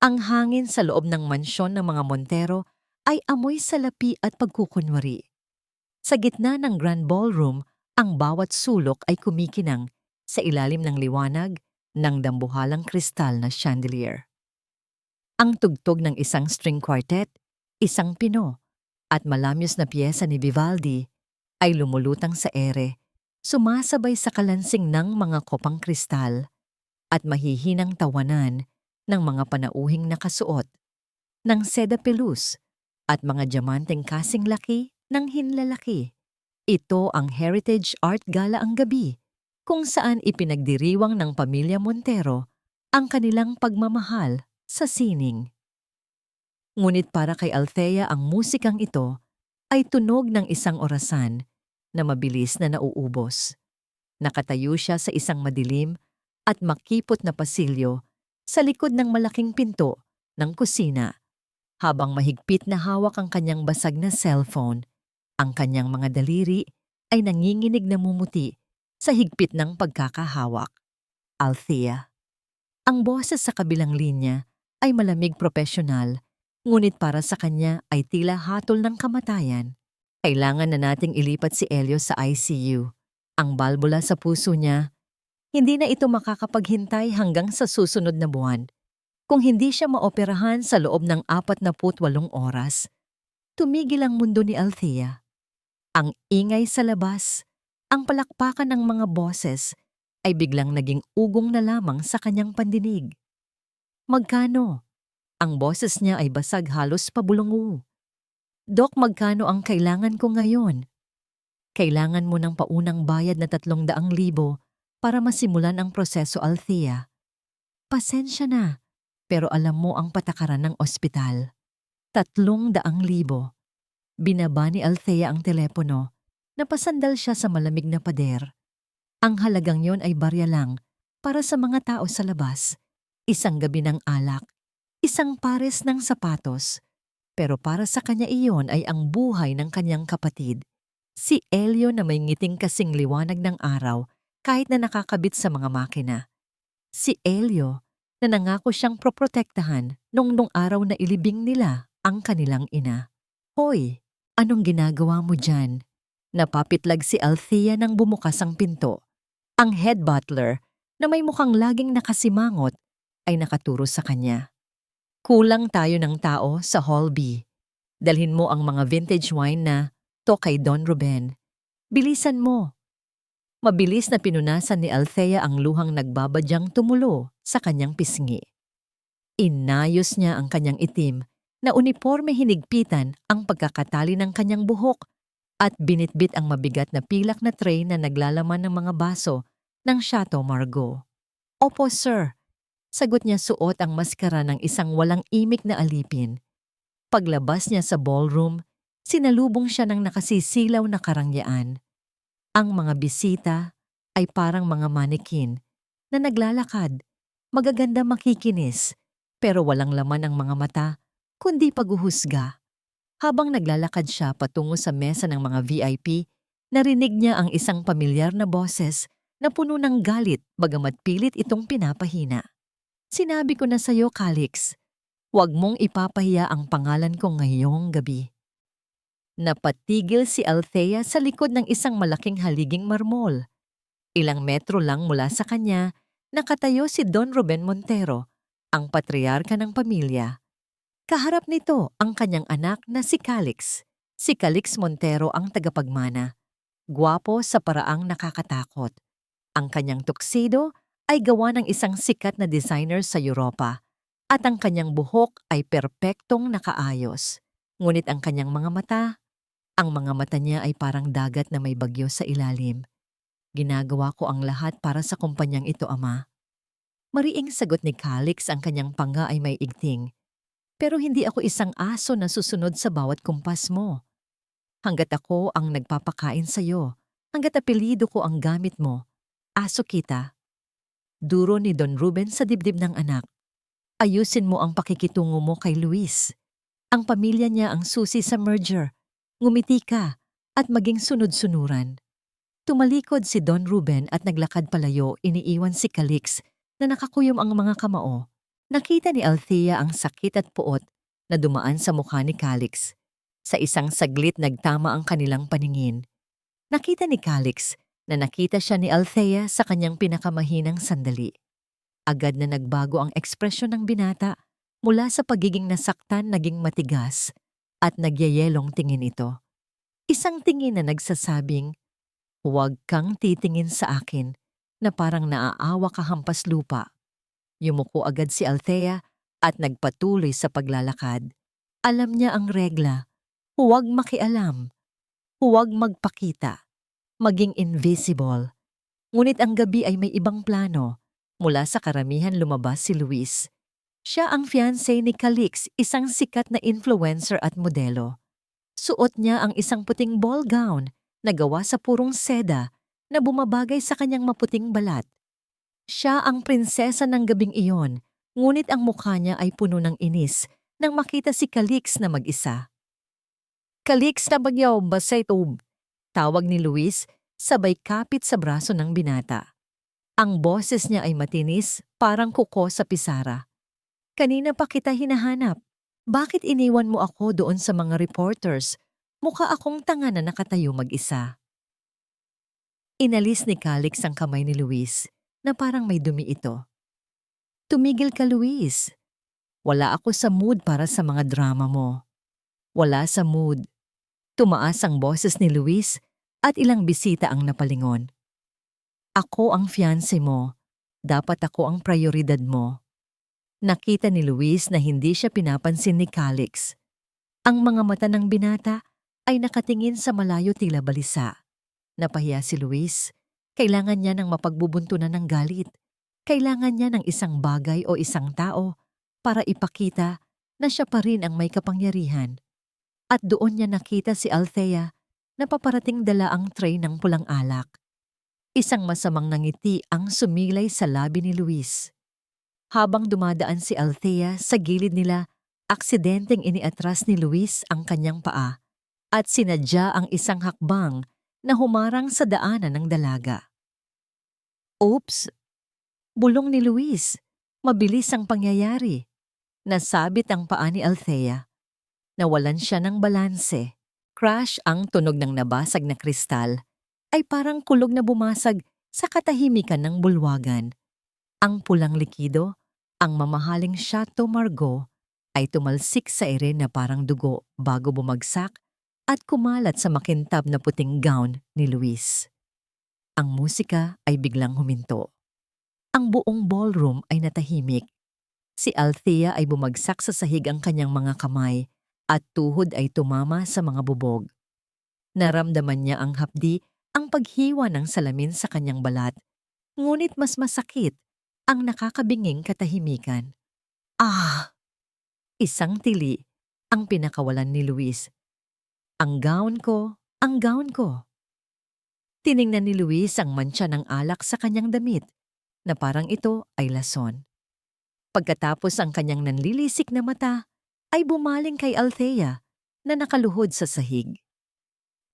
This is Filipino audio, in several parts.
Ang hangin sa loob ng mansyon ng mga Montero ay amoy salapi at pagkukunwari. Sa gitna ng Grand Ballroom, ang bawat sulok ay kumikinang sa ilalim ng liwanag ng dambuhalang kristal na chandelier. Ang tugtog ng isang string quartet, isang pino, at malamyos na piyesa ni Vivaldi ay lumulutang sa ere, sumasabay sa kalansing ng mga kopang kristal at mahihinang tawanan ng mga panauhing nakasuot ng seda pelus at mga diamanteng kasing laki ng hinlalaki. Ito ang Heritage Art Gala ang gabi, kung saan ipinagdiriwang ng pamilya Montero ang kanilang pagmamahal sa sining. Ngunit para kay Althea ang musikang ito ay tunog ng isang orasan na mabilis na nauubos. Nakatayo siya sa isang madilim at makipot na pasilyo sa likod ng malaking pinto ng kusina, habang mahigpit na hawak ang kanyang basag na cellphone. Ang kanyang mga daliri ay nanginginig na mumuti sa higpit ng pagkakahawak. Althea. Ang boses sa kabilang linya ay malamig propesyonal, ngunit para sa kanya ay tila hatol ng kamatayan. Kailangan na nating ilipat si Elio sa ICU. Ang balbula sa puso niya, hindi na ito makakapaghintay hanggang sa susunod na buwan. Kung hindi siya maoperahan sa loob ng 48 oras, tumigil ang mundo ni Althea. Ang ingay sa labas, ang palakpakan ng mga boses ay biglang naging ugong na lamang sa kanyang pandinig. Magkano? Ang boses niya ay basag halos pabulungo. Dok, magkano ang kailangan ko ngayon? Kailangan mo ng paunang bayad na 300,000 para masimulan ang proseso, Althea. Pasensya na, pero alam mo ang patakaran ng ospital. 300,000. Binaba ni Althea ang telepono. Napasandal siya sa malamig na pader. Ang halagang yon ay barya lang para sa mga tao sa labas. Isang gabi ng alak, isang pares ng sapatos. Pero para sa kanya iyon ay ang buhay ng kanyang kapatid. Si Elio na may ngiting kasing liwanag ng araw kahit na nakakabit sa mga makina. Si Elio na nangako siyang proprotektahan nung araw na ilibing nila ang kanilang ina. Hoy! Anong ginagawa mo dyan? Napapitlag si Althea nang bumukas ang pinto. Ang head butler, na may mukhang laging nakasimangot, ay nakaturo sa kanya. Kulang tayo ng tao sa Hall B. Dalhin mo ang mga vintage wine na to kay Don Ruben. Bilisan mo. Mabilis na pinunasan ni Althea ang luhang nagbabadyang tumulo sa kanyang pisngi. Inayos niya ang kanyang itim na uniporme, hinigpitan ang pagkakatali ng kanyang buhok at binitbit ang mabigat na pilak na tray na naglalaman ng mga baso ng Chateau Margaux. Opo, sir. Sagot niya, suot ang maskara ng isang walang imik na alipin. Paglabas niya sa ballroom, sinalubong siya ng nakasisilaw na karangyaan. Ang mga bisita ay parang mga manekin na naglalakad, magaganda makikinis, pero walang laman ang mga mata, kundi paghuhusga. Habang naglalakad siya patungo sa mesa ng mga VIP, narinig niya ang isang pamilyar na boses na puno ng galit bagamat pilit itong pinapahina. Sinabi ko na sa'yo, Calix, huwag mong ipapahiya ang pangalan ko ngayong gabi. Napatigil si Althea sa likod ng isang malaking haliging marmol. Ilang metro lang mula sa kanya, nakatayo si Don Ruben Montero, ang patriarka ng pamilya. Kaharap nito ang kanyang anak na si Calix. Si Calix Montero ang tagapagmana. Gwapo sa paraang nakakatakot. Ang kanyang tuxedo ay gawa ng isang sikat na designer sa Europa at ang kanyang buhok ay perpektong nakaayos. Ngunit ang kanyang ang mga mata niya ay parang dagat na may bagyo sa ilalim. Ginagawa ko ang lahat para sa kumpanyang ito, ama. Mariing sagot ni Calix, ang kanyang panga ay may igting. Pero hindi ako isang aso na susunod sa bawat kumpas mo. Hanggat ako ang nagpapakain sa'yo, hanggat apelyido ko ang gamit mo, aso kita. Duro ni Don Ruben sa dibdib ng anak. Ayusin mo ang pakikitungo mo kay Luis. Ang pamilya niya ang susi sa merger. Ngumiti ka at maging sunod-sunuran. Tumalikod si Don Ruben at naglakad palayo, iniiwan si Calix na nakakuyom ang mga kamao. Nakita ni Althea ang sakit at puot na dumaan sa mukha ni Calix. Sa isang saglit nagtama ang kanilang paningin. Nakita ni Calix na nakita siya ni Althea sa kanyang pinakamahinang sandali. Agad na nagbago ang ekspresyon ng binata mula sa pagiging nasaktan naging matigas at nagyayelong tingin ito. Isang tingin na nagsasabing, "Huwag kang titingin sa akin na parang naaawa ka hampas lupa." Yumuko agad si Althea at nagpatuloy sa paglalakad. Alam niya ang regla, huwag makialam, huwag magpakita, maging invisible. Ngunit ang gabi ay may ibang plano. Mula sa karamihan lumabas si Luis. Siya ang fiancé ni Calix, isang sikat na influencer at modelo. Suot niya ang isang puting ball gown na gawa sa purong seda na bumabagay sa kanyang maputing balat. Siya ang prinsesa ng gabing iyon, ngunit ang mukha niya ay puno ng inis nang makita si Calix na mag-isa. "Calix na bagyaw, basay tub," tawag ni Luis, sabay kapit sa braso ng binata. Ang boses niya ay matinis, parang kuko sa pisara. "Kanina pa kita hinahanap. Bakit iniwan mo ako doon sa mga reporters? Mukha akong tanga na nakatayo mag-isa." Inalis ni Calix ang kamay ni Luis na parang may dumi ito. "Tumigil ka, Luis. Wala ako sa mood para sa mga drama mo." "Wala sa mood." Tumaas ang boses ni Luis at ilang bisita ang napalingon. "Ako ang fiancé mo. Dapat ako ang prioridad mo." Nakita ni Luis na hindi siya pinapansin ni Calix. Ang mga mata ng binata ay nakatingin sa malayo tila balisa. Napahiya si Luis. Kailangan niya ng mapagbubuntunan ng galit. Kailangan niya ng isang bagay o isang tao para ipakita na siya pa rin ang may kapangyarihan. At doon niya nakita si Althea na paparating dala ang tray ng pulang alak. Isang masamang nangiti ang sumilay sa labi ni Luis. Habang dumadaan si Althea sa gilid nila, aksidenteng iniatras ni Luis ang kanyang paa at sinadya ang isang hakbang na humarang sa daanan ng dalaga. "Oops!" Bulong ni Luis. Mabilis ang pangyayari. Nasabit ang paa ni Althea. Nawalan siya ng balanse. Crash ang tunog ng nabasag na kristal ay parang kulog na bumasag sa katahimikan ng bulwagan. Ang pulang likido, ang mamahaling Chateau Margaux, ay tumalsik sa ere na parang dugo bago bumagsak at kumalat sa makintab na puting gown ni Luis. Ang musika ay biglang huminto. Ang buong ballroom ay natahimik. Si Althea ay bumagsak sa sahig ang kanyang mga kamay at tuhod ay tumama sa mga bubog. Naramdaman niya ang hapdi, ang paghiwa ng salamin sa kanyang balat, ngunit mas masakit ang nakakabinging katahimikan. "Ah!" Isang tili ang pinakawalan ni Luis. Ang gown ko, ang gown ko." Tiningnan ni Luis ang mantsa ng alak sa kanyang damit, na parang ito ay lason. Pagkatapos ang kanyang nanlilisik na mata, ay bumaling kay Althea na nakaluhod sa sahig.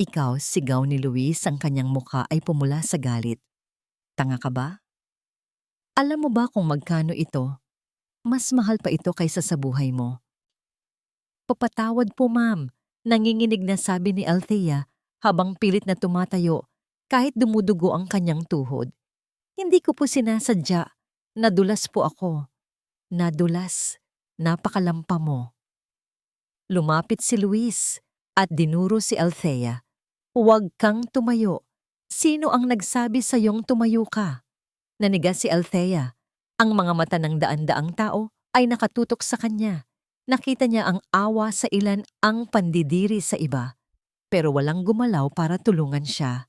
"Ikaw," sigaw ni Luis, ang kanyang mukha ay pumula sa galit. "Tanga ka ba? Alam mo ba kung magkano ito? Mas mahal pa ito kaysa sa buhay mo." "Papatawad po, ma'am," nanginginig na sabi ni Althea habang pilit na tumatayo kahit dumudugo ang kanyang tuhod. "Hindi ko po sinasadya. Nadulas po ako." "Nadulas. Napakalampa mo." Lumapit si Luis at dinuro si Althea. "Huwag kang tumayo. Sino ang nagsabi sa iyong tumayo ka?" Nanigas si Althea. Ang mga mata ng daan-daang tao ay nakatutok sa kanya. Nakita niya ang awa sa ilan, ang pandidiri sa iba. Pero walang gumalaw para tulungan siya.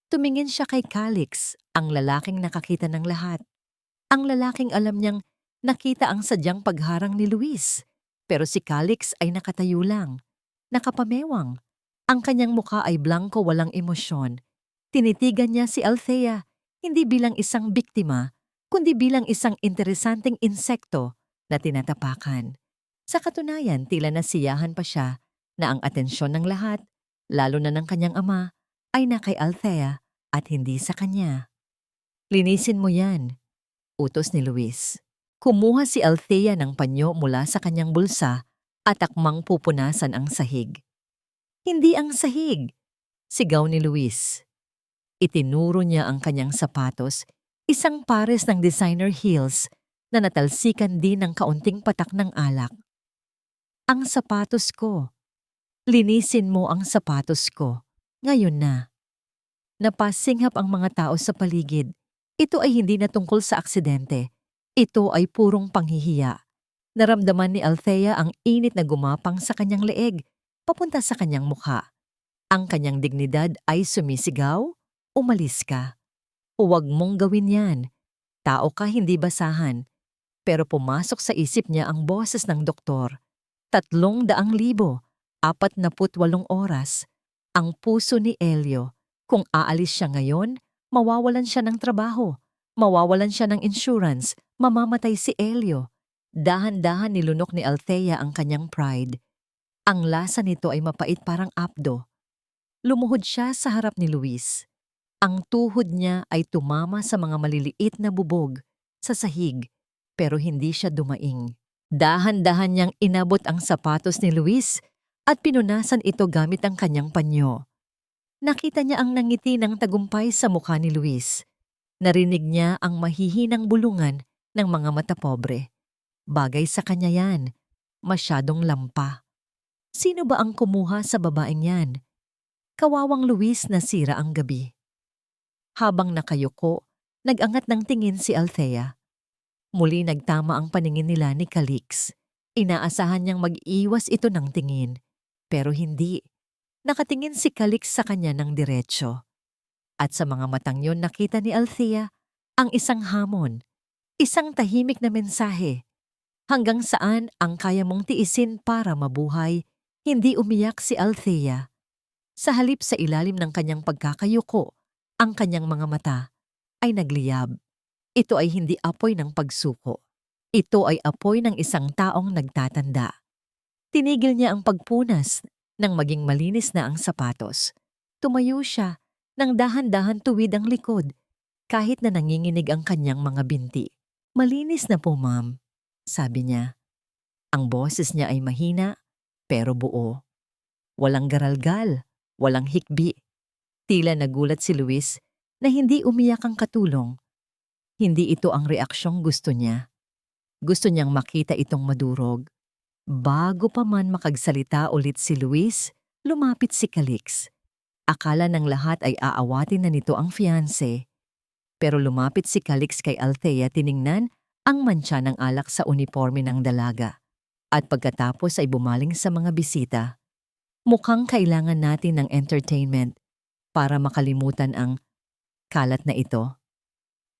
Tumingin siya kay Calix, ang lalaking nakakita ng lahat. Ang lalaking alam niyang nakita ang sadyang pagharang ni Luis. Pero si Calix ay nakatayo lang. Nakapamewang. Ang kanyang mukha ay blanko, walang emosyon. Tinitigan niya si Althea, hindi bilang isang biktima, kundi bilang isang interesanteng insekto na tinatapakan. Sa katunayan, tila nasiyahan pa siya na ang atensyon ng lahat, lalo na ng kanyang ama, ay na kay Althea at hindi sa kanya. "Linisin mo yan," utos ni Luis. Kumuha si Althea ng panyo mula sa kanyang bulsa at akmang pupunasan ang sahig. Hindi ang sahig! Sigaw ni Luis. Itinuro niya ang kanyang sapatos, isang pares ng designer heels na natalsikan din ng kaunting patak ng alak. Ang sapatos ko. Linisin mo ang sapatos ko. Ngayon na. Napasinghap ang mga tao sa paligid. Ito ay hindi na tungkol sa aksidente. Ito ay purong panghihiya. Naramdaman ni Althea ang init na gumapang sa kanyang leeg, papunta sa kanyang mukha. Ang kanyang dignidad ay sumisigaw, umalis ka. Huwag mong gawin yan. Tao ka, hindi basahan. Pero pumasok sa isip niya ang boses ng doktor. 300,000, 48 oras. Ang puso ni Elio. Kung aalis siya ngayon, mawawalan siya ng trabaho. Mawawalan siya ng insurance. Mamamatay si Elio. Dahan-dahan nilunok ni Althea ang kanyang pride. Ang lasa nito ay mapait parang apdo. Lumuhod siya sa harap ni Luis. Ang tuhod niya ay tumama sa mga maliliit na bubog sa sahig, pero hindi siya dumaing. Dahan-dahan niyang inabot ang sapatos ni Luis at pinunasan ito gamit ang kanyang panyo. Nakita niya ang nangiti ng tagumpay sa mukha ni Luis. Narinig niya ang mahihinang bulungan ng mga mata pobre. Bagay sa kanya yan. Masyadong lampa. Sino ba ang kumuha sa babaeng yan? Kawawang Luis na sira ang gabi. Habang nakayuko, nag-angat ng tingin si Althea. Muli nagtama ang paningin nila ni Calix. Inaasahan niyang mag-iwas ito ng tingin. Pero hindi. Nakatingin si Calix sa kanya ng diretsyo. At sa mga matang yon nakita ni Althea ang isang hamon. Isang tahimik na mensahe. Hanggang saan ang kaya mong tiisin para mabuhay, hindi umiyak si Althea. Sa halip sa ilalim ng kanyang pagkakayuko, ang kanyang mga mata ay nagliyab. Ito ay hindi apoy ng pagsuko. Ito ay apoy ng isang taong nagtatanda. Tinigil niya ang pagpunas nang maging malinis na ang sapatos. Tumayo siya nang dahan-dahan tuwid ang likod kahit na nanginginig ang kanyang mga binti. Malinis na po, ma'am, sabi niya. Ang boses niya ay mahina pero buo. Walang garalgal, walang hikbi. Tila nagulat si Luis na hindi umiyak ang katulong. Hindi ito ang reaksyong gusto niya. Gusto niyang makita itong madurog. Bago pa man makagsalita ulit si Luis, lumapit si Calix. Akala ng lahat ay aawatin na nito ang fiancé. Pero lumapit si Calix kay Althea tiningnan ang mantsa ng alak sa uniforme ng dalaga. At pagkatapos ay bumaling sa mga bisita. Mukhang kailangan natin ng entertainment para makalimutan ang kalat na ito.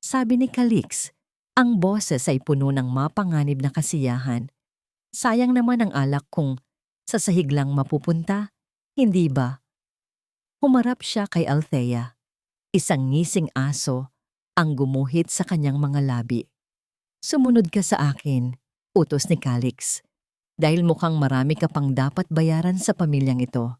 Sabi ni Calix, ang boses ay puno ng mapanganib na kasiyahan. Sayang naman ang alak kung sa sahig lang mapupunta, hindi ba? Humarap siya kay Althea. Isang ngising aso ang gumuhit sa kanyang mga labi. Sumunod ka sa akin, utos ni Calix. Dahil mukhang marami ka pang dapat bayaran sa pamilyang ito.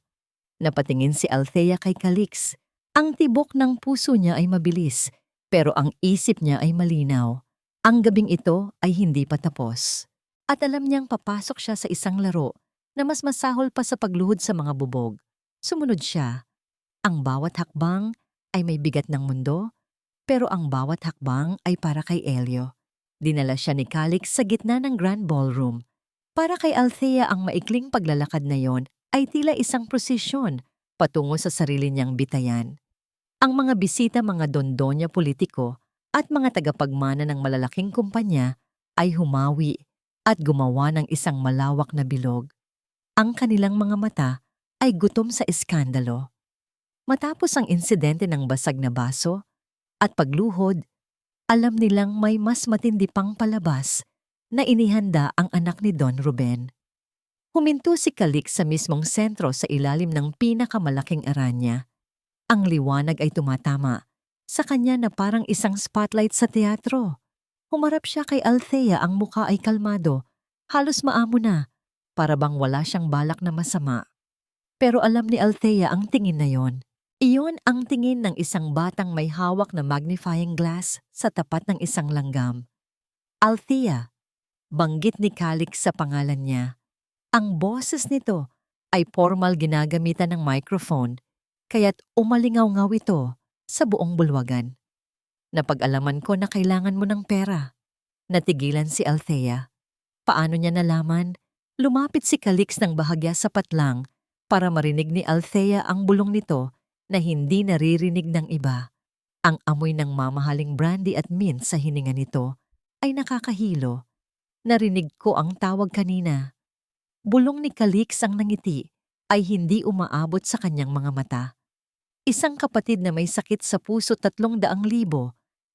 Napatingin si Althea kay Calix. Ang tibok ng puso niya ay mabilis, pero ang isip niya ay malinaw. Ang gabing ito ay hindi pa tapos. At alam niyang papasok siya sa isang laro na mas masahol pa sa pagluhod sa mga bubog. Sumunod siya. Ang bawat hakbang ay may bigat ng mundo, pero ang bawat hakbang ay para kay Elio. Dinala siya ni Calix sa gitna ng Grand Ballroom. Para kay Althea ang maikling paglalakad na yon ay tila isang prosesyon patungo sa sarili niyang bitayan. Ang mga bisita, mga dondonya politiko at mga tagapagmana ng malalaking kumpanya ay humawi at gumawa ng isang malawak na bilog. Ang kanilang mga mata ay gutom sa iskandalo. Matapos ang insidente ng basag na baso at pagluhod, alam nilang may mas matindi pang palabas na inihanda ang anak ni Don Ruben. Huminto si Calix sa mismong sentro sa ilalim ng pinakamalaking aranya. Ang liwanag ay tumatama sa kanya na parang isang spotlight sa teatro. Humarap siya kay Althea, ang mukha ay kalmado, halos maamo na, para bang wala siyang balak na masama. Pero alam ni Althea ang tingin na yon. Iyon ang tingin ng isang batang may hawak na magnifying glass sa tapat ng isang langgam. Althea, banggit ni Calix sa pangalan niya. Ang boses nito ay formal ginagamitan ng microphone, kaya't umalingaw-ngaw ito sa buong bulwagan. Napag-alaman ko na kailangan mo ng pera. Natigilan si Althea. Paano niya nalaman? Lumapit si Calix ng bahagya sapat lang para marinig ni Althea ang bulong nito na hindi naririnig ng iba. Ang amoy ng mamahaling brandy at mint sa hininga nito ay nakakahilo. Narinig ko ang tawag kanina. Bulong ni Calix ang nangiti ay hindi umaabot sa kanyang mga mata. Isang kapatid na may sakit sa puso 300,000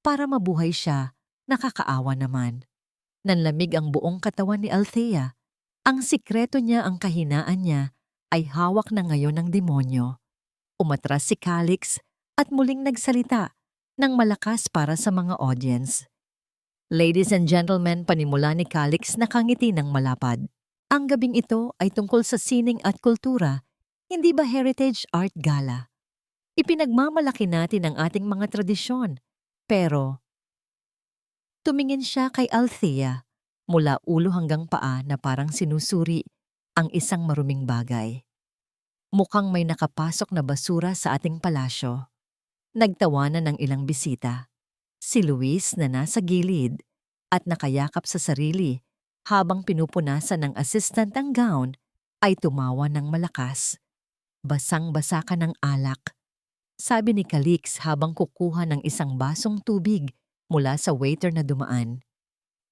para mabuhay siya, nakakaawa naman. Nanlamig ang buong katawan ni Althea. Ang sikreto niya, ang kahinaan niya, ay hawak na ngayon ng demonyo. Umatras si Calix at muling nagsalita ng malakas para sa mga audience. Ladies and gentlemen, panimula ni Calix nakangiti ng malapad. Ang gabing ito ay tungkol sa sining at kultura, hindi ba Heritage Art Gala? Ipinagmamalaki natin ang ating mga tradisyon, pero tumingin siya kay Althea mula ulo hanggang paa na parang sinusuri ang isang maruming bagay. Mukhang may nakapasok na basura sa ating palasyo. Nagtawanan ng ilang bisita. Si Luis na nasa gilid at nakayakap sa sarili habang pinupunasan ng assistant ang gown ay tumawa ng malakas. Basang-basa ka ng alak, sabi ni Calix habang kukuha ng isang basong tubig mula sa waiter na dumaan.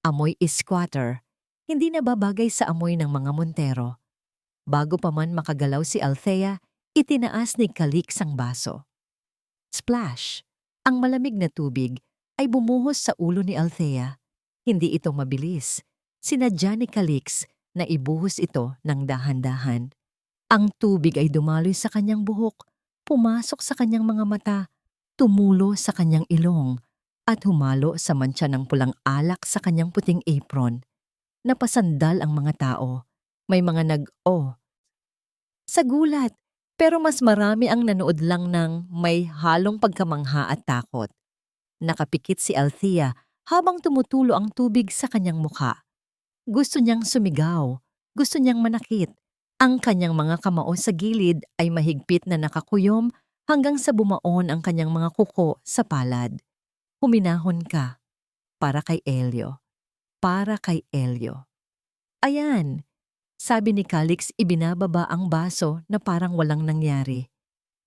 Amoy squatter, hindi nababagay sa amoy ng mga Montero. Bago pa man makagalaw si Althea, itinaas ni Calix ang baso. Splash! Ang malamig na tubig ay bumuhos sa ulo ni Althea. Hindi ito mabilis. Sinadya ni Calix na ibuhos ito ng dahan-dahan. Ang tubig ay dumaloy sa kanyang buhok, pumasok sa kanyang mga mata, tumulo sa kanyang ilong, at humalo sa mantsa ng pulang alak sa kanyang puting apron. Napasandal ang mga tao. May mga nag-o sa gulat, pero mas marami ang nanood lang ng may halong pagkamangha at takot. Nakapikit si Althea habang tumutulo ang tubig sa kanyang mukha. Gusto niyang sumigaw, gusto niyang manakit. Ang kanyang mga kamao sa gilid ay mahigpit na nakakuyom hanggang sa bumaon ang kanyang mga kuko sa palad. Huminahon ka. Para kay Elio. Para kay Elio. Ayan, sabi ni Calix, ibinababa ang baso na parang walang nangyari.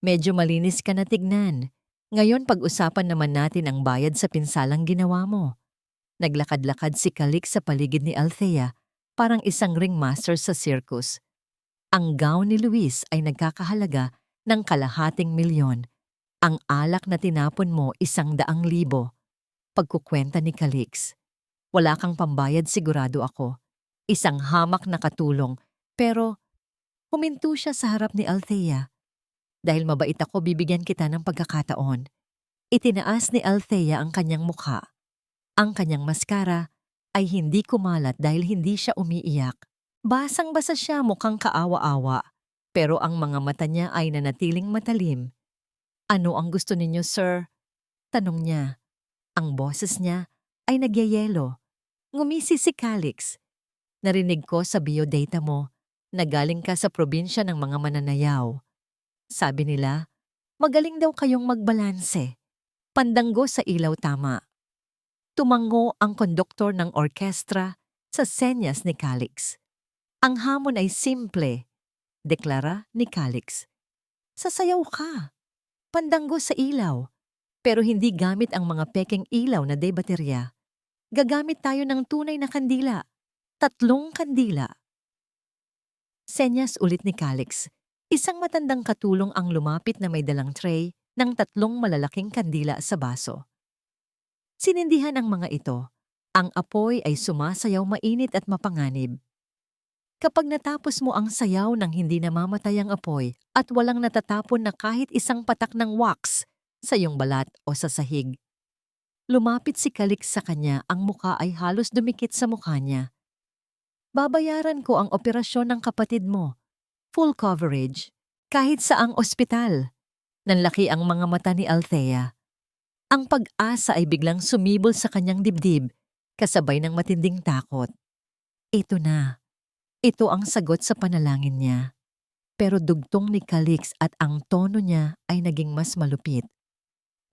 Medyo malinis ka na tignan. Ngayon pag-usapan naman natin ang bayad sa pinsalang ginawa mo. Naglakad-lakad si Calix sa paligid ni Althea, parang isang ringmaster sa circus. Ang gown ni Luis ay nagkakahalaga ng 250,000. Ang alak na tinapon mo 100,000. Pagkukwenta ni Calix. Wala kang pambayad, sigurado ako. Isang hamak na katulong, pero huminto siya sa harap ni Althea. Dahil mabait ako, bibigyan kita ng pagkakataon. Itinaas ni Althea ang kanyang mukha. Ang kanyang maskara ay hindi kumalat dahil hindi siya umiiyak. Basang-basa siya, mukhang kaawa-awa, pero ang mga mata niya ay nanatiling matalim. Ano ang gusto ninyo, sir? Tanong niya. Ang boses niya ay nagyayelo. Ngumisi si Calix. Narinig ko sa biodata mo na galing ka sa probinsya ng mga mananayaw. Sabi nila, magaling daw kayong magbalanse. Pandanggo sa ilaw tama. Tumango ang konduktor ng orkestra sa senyas ni Calix. Ang hamon ay simple, deklara ni Calix. Sasayaw ka. Pandanggo sa ilaw. Pero hindi gamit ang mga pekeng ilaw na debaterya. Gagamit tayo ng tunay na kandila. 3 kandila. Senyas ulit ni Calix. Isang matandang katulong ang lumapit na may dalang tray ng 3 malalaking kandila sa baso. Sinindihan ang mga ito. Ang apoy ay sumasayaw mainit at mapanganib. Kapag natapos mo ang sayaw ng hindi namamatay ang apoy at walang natatapon na kahit isang patak ng wax sa iyong balat o sa sahig. Lumapit si Calix sa kanya, ang muka ay halos dumikit sa mukha niya. Babayaran ko ang operasyon ng kapatid mo. Full coverage. Kahit saang ospital. Nanlaki ang mga mata ni Althea. Ang pag-asa ay biglang sumibol sa kanyang dibdib. kasabay ng matinding takot. Ito na. Ito ang sagot sa panalangin niya. Pero dugtong ni Calix at ang tono niya ay naging mas malupit.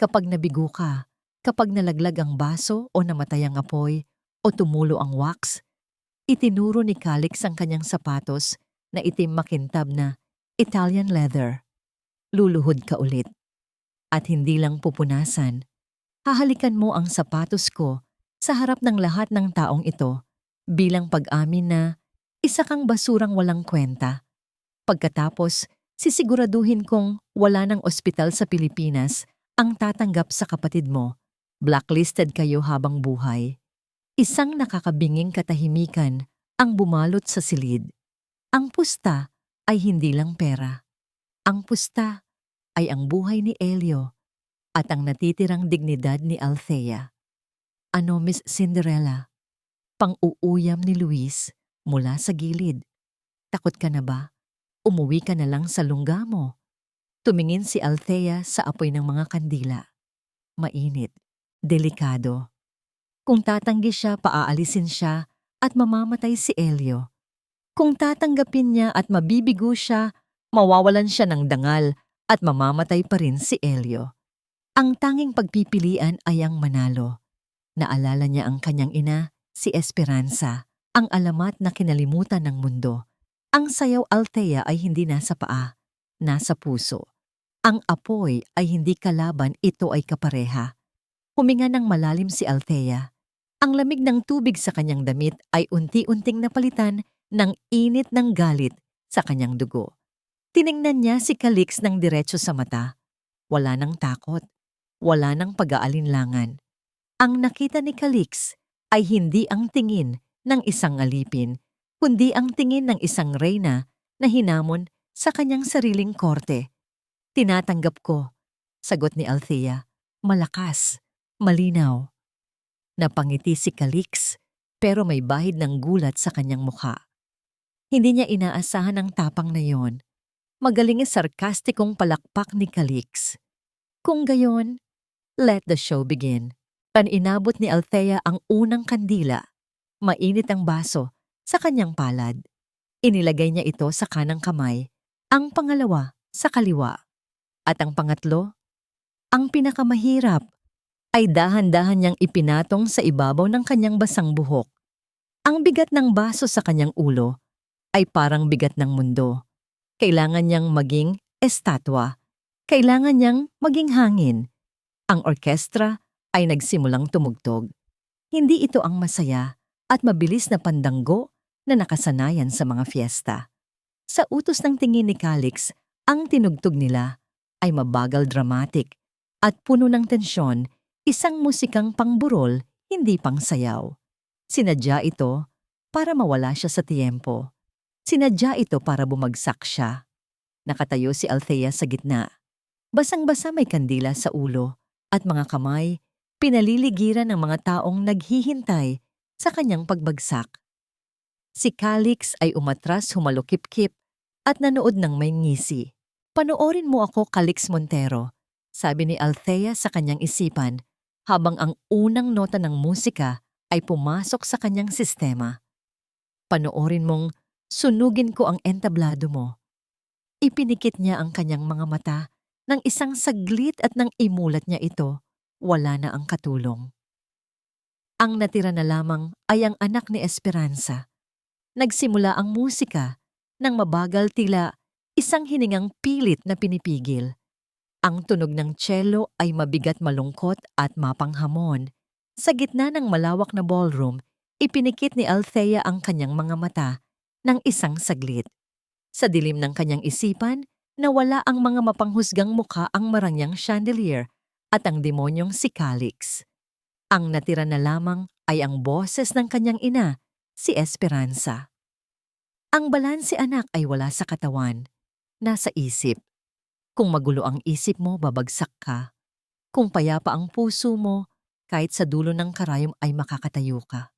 Kapag nabigo ka, kapag nalaglag ang baso o namatay ang apoy o tumulo ang wax, itinuro ni Calix ang kanyang sapatos na itim makintab na Italian leather. Luluhod ka ulit. At hindi lang pupunasan, hahalikan mo ang sapatos ko sa harap ng lahat ng taong ito bilang pag-amin na isa kang basurang walang kwenta. Pagkatapos, sisiguraduhin kong wala ng ospital sa Pilipinas ang tatanggap sa kapatid mo. Blacklisted kayo habang buhay. Isang nakakabinging katahimikan ang bumalot sa silid. Ang pusta ay hindi lang pera. Ang pusta ay ang buhay ni Elio at ang natitirang dignidad ni Althea. Ano, Miss Cinderella? Pang-uuyam ni Luis mula sa gilid. Takot ka na ba? Umuwi ka na lang sa lungga mo. Tumingin si Althea sa apoy ng mga kandila. Mainit, delikado. Kung tatanggi siya, paaalisin siya at mamamatay si Elio. Kung tatanggapin niya at mabibigo siya, mawawalan siya ng dangal at mamamatay pa rin si Elio. Ang tanging pagpipilian ay ang manalo. Naalala niya ang kanyang ina, si Esperanza, ang alamat na kinalimutan ng mundo. Ang sayaw Althea ay hindi nasa paa, nasa puso. Ang apoy ay hindi kalaban, ito ay kapareha. Huminga ng malalim si Althea. Ang lamig ng tubig sa kanyang damit ay unti-unting napalitan ng init ng galit sa kanyang dugo. Tiningnan niya si Calix ng diretso sa mata. Wala nang takot. Wala nang pag-aalinlangan. Ang nakita ni Calix ay hindi ang tingin ng isang alipin, kundi ang tingin ng isang reyna na hinamon sa kanyang sariling korte. Tinatanggap ko, sagot ni Althea. Malakas, malinaw. Napangiti si Calix pero may bahid ng gulat sa kanyang mukha. Hindi niya inaasahan ang tapang na yon. Magaling sarkastikong palakpak ni Calix. Kung gayon, let the show begin. Inabot ni Althea ang unang kandila. Mainit ang baso sa kanyang palad. Inilagay niya ito sa kanang kamay, ang pangalawa sa kaliwa. At ang pangatlo, ang pinakamahirap, ay dahan-dahan niyang ipinatong sa ibabaw ng kanyang basang buhok. Ang bigat ng baso sa kanyang ulo ay parang bigat ng mundo. Kailangan niyang maging estatwa. Kailangan niyang maging hangin. Ang orkestra ay nagsimulang tumugtog. Hindi ito ang masaya at mabilis na pandanggo na nakasanayan sa mga fiesta. Sa utos ng tingin ni Calix, ang tinugtog nila ay mabagal dramatic at puno ng tensyon, isang musikang pangburol, hindi pangsayaw. Sinadya ito para mawala siya sa tiempo. Sinadya ito para bumagsak siya. Nakatayo si Althea sa gitna. Basang-basa may kandila sa ulo at mga kamay pinaliligiran ng mga taong naghihintay sa kanyang pagbagsak. Si Calix ay umatras humalukip-kip at nanood ng may ngisi. Panoorin mo ako, Calix Montero, sabi ni Althea sa kanyang isipan habang ang unang nota ng musika ay pumasok sa kanyang sistema. Panoorin mong sunugin ko ang entablado mo. Ipinikit niya ang kanyang mga mata ng isang saglit at nang imulat niya ito, wala na ang katulong. Ang natira na lamang ay ang anak ni Esperanza. Nagsimula ang musika nang mabagal tila isang hiningang pilit na pinipigil. Ang tunog ng cello ay mabigat malungkot at mapanghamon. Sa gitna ng malawak na ballroom, ipinikit ni Althea ang kanyang mga mata ng isang saglit. Sa dilim ng kanyang isipan, nawala ang mga mapanghusgang mukha ang marangyang chandelier at ang demonyong si Calix. Ang natira na lamang ay ang boses ng kanyang ina, si Esperanza. Ang balanse anak ay wala sa katawan, nasa isip. Kung magulo ang isip mo, babagsak ka. Kung payapa ang puso mo, kahit sa dulo ng karayom ay makakatayo ka.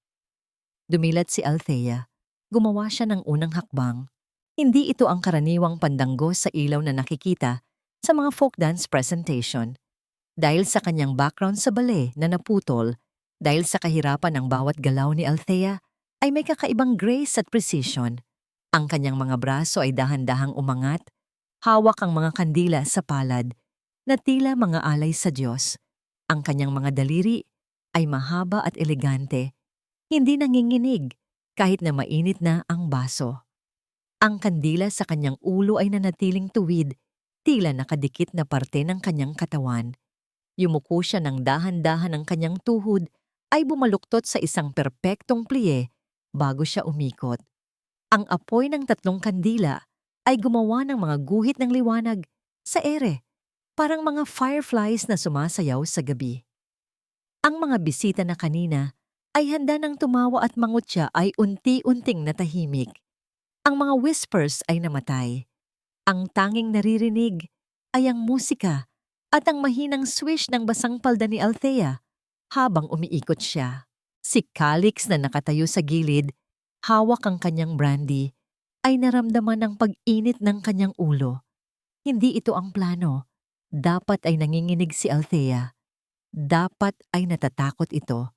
Dumilat si Althea. Gumawa siya ng unang hakbang. Hindi ito ang karaniwang pandanggo sa ilaw na nakikita sa mga folk dance presentation. Dahil sa kanyang background sa ballet na naputol, Dahil sa kahirapan ng bawat galaw ni Althea, ay may kakaibang grace at precision. Ang kanyang mga braso ay dahan-dahang umangat, hawak ang mga kandila sa palad, na tila mga alay sa Diyos. Ang kanyang mga daliri ay mahaba at elegante, hindi nanginginig kahit na mainit na ang baso. Ang kandila sa kanyang ulo ay nanatiling tuwid, tila nakadikit na parte ng kanyang katawan. Yumuko siya ng dahan-dahan ng kanyang tuhod ay bumaluktot sa isang perpektong plie bago siya umikot. Ang apoy ng tatlong kandila ay gumawa ng mga guhit ng liwanag sa ere, parang mga fireflies na sumasayaw sa gabi. Ang mga bisita na kanina ay handa ng tumawa at mangutya ay unti-unting natahimik. Ang mga whispers ay namatay. Ang tanging naririnig ay ang musika at ang mahinang swish ng basang palda ni Althea habang umiikot siya. Si Calix na nakatayo sa gilid, hawak ang kanyang brandy, ay naramdaman ng pag-init ng kanyang ulo. Hindi ito ang plano. Dapat ay nanginginig si Althea. Dapat ay natatakot ito.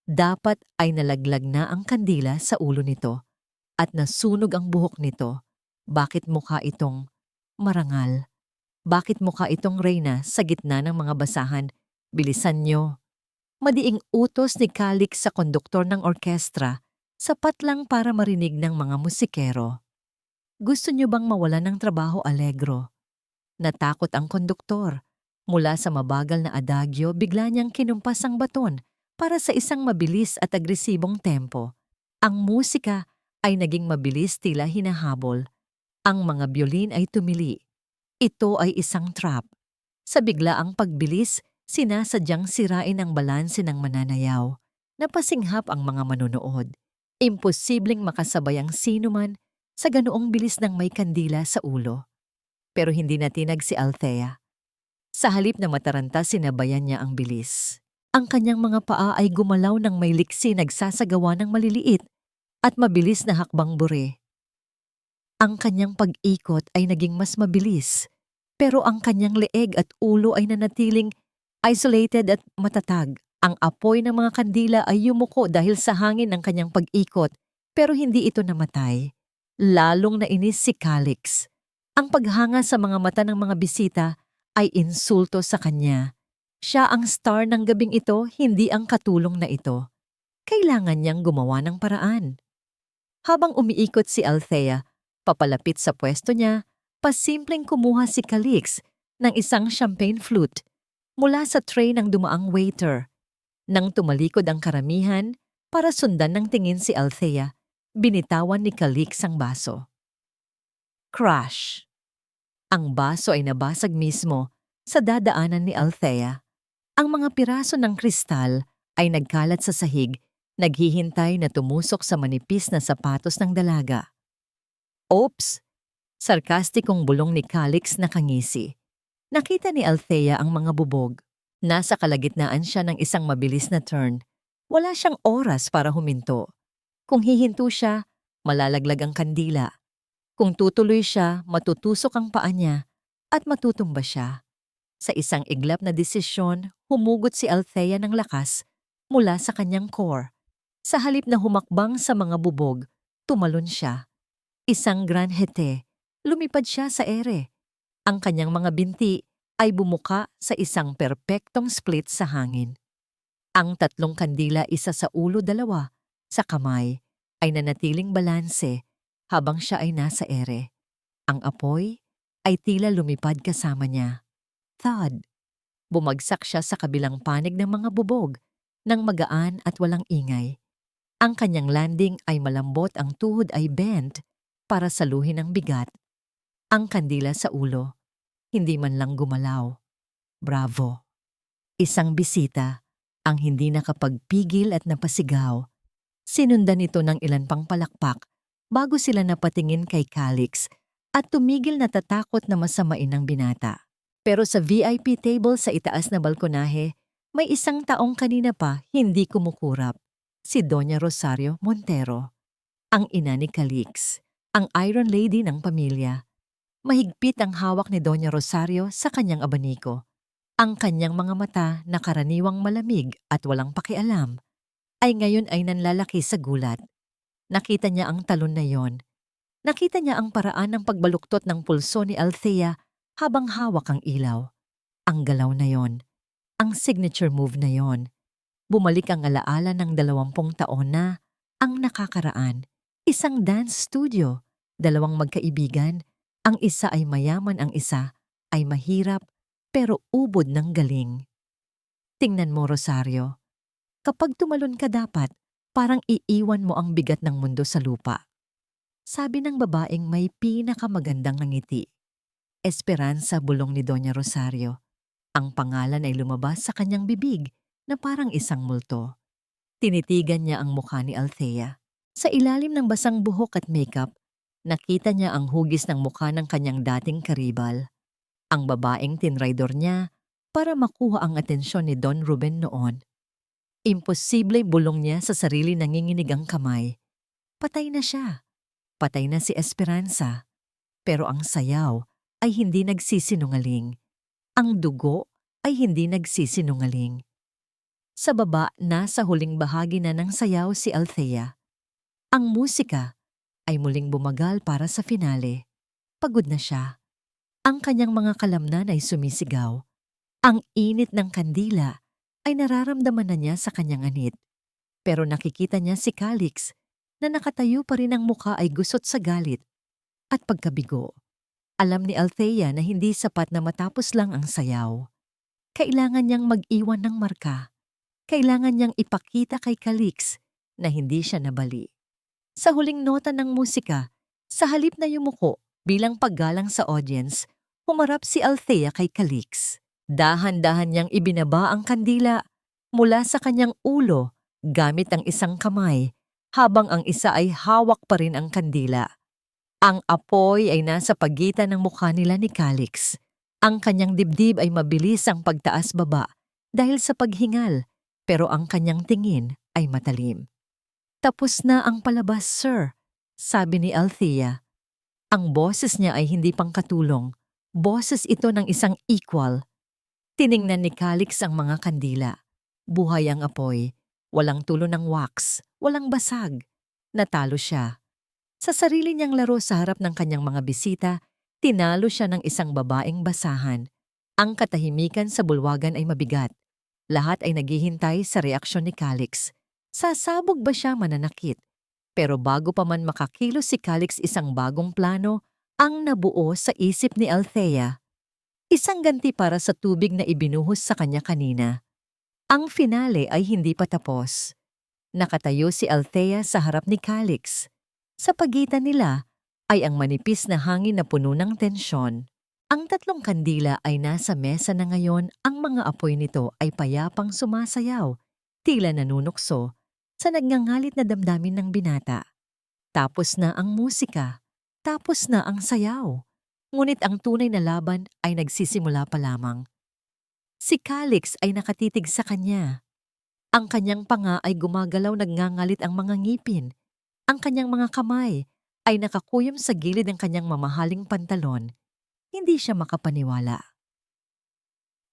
Dapat ay nalaglag na ang kandila sa ulo nito at nasunog ang buhok nito. Bakit mukha itong marangal? Bakit mukha itong reyna sa gitna ng mga basahan? Bilisan niyo. Madiing utos ni Calix sa konduktor ng orkestra, sapat lang para marinig ng mga musikero. Gusto niyo bang mawalan ng trabaho, Allegro? Natakot ang konduktor. Mula sa mabagal na adagyo, bigla niyang kinumpas ang baton para sa isang mabilis at agresibong tempo. Ang musika ay naging mabilis, tila hinahabol. Ang mga biolin ay tumili. Ito ay isang trap. Sa biglaang pagbilis, sinasadyang sirain ang balanse ng mananayaw. Napasinghap ang mga manonood. Imposibleng makasabay ang sinuman sa ganoong bilis ng may kandila sa ulo. Pero hindi natinag si Althea. Sa halip na mataranta, sinabayan niya ang bilis. Ang kanyang mga paa ay gumalaw ng may liksi, nagsasagawa ng maliliit at mabilis na hakbang bure. Ang kanyang pag-ikot ay naging mas mabilis, pero ang kanyang leeg at ulo ay nanatiling isolated at matatag. Ang apoy ng mga kandila ay yumuko dahil sa hangin ng kanyang pag-ikot, pero hindi ito namatay. Lalong nainis si Calix. Ang paghanga sa mga mata ng mga bisita ay insulto sa kanya. Siya ang star ng gabing ito, hindi ang katulong na ito. Kailangan niyang gumawa ng paraan. Habang umiikot si Althea, papalapit sa pwesto niya, pasimpleng kumuha si Calix ng isang champagne flute mula sa tray ng dumaang waiter. Nang tumalikod ang karamihan para sundan ng tingin si Althea, binitawan ni Calix ang baso. Crash! Ang baso ay nabasag mismo sa dadaanan ni Althea. Ang mga piraso ng kristal ay nagkalat sa sahig, naghihintay na tumusok sa manipis na sapatos ng dalaga. Oops! Sarkastikong bulong ni Calix na kangisi. Nakita ni Althea ang mga bubog. Nasa kalagitnaan siya ng isang mabilis na turn. Wala siyang oras para huminto. Kung hihinto siya, malalaglag ang kandila. Kung tutuloy siya, matutusok ang paa niya at matutumba siya. Sa isang iglap na desisyon, humugot si Althea ng lakas mula sa kanyang core. Sa halip na humakbang sa mga bubog, tumalon siya. Isang grand hete, lumipad siya sa ere. Ang kanyang mga binti ay bumuka sa isang perpektong split sa hangin. Ang tatlong kandila, isa sa ulo, dalawa sa kamay, ay nanatiling balanse habang siya ay nasa ere. Ang apoy ay tila lumipad kasama niya. Thud! Bumagsak siya sa kabilang panig ng mga bubog nang magaan at walang ingay. Ang kanyang landing ay malambot, ang tuhod ay bent para saluhin ang bigat. Ang kandila sa ulo, hindi man lang gumalaw. Bravo! Isang bisita ang hindi nakapagpigil at napasigaw. Sinundan ito ng ilan pang palakpak bago sila napatingin kay Calix at tumigil na tatakot na masamain ng binata. Pero sa VIP table sa itaas na balkonahe, may isang taong kanina pa hindi kumukurap. Si Doña Rosario Montero, ang ina ni Calix, ang Iron Lady ng pamilya. Mahigpit ang hawak ni Doña Rosario sa kanyang abaniko. Ang kanyang mga mata na karaniwang malamig at walang pakialam ay ngayon ay nanlalaki sa gulat. Nakita niya ang talon na yon. Nakita niya ang paraan ng pagbaluktot ng pulso ni Althea habang hawak ang ilaw. Ang galaw na yon, ang signature move na yon. Bumalik ang alaala ng 20 taon na ang nakakaraan. Isang dance studio, dalawang magkaibigan, ang isa ay mayaman, ang isa ay mahirap pero ubod ng galing. Tingnan mo, Rosario, kapag tumalon ka dapat parang iiwan mo ang bigat ng mundo sa lupa. Sabi ng babaeng may pinakamagandang ngiti. Esperanza, bulong ni Doña Rosario. Ang pangalan ay lumabas sa kanyang bibig na parang isang multo. Tinitigan niya ang mukha ni Althea. Sa ilalim ng basang buhok at makeup, nakita niya ang hugis ng mukha ng kanyang dating karibal. Ang babaeng tinraidor niya para makuha ang atensyon ni Don Ruben noon. Imposible, bulong niya sa sarili, nanginginig ang kamay. Patay na siya. Patay na si Esperanza. Pero ang sayaw ay hindi nagsisinungaling. Ang dugo ay hindi nagsisinungaling. Sa baba na sa huling bahagi na ng sayaw si Althea. Ang musika ay muling bumagal para sa finale. Pagod na siya. Ang kanyang mga kalamnan ay sumisigaw. Ang init ng kandila ay nararamdaman na niya sa kanyang anit. Pero nakikita niya si Calix na nakatayo pa rin, ang mukha ay gusot sa galit at pagkabigo. Alam ni Althea na hindi sapat na matapos lang ang sayaw. Kailangan niyang mag-iwan ng marka. Kailangan niyang ipakita kay Calix na hindi siya nabali. Sa huling nota ng musika, sa halip na yumuko bilang paggalang sa audience, humarap si Althea kay Calix. Dahan-dahan niyang ibinaba ang kandila mula sa kanyang ulo gamit ang isang kamay, habang ang isa ay hawak pa rin ang kandila. Ang apoy ay nasa pagitan ng mukha nila ni Calix. Ang kanyang dibdib ay mabilis ang pagtaas-baba dahil sa paghingal, pero ang kanyang tingin ay matalim. Tapos na ang palabas, sir, sabi ni Althea. Ang boses niya ay hindi pangkatulong. Boses ito ng isang equal. Tiningnan ni Calix ang mga kandila. Buhay ang apoy. Walang tulo ng wax. Walang basag. Natalo siya. Sa sarili niyang laro sa harap ng kanyang mga bisita, tinalo siya ng isang babaeng basahan. Ang katahimikan sa bulwagan ay mabigat. Lahat ay naghihintay sa reaksyon ni Calix. Sasabog ba siya, mananakit? Pero bago pa man makakilos si Calix, isang bagong plano ang nabuo sa isip ni Althea. Isang ganti para sa tubig na ibinuhos sa kanya kanina. Ang finale ay hindi pa tapos. Nakatayo si Althea sa harap ni Calix. Sa pagitan nila ay ang manipis na hangin na puno ng tensyon. Ang tatlong kandila ay nasa mesa na ngayon, ang mga apoy nito ay payapang sumasayaw, tila nanunukso, sa nagngangalit na damdamin ng binata. Tapos na ang musika, tapos na ang sayaw. Ngunit ang tunay na laban ay nagsisimula pa lamang. Si Calix ay nakatitig sa kanya. Ang kanyang panga ay gumagalaw, nagngangalit ang mga ngipin. Ang kanyang mga kamay ay nakakuyom sa gilid ng kanyang mamahaling pantalon. Hindi siya makapaniwala.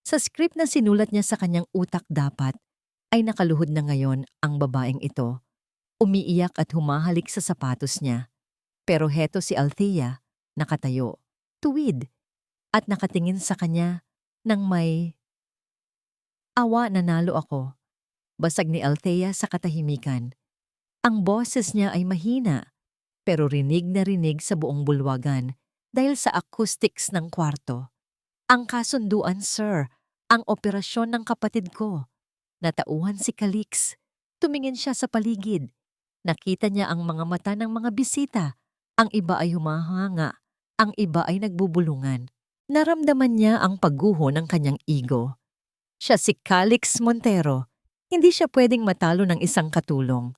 Sa script na sinulat niya sa kanyang utak dapat, ay nakaluhod na ngayon ang babaeng ito. Umiiyak at humahalik sa sapatos niya. Pero heto si Althea, nakatayo, tuwid, at nakatingin sa kanya nang may awa. Nanalo ako. Basag ni Althea sa katahimikan. Ang boses niya ay mahina, pero rinig na rinig sa buong bulwagan dahil sa acoustics ng kwarto. Ang kasunduan, sir, ang operasyon ng kapatid ko. Natauhan si Calix. Tumingin siya sa paligid. Nakita niya ang mga mata ng mga bisita. Ang iba ay humahanga, ang iba ay nagbubulungan. Naramdaman niya ang pagguho ng kanyang ego. Siya si Calix Montero. Hindi siya pwedeng matalo ng isang katulong.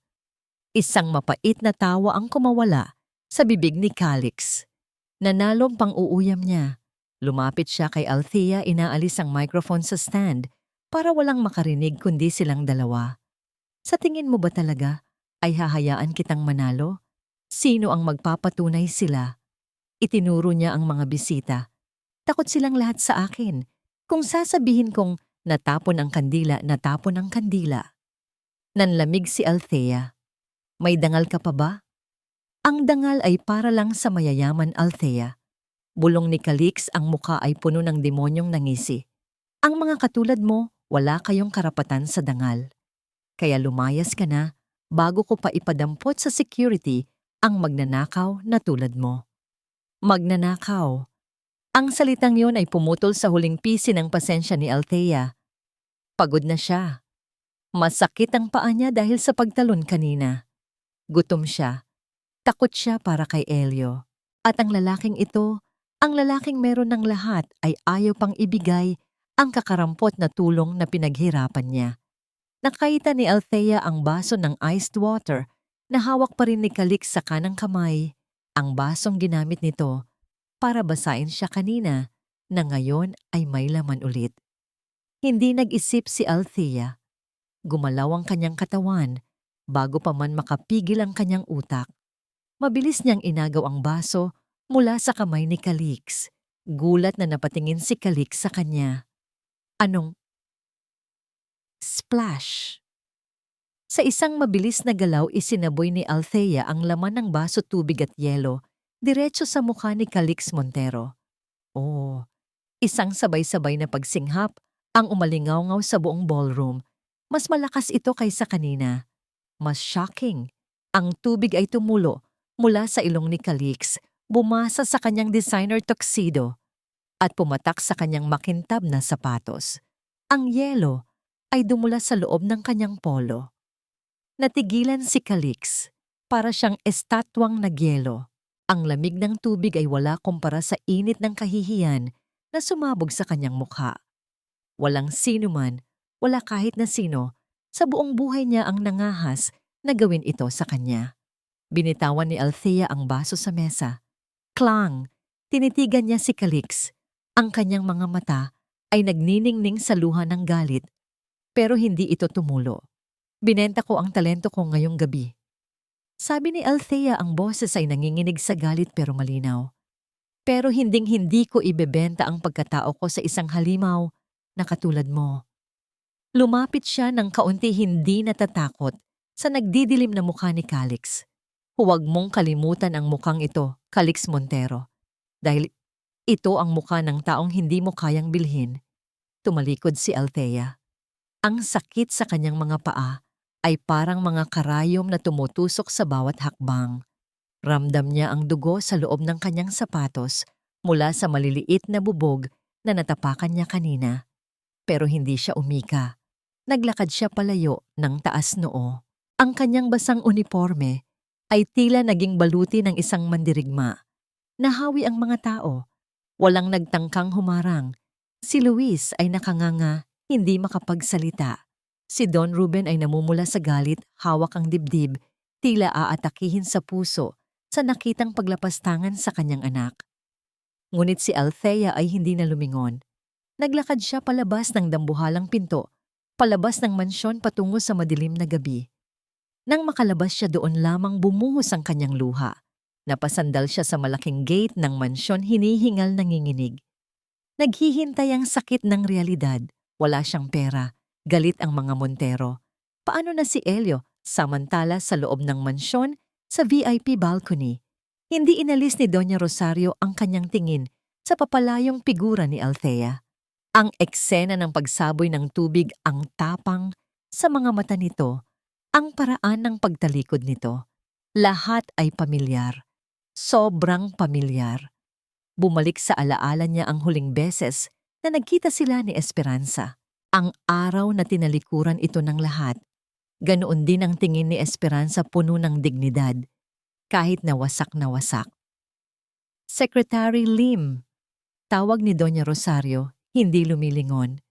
Isang mapait na tawa ang kumawala sa bibig ni Calix. Nanalo ang pang-uuyam niya. Lumapit siya kay Althea, inaalis ang microphone sa stand para walang makarinig kundi silang dalawa. Sa tingin mo ba talaga ay hahayaan kitang manalo? Sino ang magpapatunay sila? Itinuro niya ang mga bisita. Takot silang lahat sa akin. Kung sasabihin kong natapon ang kandila, natapon ang kandila. Nanlamig si Althea. May dangal ka pa ba? Ang dangal ay para lang sa mayayaman, Althea. Bulong ni Calix, ang muka ay puno ng demonyong nangisi. Ang mga katulad mo, wala kayong karapatan sa dangal. Kaya lumayas ka na bago ko pa ipadampot sa security ang magnanakaw na tulad mo. Magnanakaw. Ang salitang yon ay pumutol sa huling pisi ng pasensya ni Althea. Pagod na siya. Masakit ang paa niya dahil sa pagtalon kanina. Gutom siya. Takot siya para kay Elio. At ang lalaking ito, ang lalaking meron ng lahat, ay ayaw pang ibigay ang kakarampot na tulong na pinaghirapan niya. Nakita ni Althea ang baso ng iced water na hawak pa rin ni Calix sa kanang kamay. Ang basong ginamit nito para basain siya kanina na ngayon ay may laman ulit. Hindi nag-isip si Althea. Gumalaw ang kanyang katawan bago pa man makapigil ang kanyang utak. Mabilis niyang inagaw ang baso mula sa kamay ni Calix. Gulat na napatingin si Calix sa kanya. Anong? Splash! Sa isang mabilis na galaw, isinaboy ni Althea ang laman ng baso, tubig at yelo diretso sa mukha ni Calix Montero. Oh, isang sabay-sabay na pagsinghap ang umalingaw-ngaw sa buong ballroom. Mas malakas ito kaysa kanina. Mas shocking. Ang tubig ay tumulo mula sa ilong ni Calix, bumasa sa kanyang designer tuxedo at pumatak sa kanyang makintab na sapatos. Ang yelo ay dumula sa loob ng kanyang polo. Natigilan si Calix, para siyang estatwang nagyelo. Ang lamig ng tubig ay wala kumpara sa init ng kahihiyan na sumabog sa kanyang mukha. Walang sino man, wala kahit na sino, sa buong buhay niya ang nangahas na gawin ito sa kanya. Binitawan ni Althea ang baso sa mesa. Klang! Tinitigan niya si Calix. Ang kanyang mga mata ay nagniningning sa luha ng galit, pero hindi ito tumulo. Binenta ko ang talento ko ngayong gabi. Sabi ni Althea, ang boses ay nanginginig sa galit pero malinaw. Pero hinding-hindi ko ibebenta ang pagkatao ko sa isang halimaw na katulad mo. Lumapit siya ng kaunti, hindi natatakot, sa nagdidilim na mukha ni Calix. Huwag mong kalimutan ang mukhang ito, Calix Montero. Dahil ito ang mukha ng taong hindi mo kayang bilhin. Tumalikod si Althea. Ang sakit sa kanyang mga paa ay parang mga karayom na tumutusok sa bawat hakbang. Ramdam niya ang dugo sa loob ng kanyang sapatos mula sa maliliit na bubog na natapakan niya kanina. Pero hindi siya umika. Naglakad siya palayo ng taas noo. Ang kanyang basang uniforme ay tila naging baluti ng isang mandirigma. Nahawi ang mga tao. Walang nagtangkang humarang. Si Luis ay nakanganga, hindi makapagsalita. Si Don Ruben ay namumula sa galit, hawak ang dibdib, tila aatakihin sa puso sa nakitang paglapastangan sa kanyang anak. Ngunit si Althea ay hindi na lumingon. Naglakad siya palabas ng dambuhalang pinto, palabas ng mansyon patungo sa madilim na gabi. Nang makalabas siya doon, lamang bumuhos ang kanyang luha. Napasandal siya sa malaking gate ng mansyon, hinihingal, nanginginig. Naghihintay ang sakit ng realidad. Wala siyang pera. Galit ang mga Montero. Paano na si Elio? Samantala sa loob ng mansyon, sa VIP balcony, hindi inalis ni Doña Rosario ang kanyang tingin sa papalayong figura ni Althea. Ang eksena ng pagsaboy ng tubig, ang tapang sa mga mata nito, ang paraan ng pagtalikod nito. Lahat ay pamilyar. Sobrang pamilyar. Bumalik sa alaala niya ang huling beses na nagkita sila ni Esperanza. Ang araw na tinalikuran ito ng lahat. Ganoon din ang tingin ni Esperanza, puno ng dignidad, kahit na wasak na wasak. Secretary Lim, tawag ni Doña Rosario, hindi lumilingon.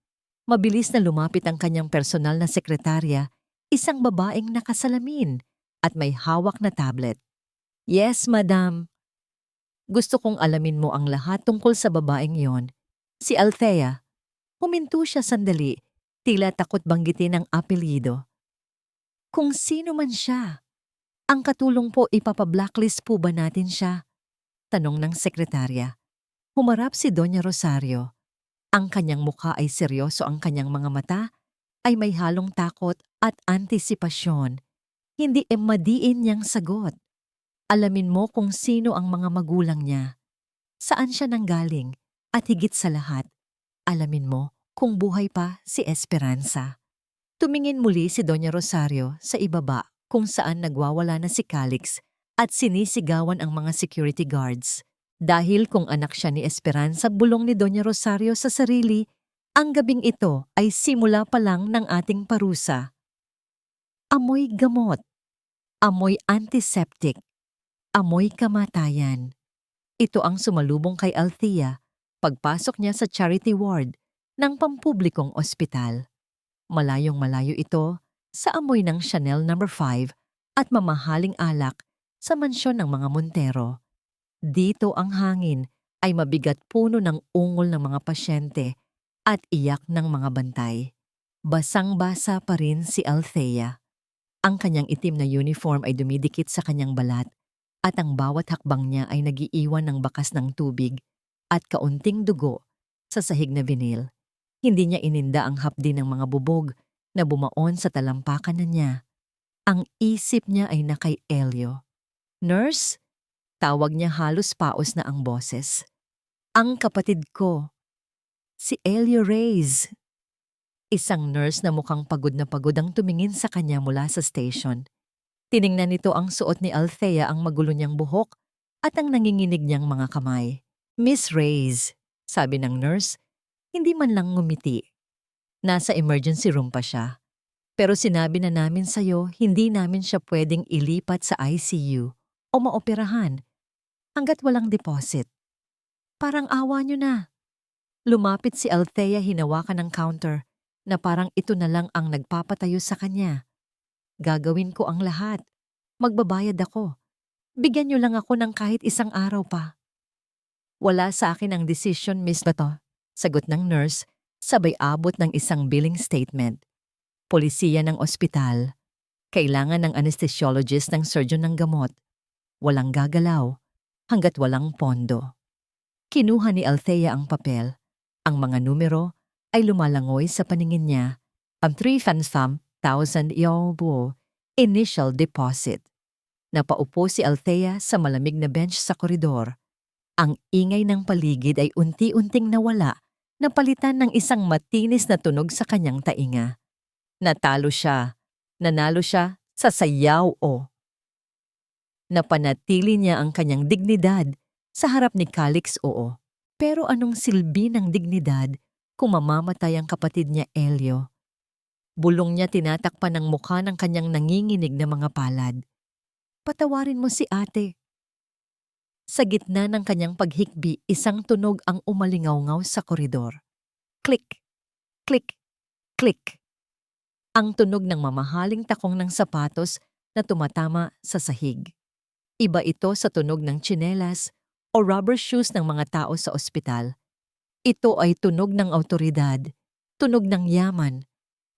Mabilis na lumapit ang kanyang personal na sekretarya, isang babaeng nakasalamin at may hawak na tablet. Yes, madam. Gusto kong alamin mo ang lahat tungkol sa babaeng yon. Si Althea. Huminto siya sandali, tila takot banggitin ang apelyido. Kung sino man siya, ang katulong po, ipapa-blacklist po ba natin siya? Tanong ng sekretarya. Humarap si Doña Rosario. Ang kanyang mukha ay seryoso, ang kanyang mga mata ay may halong takot at antisipasyon. Hindi madiin niyang sagot. Alamin mo kung sino ang mga magulang niya, saan siya nanggaling, at higit sa lahat, alamin mo kung buhay pa si Esperanza. Tumingin muli si Doña Rosario sa ibaba kung saan nagwawala na si Calix at sinisigawan ang mga security guards. Dahil kung anak siya ni Esperanza, bulong ni Doña Rosario sa sarili, ang gabing ito ay simula pa lang ng ating parusa. Amoy gamot, amoy antiseptic, amoy kamatayan. Ito ang sumalubong kay Althea pagpasok niya sa charity ward ng pampublikong ospital. Malayong-malayo ito sa amoy ng Chanel No. 5 at mamahaling alak sa mansyon ng mga Montero. Dito ang hangin ay mabigat puno ng ungol ng mga pasyente at iyak ng mga bantay. Basang-basa pa rin si Althea. Ang kanyang itim na uniform ay dumidikit sa kanyang balat at ang bawat hakbang niya ay nagiiwan ng bakas ng tubig at kaunting dugo sa sahig na vinil. Hindi niya ininda ang hapdi ng mga bubog na bumaon sa talampakan na niya. Ang isip niya ay na kay Elio. "Nurse?" Tawag niya halos paos na ang boses. "Ang kapatid ko, si Elio Reyes." Isang nurse na mukhang pagod na pagod ang tumingin sa kanya mula sa station. Tiningnan nito ang suot ni Althea, ang magulo niyang buhok at ang nanginginig niyang mga kamay. "Miss Reyes," sabi ng nurse, hindi man lang ngumiti. "Nasa emergency room pa siya. Pero sinabi na namin sa'yo, hindi namin siya pwedeng ilipat sa ICU o maoperahan hanggat walang deposit." "Parang awa niyo na." Lumapit si Althea, hinawakan ng counter na parang ito na lang ang nagpapatayo sa kanya. "Gagawin ko ang lahat. Magbabayad ako. Bigyan niyo lang ako ng kahit isang araw pa." "Wala sa akin ang desisyon, Miss Bato," sagot ng nurse, sabay abot ng isang billing statement. "Polisiya ng ospital. Kailangan ng anesthesiologist ng surgeon ng gamot. Walang gagalaw hanggat walang pondo." Kinuha ni Althea ang papel. Ang mga numero ay lumalangoy sa paningin niya. Ang 3,000 euro initial deposit. Napaupo si Althea sa malamig na bench sa koridor. Ang ingay ng paligid ay unti-unting nawala, napalitan ng isang matinis na tunog sa kanyang tainga. Natalo siya. Nanalo siya sa sayaw o. Napanatili niya ang kanyang dignidad sa harap ni Calix, oo. Pero anong silbi ng dignidad kung mamamatay ang kapatid niya Elio? Bulong niya tinatakpan ng mukha ng kanyang nanginginig na mga palad. "Patawarin mo si ate." Sa gitna ng kanyang paghikbi, isang tunog ang umalingaw-ngaw sa koridor. Click, click, click. Ang tunog ng mamahaling takong ng sapatos na tumatama sa sahig. Iba ito sa tunog ng tsinelas o rubber shoes ng mga tao sa ospital. Ito ay tunog ng awtoridad, tunog ng yaman.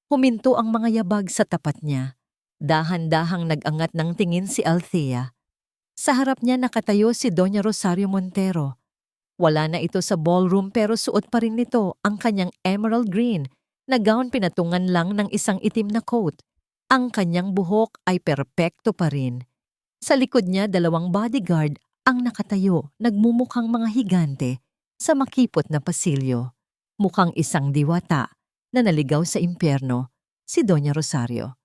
Huminto ang mga yabag sa tapat niya. Dahan-dahang nag-angat ng tingin si Althea. Sa harap niya nakatayo si Doña Rosario Montero. Wala na ito sa ballroom pero suot pa rin nito ang kanyang emerald green na gown, pinatungan lang ng isang itim na coat. Ang kanyang buhok ay perpekto pa rin. Sa likod niya 2 bodyguard ang nakatayo, nagmumukhang mga higante sa makipot na pasilyo. Mukhang isang diwata na naligaw sa impyerno, si Doña Rosario.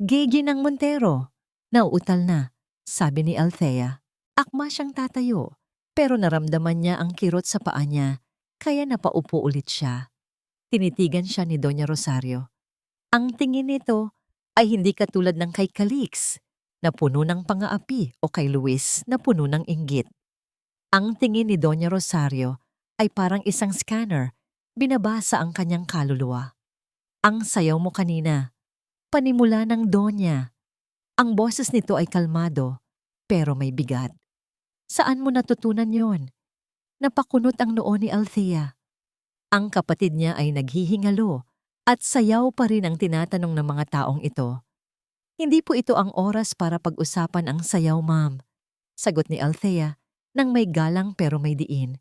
"Gigi ng Montero, nauutal na," sabi ni Althea. Akma siyang tatayo, pero naramdaman niya ang kirot sa paa niya, kaya napaupo ulit siya. Tinitigan siya ni Doña Rosario. Ang tingin nito ay hindi katulad ng kay Calix, na puno ng pang-aapi, o kay Luis na puno ng inggit. Ang tingin ni Doña Rosario ay parang isang scanner, binabasa ang kanyang kaluluwa. "Ang sayaw mo kanina, panimula ng Donya." Ang boses nito ay kalmado, pero may bigat. "Saan mo natutunan yon?" Napakunot ang noo ni Althea. Ang kapatid niya ay naghihingalo at sayaw pa rin ang tinatanong ng mga taong ito. "Hindi po ito ang oras para pag-usapan ang sayaw, ma'am," sagot ni Althea nang may galang pero may diin.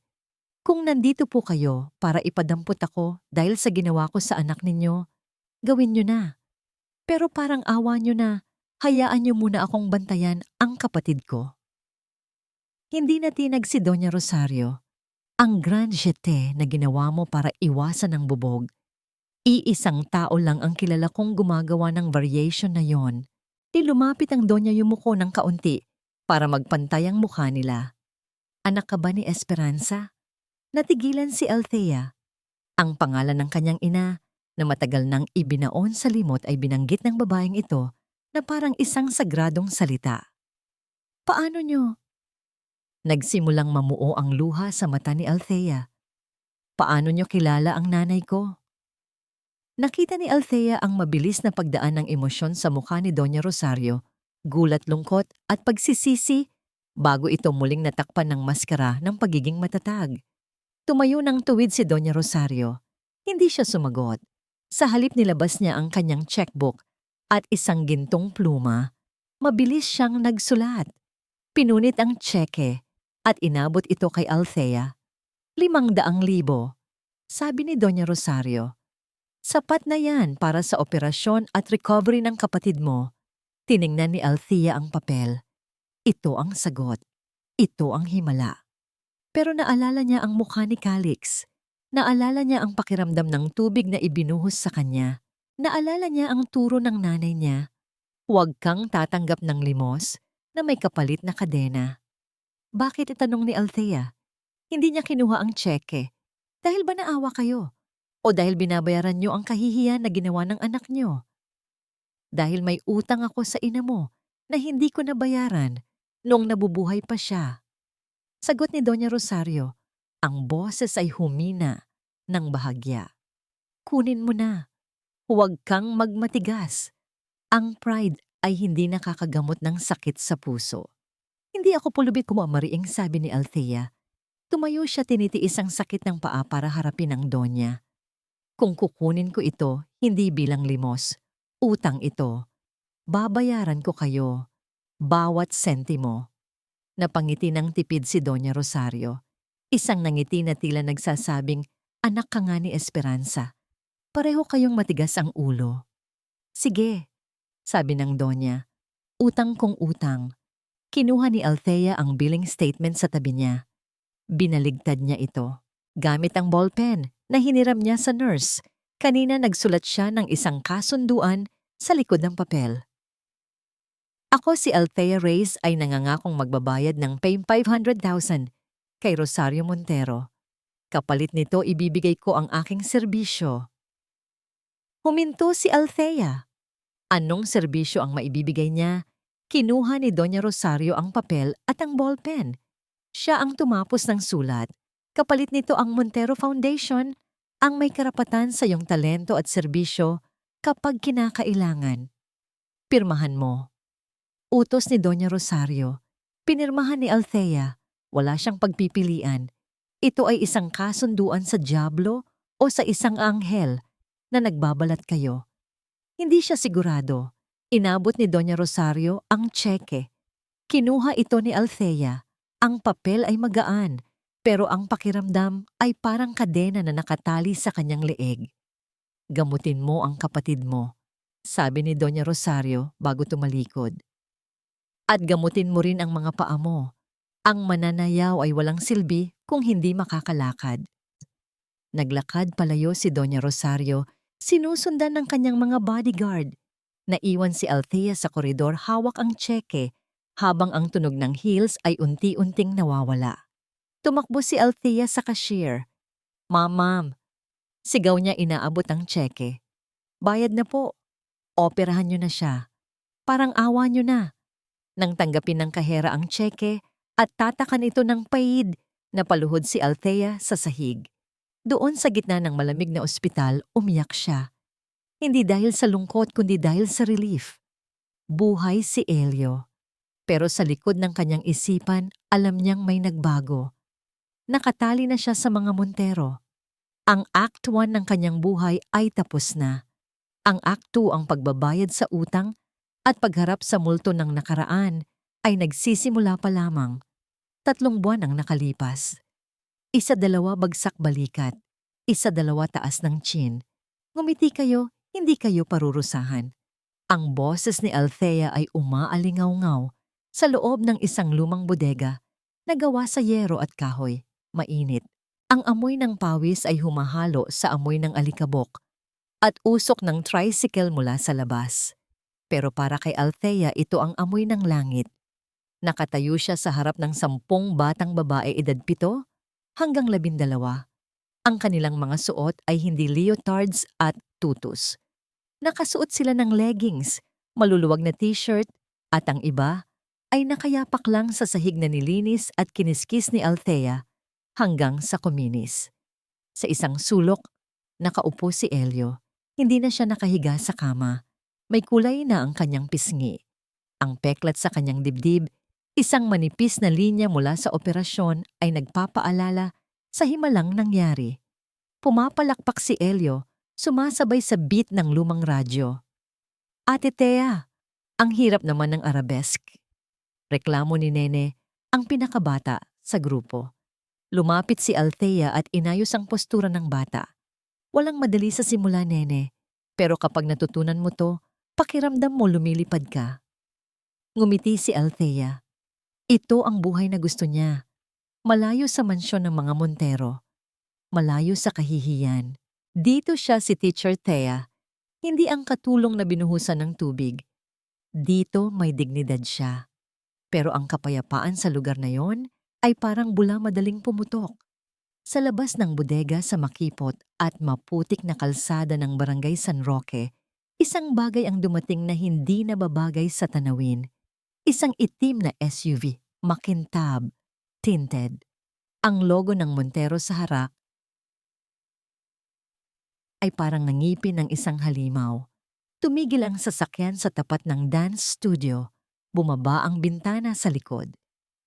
"Kung nandito po kayo para ipadampot ako dahil sa ginawa ko sa anak ninyo, gawin niyo na. Pero parang awa niyo na, hayaan niyo muna akong bantayan ang kapatid ko. Hindi natinag si Doña Rosario. Ang grand jete na ginawa mo para iwasan ang bubog. Iisang tao lang ang kilala kong gumagawa ng variation na yon. Lumapit ang Doña Yumuko ng kaunti para magpantay ang mukha nila. Anak ka ba ni Esperanza? Natigilan si Althea. Ang pangalan ng kanyang ina na matagal nang ibinaon sa limot ay binanggit ng babaeng ito na parang isang sagradong salita. Paano nyo? Nagsimulang mamuo ang luha sa mata ni Althea. Paano nyo kilala ang nanay ko? Nakita ni Althea ang mabilis na pagdaan ng emosyon sa mukha ni Doña Rosario, gulat, lungkot at pagsisisi bago ito muling natakpan ng maskara ng pagiging matatag. Tumayo ng tuwid si Doña Rosario. Hindi siya sumagot. Sa halip nilabas niya ang kanyang checkbook at isang gintong pluma. Mabilis siyang nagsulat. Pinunit ang tseke at inabot ito kay Althea. 500,000, sabi ni Doña Rosario. Sapat na yan para sa operasyon at recovery ng kapatid mo. Tiningnan ni Althea ang papel. Ito ang sagot. Ito ang himala. Pero naalala niya ang mukha ni Calix. Naalala niya ang pakiramdam ng tubig na ibinuhos sa kanya. Naalala niya ang turo ng nanay niya. Huwag kang tatanggap ng limos na may kapalit na kadena. Bakit itanong ni Althea? Hindi niya kinuha ang tseke. Dahil ba naawa kayo? O dahil binabayaran niyo ang kahihiyan na ginawa ng anak niyo? Dahil may utang ako sa ina mo na hindi ko nabayaran noong nabubuhay pa siya. Sagot ni Doña Rosario, ang boses ay humina ng bahagya. Kunin mo na. Huwag kang magmatigas. Ang pride ay hindi nakakagamot ng sakit sa puso. Hindi ako pulubit kumamariing, sabi ni Althea. Tumayo siya, tinitiis ang sakit ng paa para harapin ang Donya. Kung kukunin ko ito, hindi bilang limos. Utang ito. Babayaran ko kayo. Bawat sentimo. Napangiti ng tipid si Doña Rosario. Isang nangiti na tila nagsasabing, anak ka nga ni Esperanza. Pareho kayong matigas ang ulo. Sige, sabi ng Donya. Utang kong utang. Kinuha ni Althea ang billing statement sa tabi niya. Binaligtad niya ito. Gamit ang ballpen na hiniram niya sa nurse. Kanina nagsulat siya ng isang kasunduan sa likod ng papel. Ako si Althea Reyes ay nangangakong magbabayad ng 500,000 kay Rosario Montero. Kapalit nito ibibigay ko ang aking serbisyo. Huminto si Althea. Anong serbisyo ang maibibigay niya? Kinuha ni Doña Rosario ang papel at ang ballpen. Siya ang tumapos ng sulat. Kapalit nito ang Montero Foundation, ang may karapatan sa iyong talento at serbisyo kapag kinakailangan. Pirmahan mo. Utos ni Doña Rosario. Pinirmahan ni Althea. Wala siyang pagpipilian. Ito ay isang kasunduan sa dyablo o sa isang anghel na nagbabalat kayo. Hindi siya sigurado. Inabot ni Doña Rosario ang tseke. Kinuha ito ni Althea. Ang papel ay magaan, pero ang pakiramdam ay parang kadena na nakatali sa kanyang leeg. Gamutin mo ang kapatid mo, sabi ni Doña Rosario bago tumalikod. At gamutin mo rin ang mga paa mo. Ang mananayaw ay walang silbi kung hindi makakalakad. Naglakad palayo si Doña Rosario, sinusundan ng kanyang mga bodyguard. Naiwan si Althea sa koridor, hawak ang tseke, habang ang tunog ng heels ay unti-unting nawawala. Tumakbo si Althea sa cashier. Ma'am. Sigaw niya, inaabot ang tseke. Bayad na po. Operahan niyo na siya. Parang awa niyo na. Nang tanggapin ng kahera ang tseke at tatakan ito ng paid, napaluhod si Althea sa sahig. Doon sa gitna ng malamig na ospital, umiyak siya. Hindi dahil sa lungkot kundi dahil sa relief. Buhay si Elio. Pero sa likod ng kanyang isipan, alam niyang may nagbago. Nakatali na siya sa mga Montero. Ang Act 1 ng kanyang buhay ay tapos na. Ang Act 2, ang pagbabayad sa utang at pagharap sa multo ng nakaraan, ay nagsisimula pa lamang. 3 buwan ang nakalipas. 1-2 bagsak balikat. 1-2 taas ng chin. Ngumiti kayo, Hindi kayo parurusahan. Ang boses ni Althea ay umaalingaw-ngaw sa loob ng isang lumang bodega na gawa sa yero at kahoy. Mainit. Ang amoy ng pawis ay humahalo sa amoy ng alikabok at usok ng tricycle mula sa labas. Pero para kay Althea, ito ang amoy ng langit. Nakatayo siya sa harap ng 10 batang babae edad 7 hanggang 12. Ang kanilang mga suot ay hindi leotards at tutus. Nakasuot sila ng leggings, maluluwag na t-shirt, at ang iba ay nakayapak lang sa sahig na nilinis at kiniskis ni Althea hanggang sa kuminis. Sa isang sulok, nakaupo si Elio. Hindi na siya nakahiga sa kama. May kulay na ang kanyang pisngi. Ang peklat sa kanyang dibdib, isang manipis na linya mula sa operasyon ay nagpapaalala sa himalang nangyari. Pumapalakpak si Elio, sumasabay sa beat ng lumang radyo. Ate Thea, ang hirap naman ng arabesque. Reklamo ni Nene, ang pinakabata sa grupo. Lumapit si Althea at inayos ang postura ng bata. Walang madali sa simula, Nene, pero kapag natutunan mo to, pakiramdam mo lumilipad ka. Ngumiti si Althea. Ito ang buhay na gusto niya. Malayo sa mansyon ng mga Montero. Malayo sa kahihiyan. Dito siya si Teacher Thea. Hindi ang katulong na binuhusan ng tubig. Dito may dignidad siya. Pero ang kapayapaan sa lugar na yon ay parang bula madaling pumutok. Sa labas ng bodega sa makipot at maputik na kalsada ng Barangay San Roque, isang bagay ang dumating na hindi nababagay sa tanawin. Isang itim na SUV, makintab, tinted. Ang logo ng Montero sa harap ay parang nangipin ng isang halimaw. Tumigil ang sasakyan sa tapat ng dance studio. Bumaba ang bintana sa likod.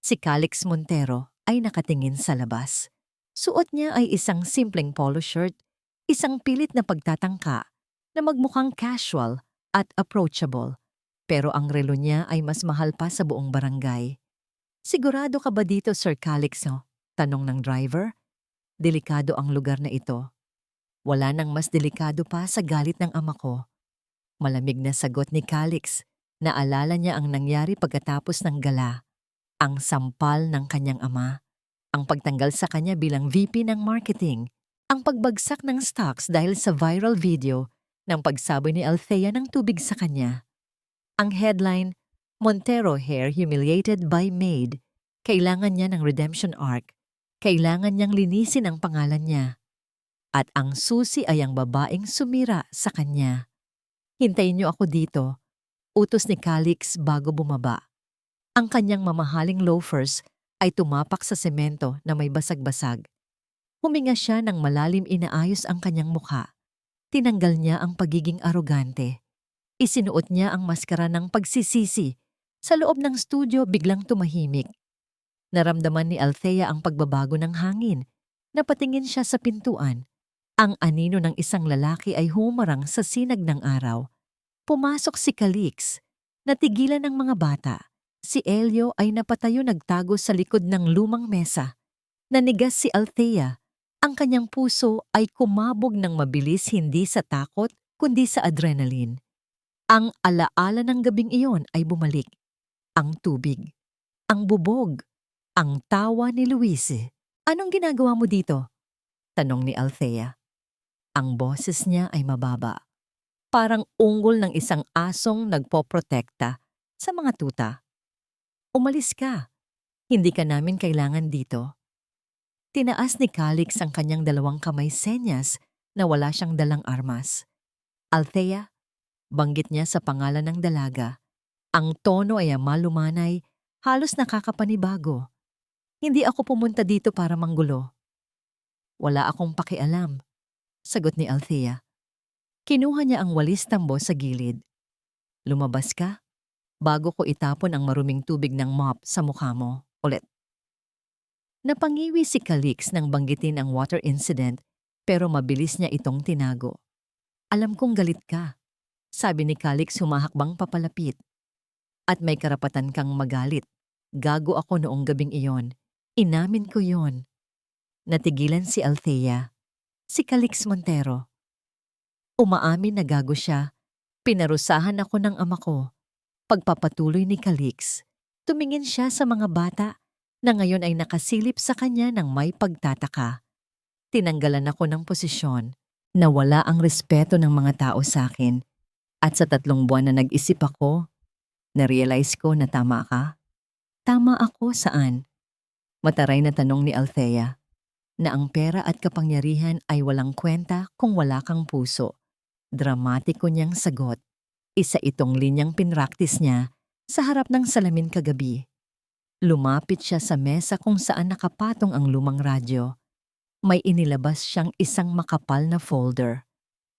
Si Calix Montero ay nakatingin sa labas. Suot niya ay isang simpleng polo shirt, isang pilit na pagtatangka na magmukhang casual at approachable. Pero ang relo niya ay mas mahal pa sa buong barangay. Sigurado ka ba dito, Sir Calix? Tanong ng driver. Delikado ang lugar na ito. Wala nang mas delikado pa sa galit ng ama ko. Malamig na sagot ni Calix. Naalala niya ang nangyari pagkatapos ng gala. Ang sampal ng kanyang ama. Ang pagtanggal sa kanya bilang VP ng marketing. Ang pagbagsak ng stocks dahil sa viral video ng pagsaboy ni Althea ng tubig sa kanya. Ang headline, Montero Hair Humiliated by Maid. Kailangan niya ng redemption arc. Kailangan niyang linisin ang pangalan niya. At ang susi ay ang babaeng sumira sa kanya. Hintayin niyo ako dito. Utos ni Calix bago bumaba. Ang kanyang mamahaling loafers ay tumapak sa semento na may basag-basag. Huminga siya ng malalim, inaayos ang kanyang mukha. Tinanggal niya ang pagiging arogante. Isinuot niya ang maskara ng pagsisisi. Sa loob ng studio biglang tumahimik. Naramdaman ni Althea ang pagbabago ng hangin. Napatingin siya sa pintuan. Ang anino ng isang lalaki ay humarang sa sinag ng araw. Pumasok si Calix. Natigilan ng mga bata. Si Elio ay napatayo nagtago sa likod ng lumang mesa. Nanigas si Althea. Ang kanyang puso ay kumabog ng mabilis, hindi sa takot kundi sa adrenaline. Ang alaala ng gabing iyon ay bumalik. Ang tubig. Ang bubog. Ang tawa ni Luis. Anong ginagawa mo dito? Tanong ni Althea. Ang boses niya ay mababa. Parang ungol ng isang asong nagpoprotekta sa mga tuta. Umalis ka. Hindi ka namin kailangan dito. Tinaas ni Calix ang kanyang 2 kamay, senyas na wala siyang dalang armas. Althea, banggit niya sa pangalan ng dalaga. Ang tono ay malumanay, halos nakakapanibago. Hindi ako pumunta dito para manggulo. Wala akong pakialam, sagot ni Althea. Kinuha niya ang walis tambo sa gilid. Lumabas ka bago ko itapon ang maruming tubig ng mop sa mukha mo ulit. Napangiwi si Calix nang banggitin ang water incident pero mabilis niya itong tinago. Alam kong galit ka, sabi ni Calix humahakbang papalapit. At may karapatan kang magalit. Gago ako noong gabing iyon. Inamin ko yon. Natigilan si Althea. Si Calix Montero. Umaamin na gago siya. Pinarusahan ako ng ama ko. Pagpapatuloy ni Calix, tumingin siya sa mga bata na ngayon ay nakasilip sa kanya ng may pagtataka. Tinanggalan ako ng posisyon. Nawala ang respeto ng mga tao sa akin. At sa 3 buwan na nag-isip ako, na-realize ko na tama ka. Tama ako saan? Mataray na tanong ni Althea, na ang pera at kapangyarihan ay walang kwenta kung wala kang puso. Dramatiko niyang sagot. Isa itong linyang pinraktis niya sa harap ng salamin kagabi. Lumapit siya sa mesa kung saan nakapatong ang lumang radyo. May inilabas siyang isang makapal na folder.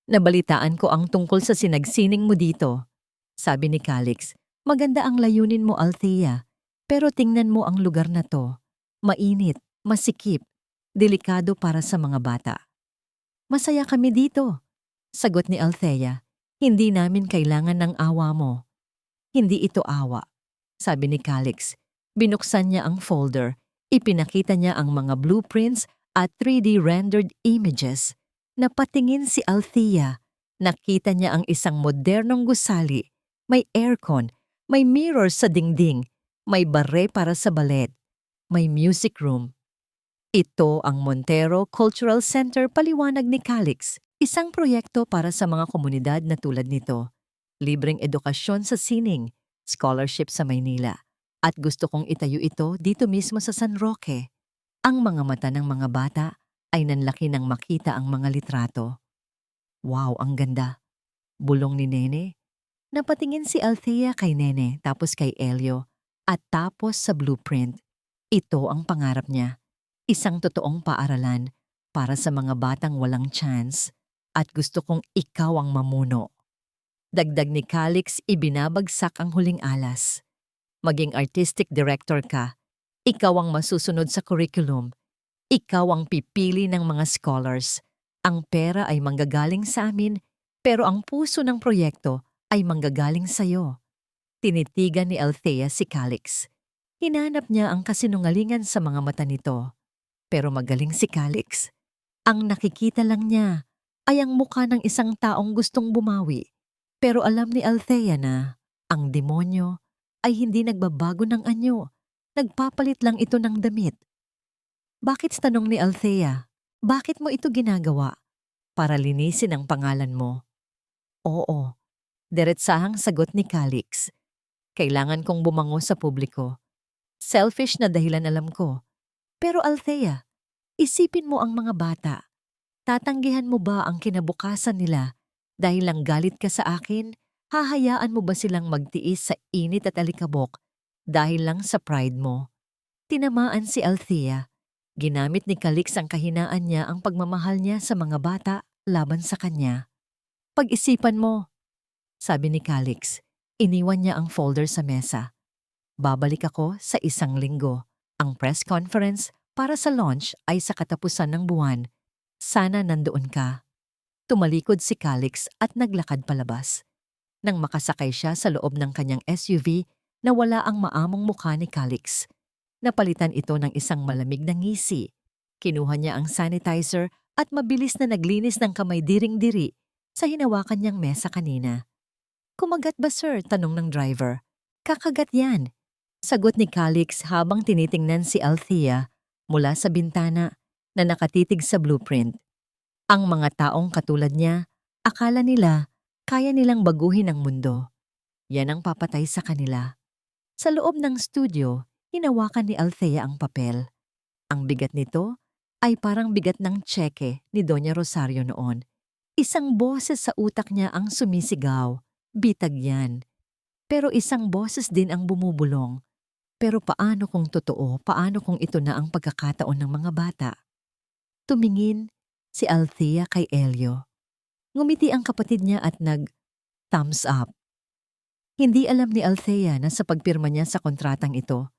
Nabalitaan ko ang tungkol sa sinagsining mo dito. Sabi ni Calix, maganda ang layunin mo, Althea. Pero tingnan mo ang lugar na to. Mainit, masikip, delikado para sa mga bata. Masaya kami dito, sagot ni Althea. Hindi namin kailangan ng awa mo. Hindi ito awa, sabi ni Calix. Binuksan niya ang folder. Ipinakita niya ang mga blueprints at 3D rendered images. Napatingin si Althea. Nakita niya ang isang modernong gusali. May aircon, may mirror sa dingding, may bare para sa ballet, may music room. Ito ang Montero Cultural Center, paliwanag ni Calix. Isang proyekto para sa mga komunidad na tulad nito. Libreng edukasyon sa sining, scholarship sa Maynila. At gusto kong itayo ito dito mismo sa San Roque. Ang mga mata ng mga bata ay nanlaki nang makita ang mga litrato. Wow, ang ganda. Bulong ni Nene. Napatingin si Althea kay Nene, tapos kay Elio, at tapos sa blueprint. Ito ang pangarap niya. Isang totoong paaralan para sa mga batang walang chance. At gusto kong ikaw ang mamuno. Dagdag ni Calix, ibinabagsak ang huling alas. Maging artistic director ka. Ikaw ang masusunod sa curriculum. Ikaw ang pipili ng mga scholars. Ang pera ay manggagaling sa amin, pero ang puso ng proyekto ay manggagaling sa'yo. Tinitigan ni Althea si Calix. Hinanap niya ang kasinungalingan sa mga mata nito. Pero magaling si Calix. Ang nakikita lang niya ay ang mukha ng isang taong gustong bumawi. Pero alam ni Althea na ang demonyo ay hindi nagbabago ng anyo. Nagpapalit lang ito ng damit. Bakit, tanong ni Althea, bakit mo ito ginagawa? Para linisin ang pangalan mo. Oo, diretsahang sagot ni Calix. Kailangan kong bumango sa publiko. Selfish na dahilan, alam ko. Pero Althea, isipin mo ang mga bata. Tatanggihan mo ba ang kinabukasan nila dahil lang galit ka sa akin? Hahayaan mo ba silang magtiis sa init at alikabok dahil lang sa pride mo? Tinamaan si Althea. Ginamit ni Calix ang kahinaan niya, ang pagmamahal niya sa mga bata laban sa kanya. Pag-isipan mo, sabi ni Calix. Iniwan niya ang folder sa mesa. Babalik ako sa 1 linggo. Ang press conference para sa launch ay sa katapusan ng buwan. Sana nandoon ka. Tumalikod si Calix at naglakad palabas. Nang makasakay siya sa loob ng kanyang SUV, nawala ang maamong mukha ni Calix. Napalitan ito ng isang malamig na ngisi. Kinuha niya ang sanitizer at mabilis na naglinis ng kamay diring-diri sa hinawakan niyang mesa kanina. Kumagat ba, sir? Tanong ng driver. Kakagat yan. Sagot ni Calix habang tinitingnan si Althea mula sa bintana na nakatitig sa blueprint. Ang mga taong katulad niya, akala nila kaya nilang baguhin ang mundo. Yan ang papatay sa kanila. Sa loob ng studio, hinawakan ni Althea ang papel. Ang bigat nito ay parang bigat ng tseke ni Doña Rosario noon. Isang boses sa utak niya ang sumisigaw. Bitag yan. Pero isang boses din ang bumubulong. Pero paano kung totoo? Paano kung ito na ang pagkakataon ng mga bata? Tumingin si Althea kay Elio. Ngumiti ang kapatid niya at nag-thumbs up. Hindi alam ni Althea na sa pagpirma niya sa kontratang ito,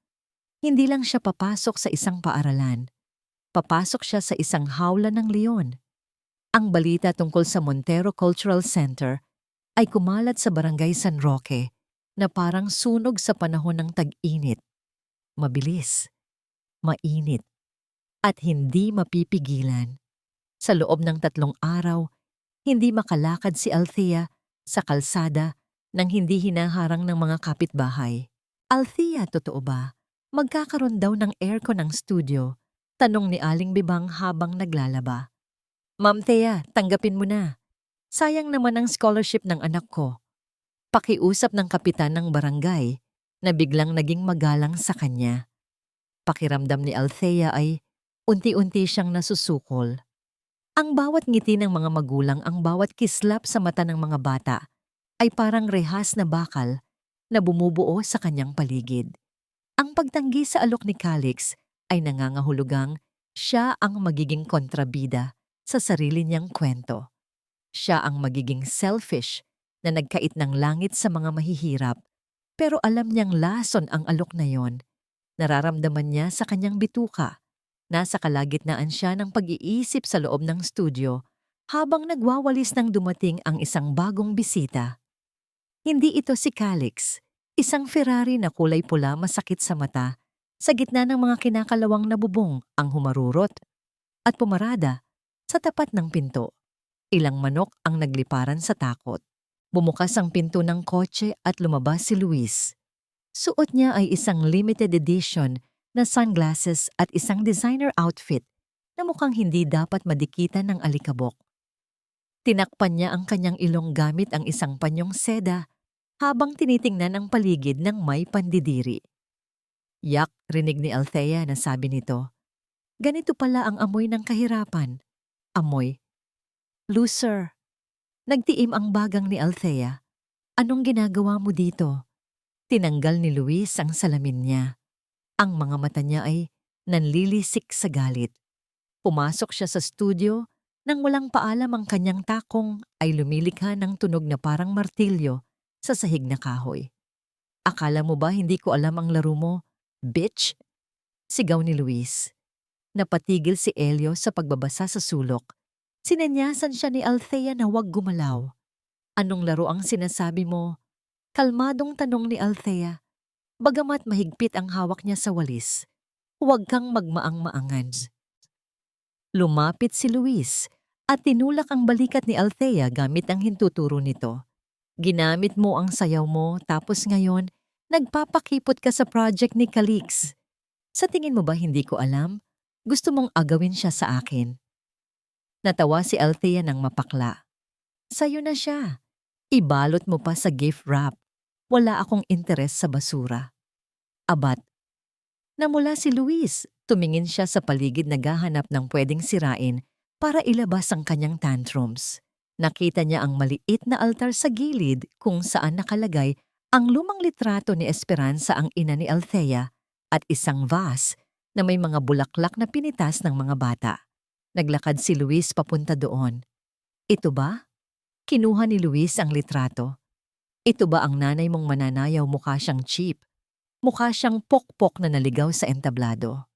hindi lang siya papasok sa isang paaralan. Papasok siya sa isang hawla ng leon. Ang balita tungkol sa Montero Cultural Center ay kumalat sa barangay San Roque na parang sunog sa panahon ng tag-init. Mabilis, mainit, at hindi mapipigilan. Sa loob ng 3 araw, Hindi makalakad si Althea sa kalsada nang hindi hinaharang ng mga kapitbahay. Althea, totoo ba? Magkakaroon daw ng aircon ng studio, tanong ni Aling Bibang habang naglalaba. Ma'am Thea, tanggapin mo na. Sayang naman ang scholarship ng anak ko. Pakiusap ng kapitan ng barangay na biglang naging magalang sa kanya. Pakiramdam ni Althea ay unti-unti siyang nasusukol. Ang bawat ngiti ng mga magulang, ang bawat kislap sa mata ng mga bata ay parang rehas na bakal na bumubuo sa kanyang paligid. Ang pagtanggi sa alok ni Calix ay nangangahulugang siya ang magiging kontrabida sa sarili niyang kwento. Siya ang magiging selfish na nagkait ng langit sa mga mahihirap, pero alam niyang lason ang alok na yon. Nararamdaman niya sa kanyang bituka. Nasa kalagitnaan siya ng pag-iisip sa loob ng studio habang nagwawalis nang dumating ang isang bagong bisita. Hindi ito si Calix, isang Ferrari na kulay pula masakit sa mata, sa gitna ng mga kinakalawang na bubong ang humarurot at pumarada sa tapat ng pinto. Ilang manok ang nagliparan sa takot. Bumukas ang pinto ng kotse at lumabas si Luis. Suot niya ay isang limited edition na sunglasses at isang designer outfit na mukhang hindi dapat madikitan ng alikabok. Tinakpan niya ang kanyang ilong gamit ang isang panyong seda habang tinitingnan ang paligid ng may pandidiri. Yak, rinig ni Althea na sabi nito. Ganito pala ang amoy ng kahirapan. Amoy. Loser. Nagtiim ang bagang ni Althea. Anong ginagawa mo dito? Tinanggal ni Luis ang salamin niya. Ang mga mata niya ay nanlilisik sa galit. Pumasok siya sa studio nang walang paalam ang kanyang takong ay lumilikha ng tunog na parang martilyo sa sahig na kahoy. Akala mo ba hindi ko alam ang laro mo? Bitch! Sigaw ni Luis. Napatigil si Elio sa pagbabasa sa sulok. Sinanyasan siya ni Althea na huwag gumalaw. Anong laro ang sinasabi mo? Kalmadong tanong ni Althea. Bagamat mahigpit ang hawak niya sa walis, huwag kang magmaang-maangan. Lumapit si Luis at tinulak ang balikat ni Althea gamit ang hintuturo nito. Ginamit mo ang sayaw mo tapos ngayon, nagpapakipot ka sa project ni Calix. Sa tingin mo ba hindi ko alam? Gusto mong agawin siya sa akin. Natawa si Althea ng mapakla. Sayo na siya. Ibalot mo pa sa gift wrap. Wala akong interes sa basura. Abat. Namula si Luis. Tumingin siya sa paligid naghahanap ng pwedeng sirain para ilabas ang kanyang tantrums. Nakita niya ang maliit na altar sa gilid kung saan nakalagay ang lumang litrato ni Esperanza, ang ina ni Althea, at isang vase na may mga bulaklak na pinitas ng mga bata. Naglakad si Luis papunta doon. Ito ba? Kinuha ni Luis ang litrato. Ito ba ang nanay mong mananayaw? Mukha siyang cheap. Mukha siyang pokpok na naligaw sa entablado.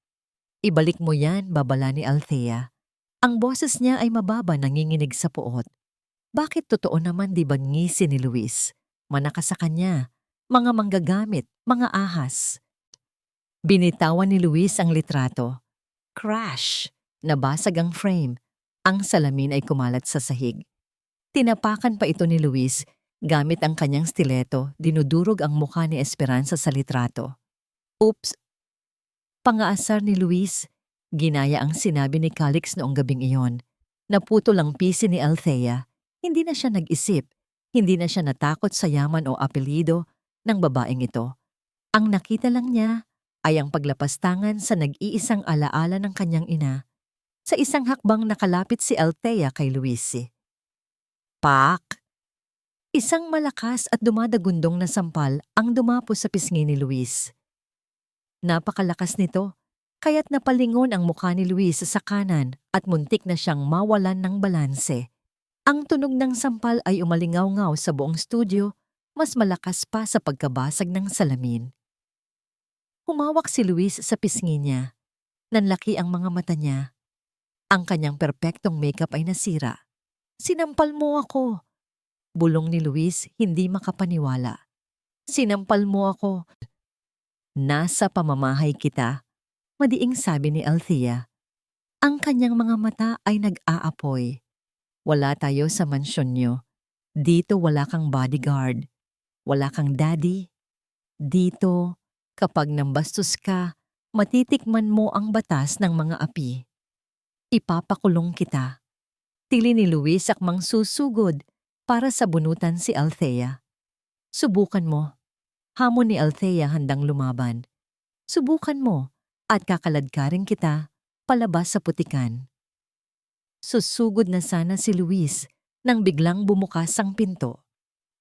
Ibalik mo yan, babala ni Althea. Ang boses niya ay mababa, nanginginig sa puot. Bakit totoo naman, di ba ngisi ni Luis? Manaka sa kanya. Mga manggagamit, mga ahas. Binitawan ni Luis ang litrato. Crash! Nabasag ang frame. Ang salamin ay kumalat sa sahig. Tinapakan pa ito ni Luis. Gamit ang kanyang stiletto, dinudurog ang mukha ni Esperanza sa litrato. Oops! Pangaasar ni Luis. Ginaya ang sinabi ni Calix noong gabing iyon. Naputol ang pisi ni Althea. Hindi na siya nag-isip. Hindi na siya natakot sa yaman o apelido ng babaeng ito. Ang nakita lang niya ay ang paglapastangan sa nag-iisang alaala ng kanyang ina. Sa isang hakbang nakalapit si Althea kay Luis. Pak! Isang malakas at dumadagundong na sampal ang dumapo sa pisngi ni Luis. Napakalakas nito, kaya't napalingon ang mukha ni Luis sa kanan at muntik na siyang mawalan ng balanse. Ang tunog ng sampal ay umalingaw-ngaw sa buong studio, mas malakas pa sa pagkabasag ng salamin. Humawak si Luis sa pisngi niya. Nanlaki ang mga mata niya. Ang kanyang perpektong makeup ay nasira. Sinampal mo ako! Bulong ni Luis, hindi makapaniwala. Sinampal mo ako. Nasa pamamahay kita, madiing sabi ni Althea. Ang kanyang mga mata ay nag-aapoy. Wala tayo sa mansyon nyo. Dito wala kang bodyguard. Wala kang daddy. Dito, kapag nambastos ka, matitikman mo ang batas ng mga api. Ipapakulong kita. Tili ni Luis akmang susugod para sabunutan si Althea. Subukan mo. Hamon ni Althea handang lumaban. Subukan mo at kakaladkarin kita palabas sa putikan. Susugod na sana si Luis nang biglang bumukas ang pinto.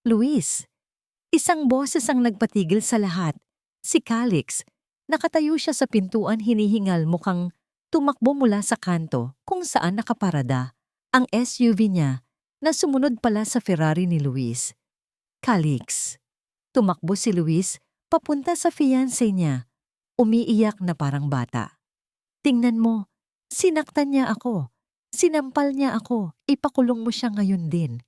Luis! Isang boses ang nagpatigil sa lahat. Si Calix. Nakatayo siya sa pintuan hinihingal mukhang tumakbo mula sa kanto kung saan nakaparada ang SUV niya na sumunod pala sa Ferrari ni Luis. Calix. Tumakbo si Luis papunta sa fiancé niya. Umiiyak na parang bata. Tingnan mo, sinaktan niya ako. Sinampal niya ako. Ipakulong mo siya ngayon din.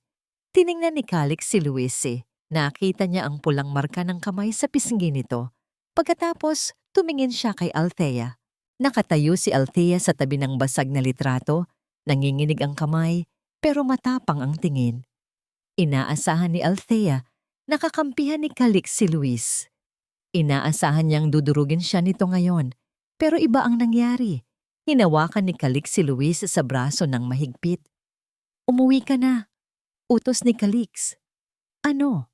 Tiningnan ni Calix si Luis eh. Nakita niya ang pulang marka ng kamay sa pisngi nito. Pagkatapos, tumingin siya kay Althea. Nakatayo si Althea sa tabi ng basag na litrato, nanginginig ang kamay, pero matapang ang tingin. Inaasahan ni Althea, nakakampihan ni Calix si Luis. Inaasahan niyang dudurugin siya nito ngayon, pero iba ang nangyari. Hinawakan ni Calix si Luis sa braso ng mahigpit. Umuwi ka na. Utos ni Calix. Ano?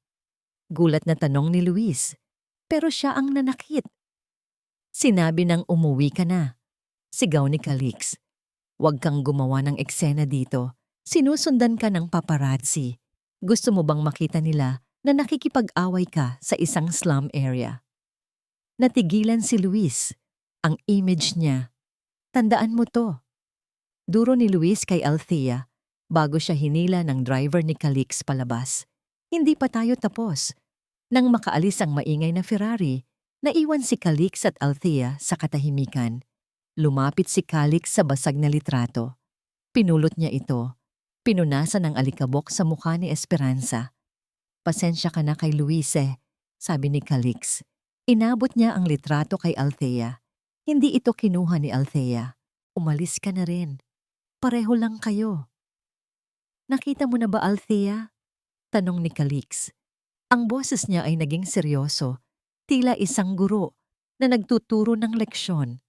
Gulat na tanong ni Luis, pero siya ang nanakit. Sinabi ng umuwi ka na. Sigaw ni Calix. Huwag kang gumawa ng eksena dito. Sinusundan ka ng paparazzi. Gusto mo bang makita nila na nakikipag-away ka sa isang slum area? Natigilan si Luis. Ang image niya. Tandaan mo to. Duro ni Luis kay Althea bago siya hinila ng driver ni Calix palabas. Hindi pa tayo tapos. Nang makaalis ang maingay na Ferrari, naiwan si Calix at Althea sa katahimikan. Lumapit si Calix sa basag na litrato. Pinulot niya ito. Pinunasan ng alikabok sa mukha ni Esperanza. Pasensya ka na kay Luis sabi ni Calix. Inabot niya ang litrato kay Althea. Hindi ito kinuha ni Althea. Umalis ka na rin. Pareho lang kayo. Nakita mo na ba, Althea? Tanong ni Calix. Ang boses niya ay naging seryoso, tila isang guro na nagtuturo ng leksyon.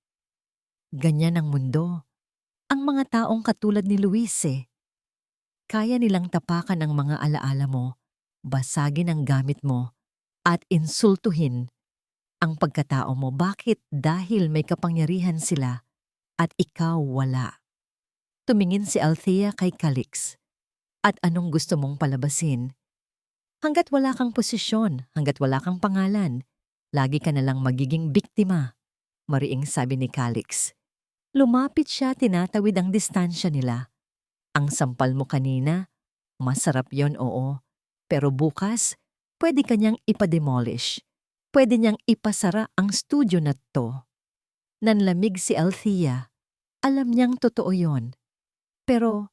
Ganyan ang mundo. Ang mga taong katulad ni Luis kaya nilang tapakan ang mga alaala mo, basagin ang gamit mo, at insultuhin ang pagkatao mo. Bakit? Dahil may kapangyarihan sila at ikaw wala. Tumingin si Althea kay Calix. At anong gusto mong palabasin? Hanggat wala kang posisyon, hanggat wala kang pangalan, lagi ka nalang magiging biktima, mariing sabi ni Calix. Lumapit siya, tinatawid ang distansya nila. Ang sampal mo kanina, masarap yon, oo. Pero bukas, pwede kanyang ipademolish. Pwede niyang ipasara ang studio na to. Nanlamig si Althea. Alam niyang totoo yon. Pero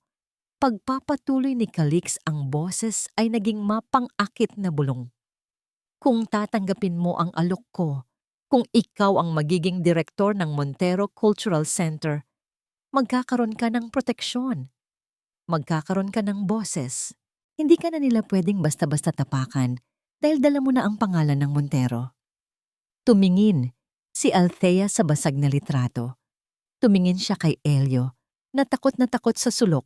pagpapatuloy ni Calix ang boses ay naging mapang-akit na bulong. Kung tatanggapin mo ang alok ko, kung ikaw ang magiging direktor ng Montero Cultural Center, magkakaroon ka ng proteksyon. Magkakaroon ka ng boses. Hindi ka na nila pwedeng basta-basta tapakan dahil dala mo na ang pangalan ng Montero. Tumingin si Althea sa basag na litrato. Tumingin siya kay Elio na takot sa sulok.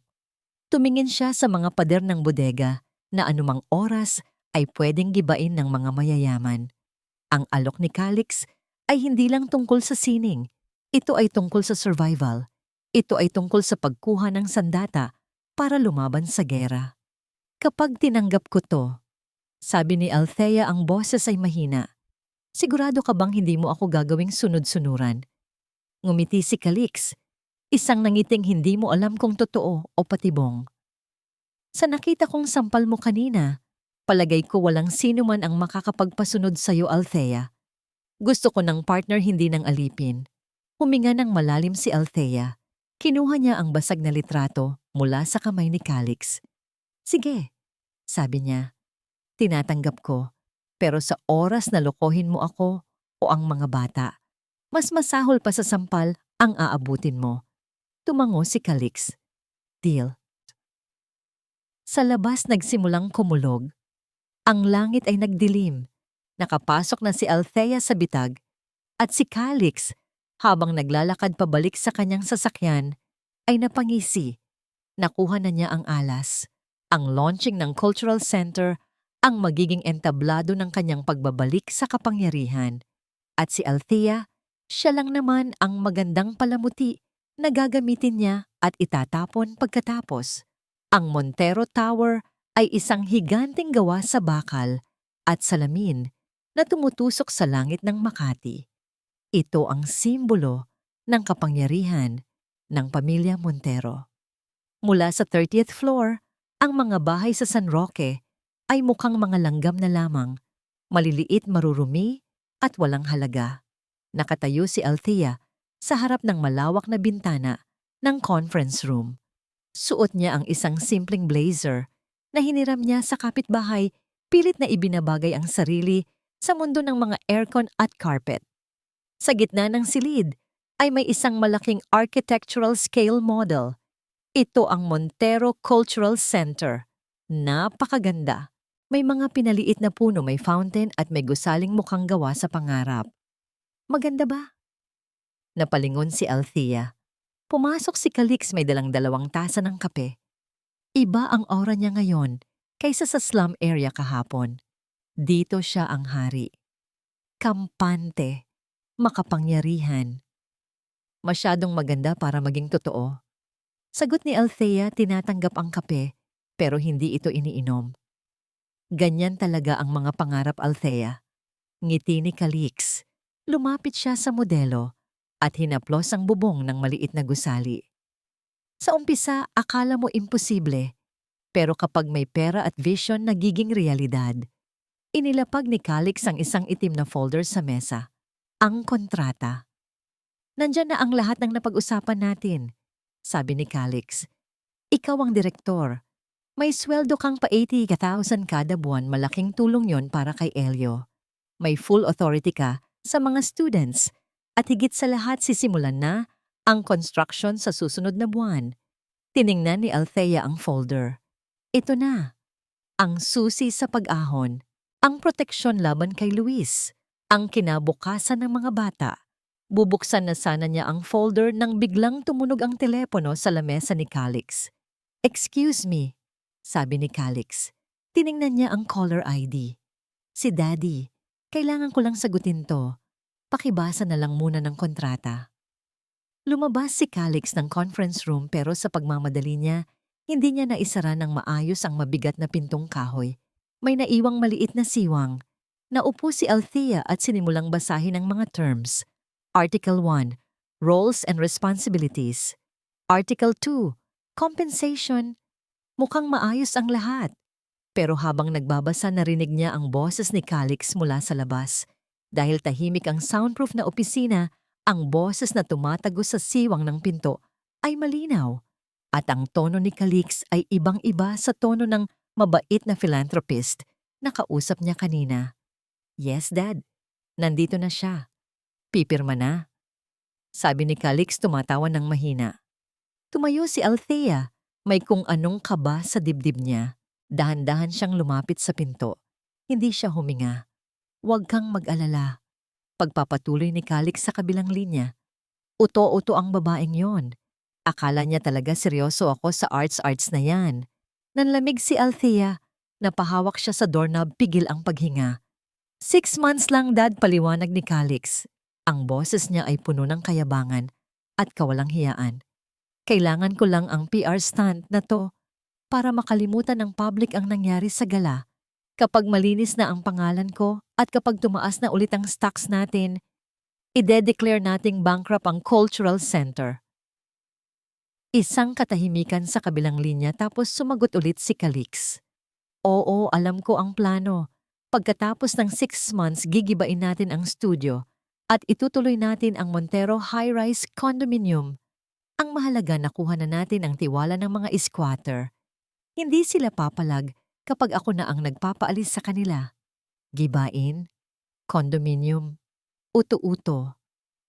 Tumingin siya sa mga pader ng bodega na anumang oras ay pwedeng gibain ng mga mayayaman. Ang alok ni Calix ay hindi lang tungkol sa sining. Ito ay tungkol sa survival. Ito ay tungkol sa pagkuha ng sandata para lumaban sa gera. Kapag tinanggap ko to, sabi ni Althea, ang boses ay mahina. Sigurado ka bang hindi mo ako gagawing sunod-sunuran? Ngumiti si Calix. Isang nangiting hindi mo alam kung totoo o patibong. Sa nakita kong sampal mo kanina, palagay ko walang sino man ang makakapagpasunod sa'yo, Althea. Gusto ko ng partner, hindi ng alipin. Huminga ng malalim si Althea. Kinuha niya ang basag na litrato mula sa kamay ni Calix. Sige, sabi niya. Tinatanggap ko, pero sa oras na lokohin mo ako o ang mga bata, mas masahol pa sa sampal ang aabutin mo. Tumango si Calix. Deal. Sa labas nagsimulang kumulog. Ang langit ay nagdilim. Nakapasok na si Althea sa bitag at si Calix, habang naglalakad pabalik sa kanyang sasakyan, ay napangisi. Nakuha na niya ang alas. Ang launching ng Cultural Center ang magiging entablado ng kanyang pagbabalik sa kapangyarihan. At si Althea, siya lang naman ang magandang palamuti na gagamitin niya at itatapon pagkatapos. Ang Montero Tower ay isang higanting gawa sa bakal at salamin na tumutusok sa langit ng Makati. Ito ang simbolo ng kapangyarihan ng pamilya Montero. Mula sa 30th floor, ang mga bahay sa San Roque ay mukhang mga langgam na lamang, maliliit, marurumi at walang halaga. Nakatayo si Althea sa harap ng malawak na bintana ng conference room. Suot niya ang isang simpleng blazer na hiniram niya sa kapitbahay, pilit na ibinabagay ang sarili sa mundo ng mga aircon at carpet. Sa gitna ng silid ay may isang malaking architectural scale model. Ito ang Montero Cultural Center. Napakaganda. May mga pinaliit na puno, may fountain at may gusaling mukhang gawa sa pangarap. Maganda ba? Napalingon si Althea. Pumasok si Calix, may dalang-dalawang tasa ng kape. Iba ang aura niya ngayon kaysa sa slum area kahapon. Dito siya ang hari. Kampante. Makapangyarihan. Masyadong maganda para maging totoo. Sagot ni Althea, tinatanggap ang kape pero hindi ito iniinom. Ganyan talaga ang mga pangarap, Althea. Ngiti ni Calix. Lumapit siya sa modelo at hinaplos ang bubong ng maliit na gusali. Sa umpisa, akala mo imposible, pero kapag may pera at vision, nagiging realidad. Inilapag ni Calix ang isang itim na folder sa mesa. Ang kontrata. Nandyan na ang lahat ng napag-usapan natin, sabi ni Calix. Ikaw ang direktor. May sweldo kang pa 80,000 kada buwan, malaking tulong yon para kay Elio. May full authority ka sa mga students at higit sa lahat sisimulan na ang construction sa susunod na buwan. Tiningnan ni Althea ang folder. Ito na. Ang susi sa pag-ahon. Ang proteksyon laban kay Luis. Ang kinabukasan ng mga bata. Bubuksan na sana niya ang folder nang biglang tumunog ang telepono sa lamesa ni Calix. Excuse me, sabi ni Calix. Tiningnan niya ang caller ID. Si Daddy, kailangan ko lang sagutin to. Pakibasa na lang muna ng kontrata. Lumabas si Calix ng conference room pero sa pagmamadali niya, hindi niya naisara ng maayos ang mabigat na pintong kahoy. May naiwang maliit na siwang. Naupo si Althea at sinimulang basahin ang mga terms. Article 1, Roles and Responsibilities. Article 2, Compensation. Mukhang maayos ang lahat. Pero habang nagbabasa, narinig niya ang boses ni Calix mula sa labas. Dahil tahimik ang soundproof na opisina, ang boses na tumatagos sa siwang ng pinto ay malinaw. At ang tono ni Calix ay ibang-iba sa tono ng mabait na philanthropist na kausap niya kanina. Yes, Dad. Nandito na siya. Pipirma na. Sabi ni Calix, tumatawa ng mahina. Tumayo si Althea. May kung anong kaba sa dibdib niya. Dahan-dahan siyang lumapit sa pinto. Hindi siya huminga. Huwag kang mag-alala. Pagpapatuloy ni Calix sa kabilang linya. Uto-uto ang babaeng yon. Akala niya talaga seryoso ako sa arts na yan. Nanlamig si Althea. Napahawak siya sa doorknob, pigil ang paghinga. 6 months lang, Dad, paliwanag ni Calix. Ang boses niya ay puno ng kayabangan at kawalang hiyaan. Kailangan ko lang ang PR stunt na to para makalimutan ng public ang nangyari sa gala. Kapag malinis na ang pangalan ko at kapag tumaas na ulit ang stocks natin, ide-declare nating bankrupt ang Cultural Center. Isang katahimikan sa kabilang linya tapos sumagot ulit si Calix. Oo, alam ko ang plano. Pagkatapos ng 6 months, gigibain natin ang studio at itutuloy natin ang Montero High-Rise Condominium. Ang mahalaga, nakuha na natin ang tiwala ng mga squatter. Hindi sila papalag kapag ako na ang nagpapaalis sa kanila. Gibain, condominium, uto-uto.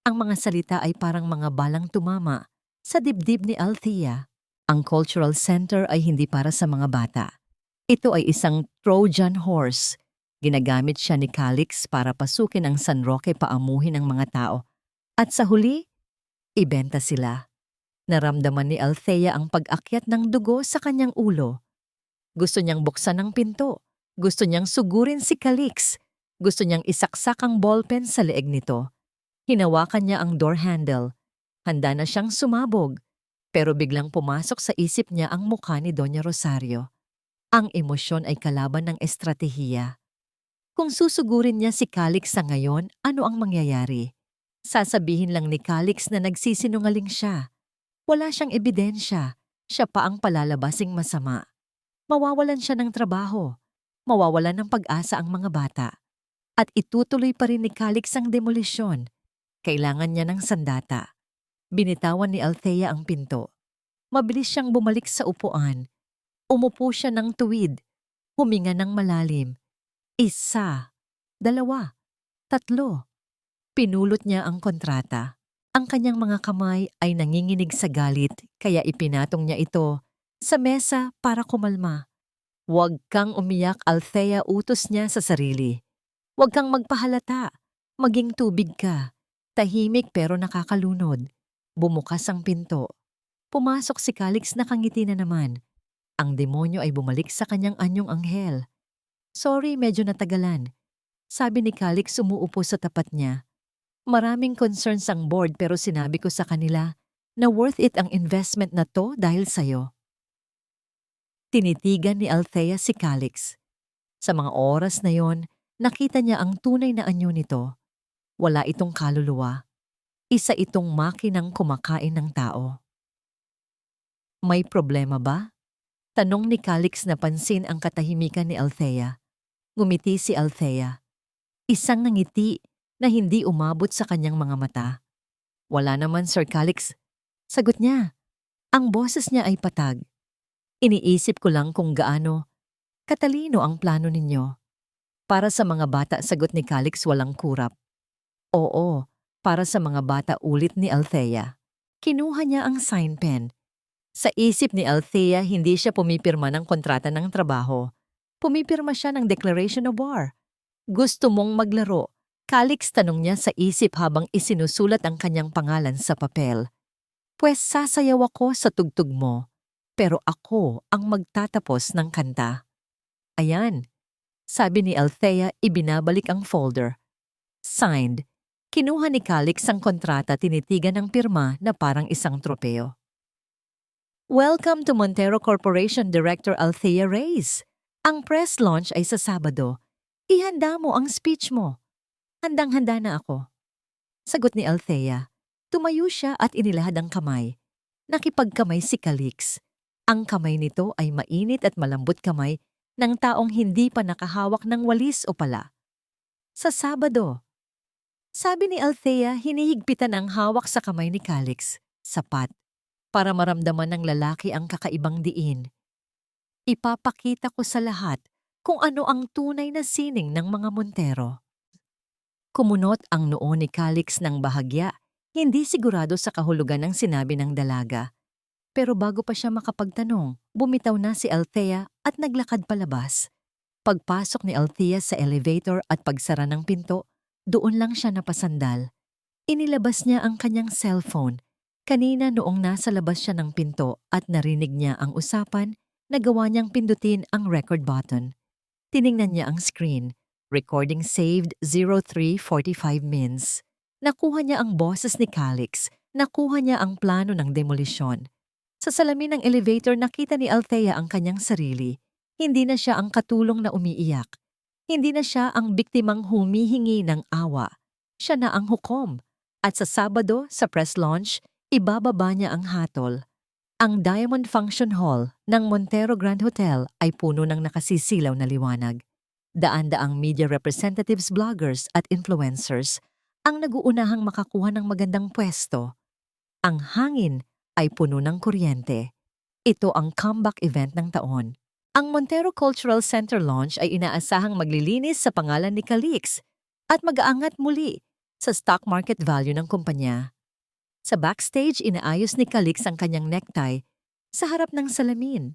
Ang mga salita ay parang mga balang tumama sa dibdib ni Althea. Ang cultural center ay hindi para sa mga bata. Ito ay isang Trojan horse. Ginagamit siya ni Calix para pasukin ang San Roque paamuhin ng mga tao. At sa huli, ibenta sila. Naramdaman ni Althea ang pag-akyat ng dugo sa kanyang ulo. Gusto niyang buksan ang pinto. Gusto niyang sugurin si Calix. Gusto niyang isaksak ang ballpen sa leeg nito. Hinawakan niya ang door handle. Handa na siyang sumabog. Pero biglang pumasok sa isip niya ang mukha ni Doña Rosario. Ang emosyon ay kalaban ng estratehiya. Kung susugurin niya si Calix sa ngayon, ano ang mangyayari? Sasabihin lang ni Calix na nagsisinungaling siya. Wala siyang ebidensya. Siya pa ang palalabasing masama. Mawawalan siya ng trabaho. Mawawalan ng pag-asa ang mga bata. At itutuloy pa rin ni Calix ang demolisyon. Kailangan niya ng sandata. Binitawan ni Althea ang pinto. Mabilis siyang bumalik sa upuan. Umupo siya ng tuwid. Huminga ng malalim. 1, 2, 3. Pinulot niya ang kontrata. Ang kanyang mga kamay ay nanginginig sa galit kaya ipinatong niya ito sa mesa para kumalma. Huwag kang umiyak, Althea, utos niya sa sarili. Huwag kang magpahalata. Maging tubig ka. Tahimik pero nakakalunod. Bumukas ang pinto. Pumasok si Calix, nakangiti na naman. Ang demonyo ay bumalik sa kanyang anyong anghel. Sorry, medyo natagalan. Sabi ni Calix, umuupo sa tapat niya. Maraming concerns ang board pero sinabi ko sa kanila na worth it ang investment na to dahil sa'yo. Tinitigan ni Althea si Calix. Sa mga oras na yon, nakita niya ang tunay na anyo nito. Wala itong kaluluwa. Isa itong makinang kumakain ng tao. May problema ba? Tanong ni Calix na pansin ang katahimikan ni Althea. Ngumiti si Althea. Isang ngiti na hindi umabot sa kanyang mga mata. Wala naman, Sir Calix. Sagot niya. Ang boses niya ay patag. Iniisip ko lang kung gaano katalino ang plano ninyo. Para sa mga bata, sagot ni Calix walang kurap. Oo, para sa mga bata, ulit ni Althea. Kinuha niya ang sign pen. Sa isip ni Althea, hindi siya pumipirma ng kontrata ng trabaho. Pumipirma siya ng declaration of war. Gusto mong maglaro? Calix, tanong niya sa isip habang isinusulat ang kanyang pangalan sa papel. Pwes sasayaw ako sa tugtog mo, pero ako ang magtatapos ng kanta. Ayan, sabi ni Althea, ibinabalik ang folder. Signed. Kinuha ni Calix ang kontrata, tinitigan ng pirma na parang isang tropeo. Welcome to Montero Corporation, Director Althea Reyes. Ang press launch ay sa Sabado. Ihanda mo ang speech mo. Handang-handa na ako. Sagot ni Althea. Tumayo siya at inilahad ang kamay. Nakipagkamay si Calix. Ang kamay nito ay mainit at malambot kamay ng taong hindi pa nakahawak ng walis o pala. Sa Sabado. Sabi ni Althea, hinihigpitan ang hawak sa kamay ni Calix. Sapat. Para maramdaman ng lalaki ang kakaibang diin. Ipapakita ko sa lahat kung ano ang tunay na sining ng mga Montero. Kumunot ang noo ni Calix ng bahagya, hindi sigurado sa kahulugan ng sinabi ng dalaga. Pero bago pa siya makapagtanong, bumitaw na si Althea at naglakad palabas. Pagpasok ni Althea sa elevator at pagsara ng pinto, doon lang siya napasandal. Inilabas niya ang kanyang cellphone. Kanina noong nasa labas siya ng pinto at narinig niya ang usapan, nagawa niyang pindutin ang record button. Tiningnan niya ang screen. Recording saved 03:45 mins. Nakuha niya ang boses ni Calix. Nakuha niya ang plano ng demolisyon. Sa salamin ng elevator, nakita ni Althea ang kanyang sarili. Hindi na siya ang katulong na umiiyak. Hindi na siya ang biktimang humihingi ng awa. Siya na ang hukom. At sa Sabado, sa press launch, ibababa niya ang hatol. Ang Diamond Function Hall ng Montero Grand Hotel ay puno ng nakasisilaw na liwanag. Daan-daang media representatives, bloggers at influencers ang naguunahang makakuha ng magandang pwesto. Ang hangin ay puno ng kuryente. Ito ang comeback event ng taon. Ang Montero Cultural Center launch ay inaasahang maglilinis sa pangalan ni Calix at mag-aangat muli sa stock market value ng kumpanya. Sa backstage, inaayos ni Calix ang kanyang necktie sa harap ng salamin.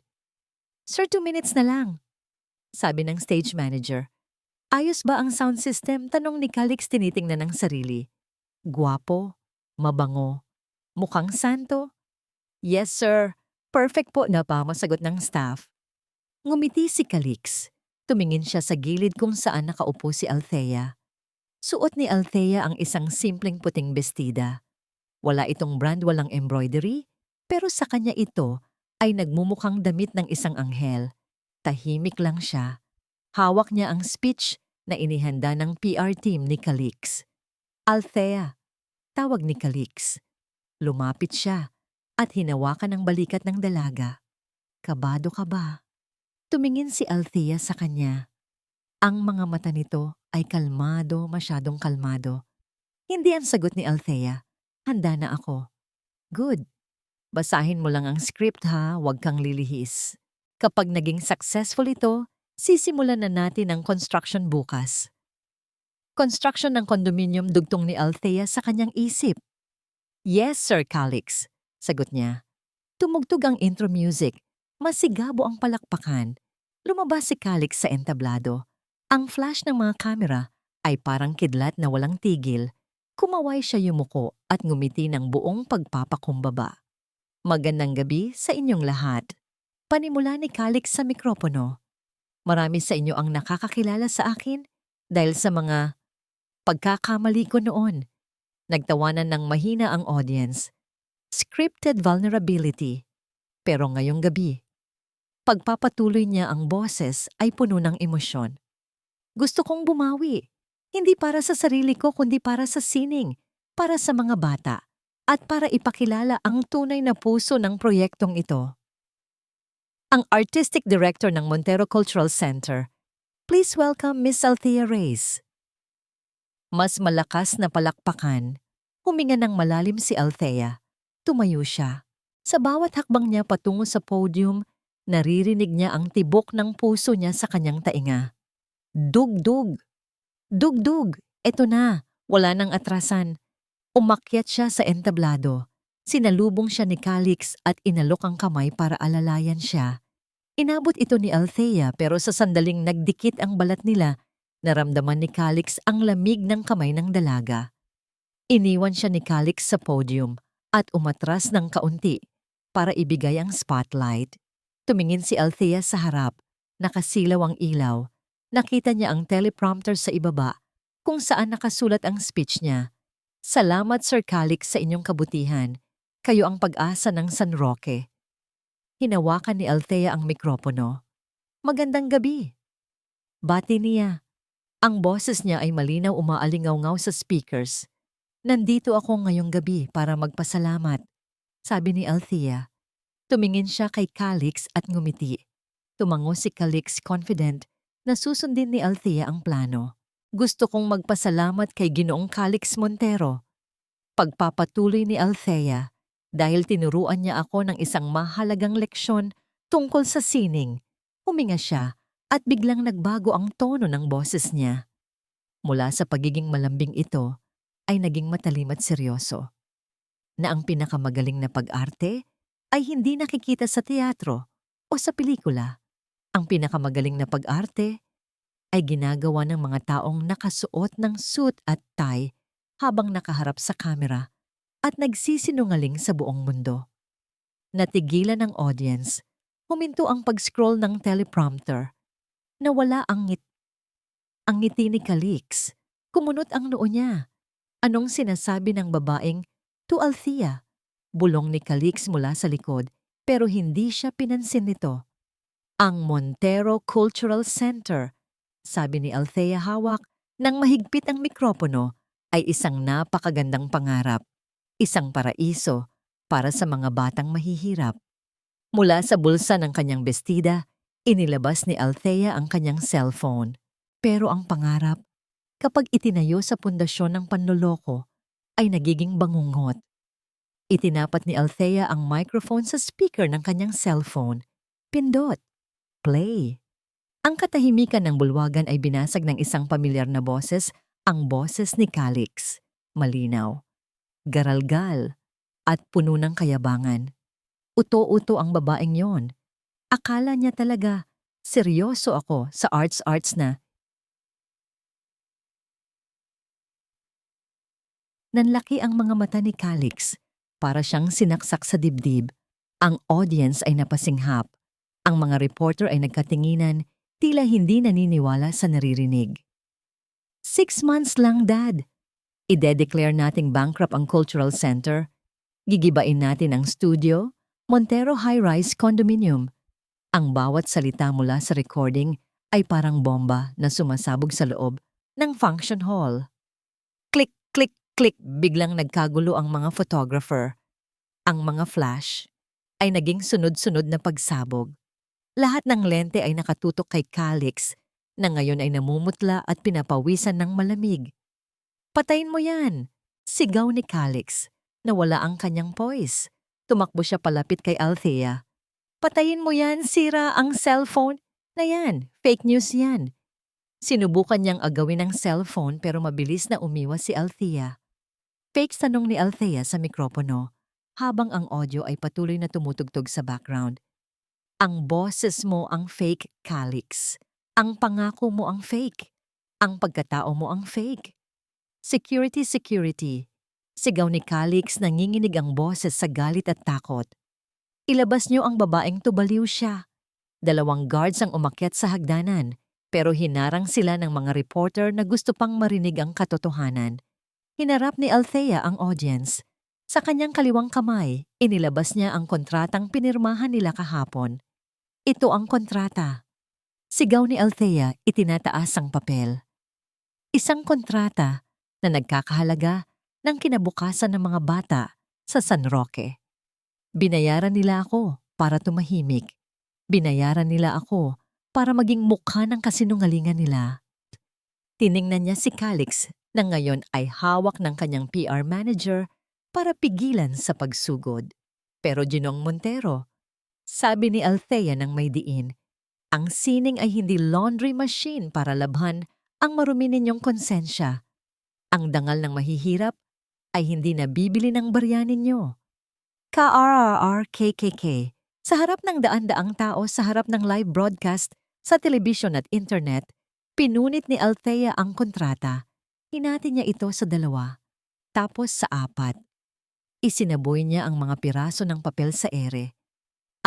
"Sir, 2 minutes na lang," sabi ng stage manager. "Ayos ba ang sound system?" tanong ni Calix tinitingnan ng sarili. Gwapo, mabango, mukhang santo. "Yes, sir. Perfect po," napamasagot ng staff. Ngumiti si Calix. Tumingin siya sa gilid kung saan nakaupo si Althea. Suot ni Althea ang isang simpleng puting bestida. Wala itong brand, walang embroidery, pero sa kanya ito ay nagmumukhang damit ng isang anghel. Tahimik lang siya. Hawak niya ang speech na inihanda ng PR team ni Calix. "Althea," tawag ni Calix. Lumapit siya at hinawakan ang balikat ng dalaga. "Kabado ka ba?" Tumingin si Althea sa kanya. Ang mga mata nito ay kalmado, masyadong kalmado. Hindi ang sagot ni Althea. "Handa na ako." "Good. Basahin mo lang ang script ha, huwag kang lilihis. Kapag naging successful ito, sisimulan na natin ang construction bukas." Construction ng condominium, dugtong ni Althea sa kanyang isip. "Yes, Sir Calix," sagot niya. Tumugtog ang intro music. Masigabo ang palakpakan. Lumabas si Calix sa entablado. Ang flash ng mga kamera ay parang kidlat na walang tigil. Kumaway siya, yumuko at ngumiti ng buong pagpapakumbaba. "Magandang gabi sa inyong lahat." Panimula ni Calix sa mikropono. "Marami sa inyo ang nakakakilala sa akin dahil sa mga pagkakamali ko noon." Nagtawanan ng mahina ang audience. Scripted vulnerability. Pero ngayong gabi, pagpapatuloy niya ang boses ay puno ng emosyon. "Gusto kong bumawi. Hindi para sa sarili ko kundi para sa sining, para sa mga bata, at para ipakilala ang tunay na puso ng proyektong ito." Ang Artistic Director ng Montero Cultural Center. Please welcome Miss Althea Reyes. Mas malakas na palakpakan. Huminga ng malalim si Althea. Tumayo siya. Sa bawat hakbang niya patungo sa podium, naririnig niya ang tibok ng puso niya sa kanyang tainga. Dugdug! Dugdug! Eto na, wala nang atrasan. Umakyat siya sa entablado. Sinalubong siya ni Calix at inalok ang kamay para alalayan siya. Inabot ito ni Althea pero sa sandaling nagdikit ang balat nila, naramdaman ni Calix ang lamig ng kamay ng dalaga. Iniwan siya ni Calix sa podium at umatras ng kaunti para ibigay ang spotlight. Tumingin si Althea sa harap. Nakasilaw ang ilaw. Nakita niya ang teleprompter sa ibaba kung saan nakasulat ang speech niya. "Salamat, Sir Calix, sa inyong kabutihan. Kayo ang pag-asa ng San Roque." Hinawakan ni Althea ang mikropono. "Magandang gabi." Bati niya. Ang boses niya ay malinaw, umaalingaw-ngaw sa speakers. "Nandito ako ngayong gabi para magpasalamat," sabi ni Althea. Tumingin siya kay Calix at ngumiti. Tumango si Calix, confident na susundin ni Althea ang plano. "Gusto kong magpasalamat kay Ginoong Calix Montero." Pagpapatuloy ni Althea, "Dahil tinuruan niya ako ng isang mahalagang leksyon tungkol sa sining." Huminga siya at biglang nagbago ang tono ng boses niya. Mula sa pagiging malambing ito ay naging matalim at seryoso. Na ang pinakamagaling na pag-arte ay hindi nakikita sa teatro o sa pelikula. Ang pinakamagaling na pag-arte ay ginagawa ng mga taong nakasuot ng suit at tie habang nakaharap sa kamera at nagsisinungaling sa buong mundo. Natigilan ng audience. Huminto ang pag-scroll ng teleprompter. Nawala ang ngiti ni Calix. Kumunot ang noo niya. Anong sinasabi ng babaeng "to Althea"? Bulong ni Calix mula sa likod, pero hindi siya pinansin nito. "Ang Montero Cultural Center," sabi ni Althea, hawak ng mahigpit ang mikropono, "ay isang napakagandang pangarap. Isang paraiso para sa mga batang mahihirap." Mula sa bulsa ng kanyang bestida, inilabas ni Althea ang kanyang cellphone. Pero ang pangarap, kapag itinayo sa pundasyon ng panloloko, ay nagiging bangungot. Itinapat ni Althea ang microphone sa speaker ng kanyang cellphone. Pindot. Play. Ang katahimikan ng bulwagan ay binasag ng isang pamilyar na boses, ang boses ni Calix. Malinaw, garalgal, at puno ng kayabangan. Uto-uto ang babaeng yon. Akala niya talaga seryoso ako sa arts-arts na. Nanlaki ang mga mata ni Calix. Para siyang sinaksak sa dibdib. Ang audience ay napasinghap. Ang mga reporter ay nagkatinginan, tila hindi naniniwala sa naririnig. 6 months lang, Dad. Ide-declare nating bankrupt ang Cultural Center. Gigibain natin ang studio, Montero High-Rise Condominium. Ang bawat salita mula sa recording ay parang bomba na sumasabog sa loob ng function hall. Click, click, click, biglang nagkagulo ang mga photographer. Ang mga flash ay naging sunod-sunod na pagsabog. Lahat ng lente ay nakatutok kay Calix na ngayon ay namumutla at pinapawisan ng malamig. Patayin mo yan! Sigaw ni Calix. Nawala ang kanyang poise. Tumakbo siya palapit kay Althea. Patayin mo yan, sira ang cellphone na yan. Fake news yan. Sinubukan niyang agawin ang cellphone pero mabilis na umiwas si Althea. Fake tanong ni Althea sa mikropono habang ang audio ay patuloy na tumutugtog sa background. Ang boses mo ang fake, Calix. Ang pangako mo ang fake. Ang pagkatao mo ang fake. Security, security. Sigaw ni Calix, nanginginig ang boses sa galit at takot. Ilabas niyo ang babaeng tubaliw siya. 2 guards ang umakyat sa hagdanan, pero hinarang sila ng mga reporter na gusto pang marinig ang katotohanan. Hinarap ni Althea ang audience. Sa kanyang kaliwang kamay, inilabas niya ang kontratang pinirmahan nila kahapon. Ito ang kontrata. Sigaw ni Althea, itinataas ang papel. Isang kontrata na nagkakahalaga ng kinabukasan ng mga bata sa San Roque. Binayaran nila ako para tumahimik. Binayaran nila ako para maging mukha ng kasinungalingan nila. Tiningnan niya si Calix na ngayon ay hawak ng kanyang PR manager para pigilan sa pagsugod. Pero Ginong Montero, sabi ni Althea ng may diin, ang sining ay hindi laundry machine para labhan ang marumi ninyong konsensya. Ang dangal ng mahihirap ay hindi nabibili ng barya ninyo. K-R-R-R-K-K-K. Sa harap ng daan-daang tao sa harap ng live broadcast sa telebisyon at internet, pinunit ni Althea ang kontrata. Hinati niya ito sa 2, tapos sa 4. Isinaboy niya ang mga piraso ng papel sa ere.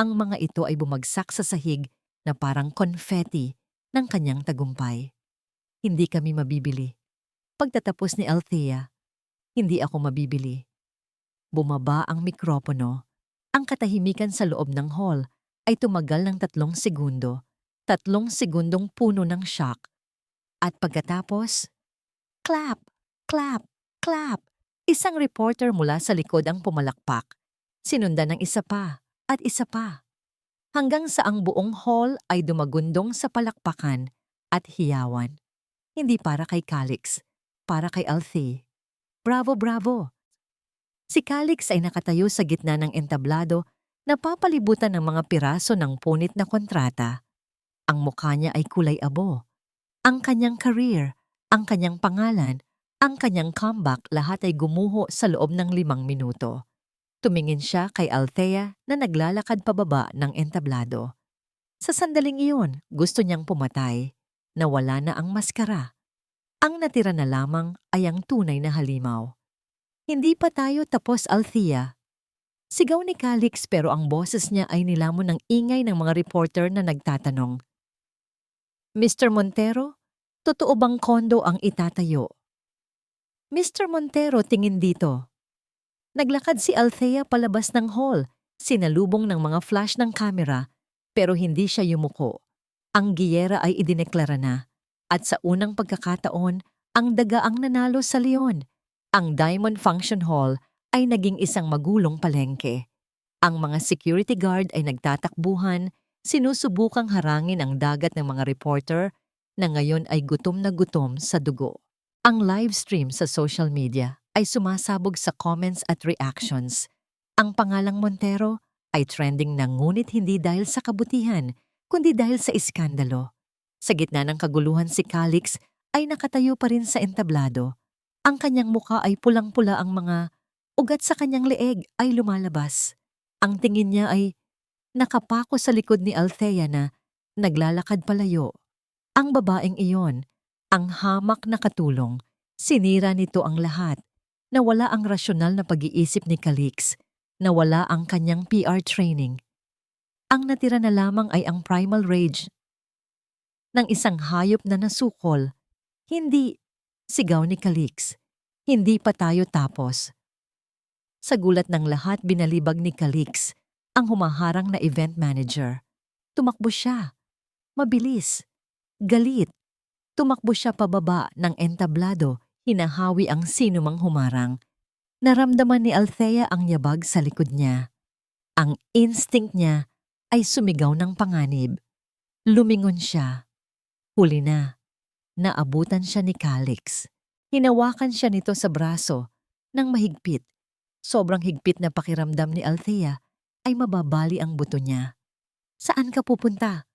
Ang mga ito ay bumagsak sa sahig na parang confetti ng kanyang tagumpay. Hindi kami mabibili. Pagtatapos ni Althea, hindi ako mabibili. Bumaba ang mikropono. Ang katahimikan sa loob ng hall ay tumagal ng 3 segundo. 3 segundong puno ng shock. At pagkatapos, clap, clap, clap. Isang reporter mula sa likod ang pumalakpak. Sinundan ng isa pa at isa pa. Hanggang sa ang buong hall ay dumagundong sa palakpakan at hiyawan. Hindi para kay Calix, para kay Althea. Bravo, bravo! Si Calix ay nakatayo sa gitna ng entablado na papalibutan ng mga piraso ng punit na kontrata. Ang mukha niya ay kulay abo. Ang kanyang career, ang kanyang pangalan, ang kanyang comeback lahat ay gumuho sa loob ng 5 minuto. Tumingin siya kay Althea na naglalakad pababa ng entablado. Sa sandaling iyon, gusto niyang pumatay. Nawala na ang maskara. Ang natira na lamang ay ang tunay na halimaw. Hindi pa tayo tapos, Althea. Sigaw ni Calix pero ang boses niya ay nilamon ng ingay ng mga reporter na nagtatanong. Mr. Montero, totoo bang kondo ang itatayo? Mr. Montero, tingin dito. Naglakad si Althea palabas ng hall, sinalubong ng mga flash ng kamera, pero hindi siya yumuko. Ang giyera ay idineklara na, at sa unang pagkakataon, ang daga ang nanalo sa leon. Ang Diamond Function Hall ay naging isang magulong palengke. Ang mga security guard ay nagtatakbuhan, sinusubukang harangin ang dagat ng mga reporter na ngayon ay gutom na gutom sa dugo. Ang live stream sa social media ay sumasabog sa comments at reactions. Ang pangalang Montero ay trending na ngunit hindi dahil sa kabutihan, kundi dahil sa iskandalo. Sa gitna ng kaguluhan si Calix ay nakatayo pa rin sa entablado. Ang kanyang mukha ay pulang-pula, ang mga ugat sa kanyang leeg ay lumalabas. Ang tingin niya ay nakapako sa likod ni Althea na naglalakad palayo. Ang babaeng iyon, ang hamak na katulong, sinira nito ang lahat. Nawala ang rasyonal na pag-iisip ni Calix, nawala ang kanyang PR training. Ang natira na lamang ay ang primal rage ng isang hayop na nasukol. Hindi, sigaw ni Calix. Hindi pa tayo tapos. Sa gulat ng lahat, binalibag ni Calix ang humaharang na event manager. Tumakbo siya. Mabilis. Galit. Tumakbo siya pababa ng entablado, hinahawi ang sinumang humarang. Naramdaman ni Althea ang yabag sa likod niya. Ang instinct niya ay sumigaw ng panganib. Lumingon siya. Huli na. Naabutan siya ni Calix. Hinawakan siya nito sa braso ng mahigpit. Sobrang higpit na pakiramdam ni Althea ay mababali ang buto niya. Saan ka pupunta?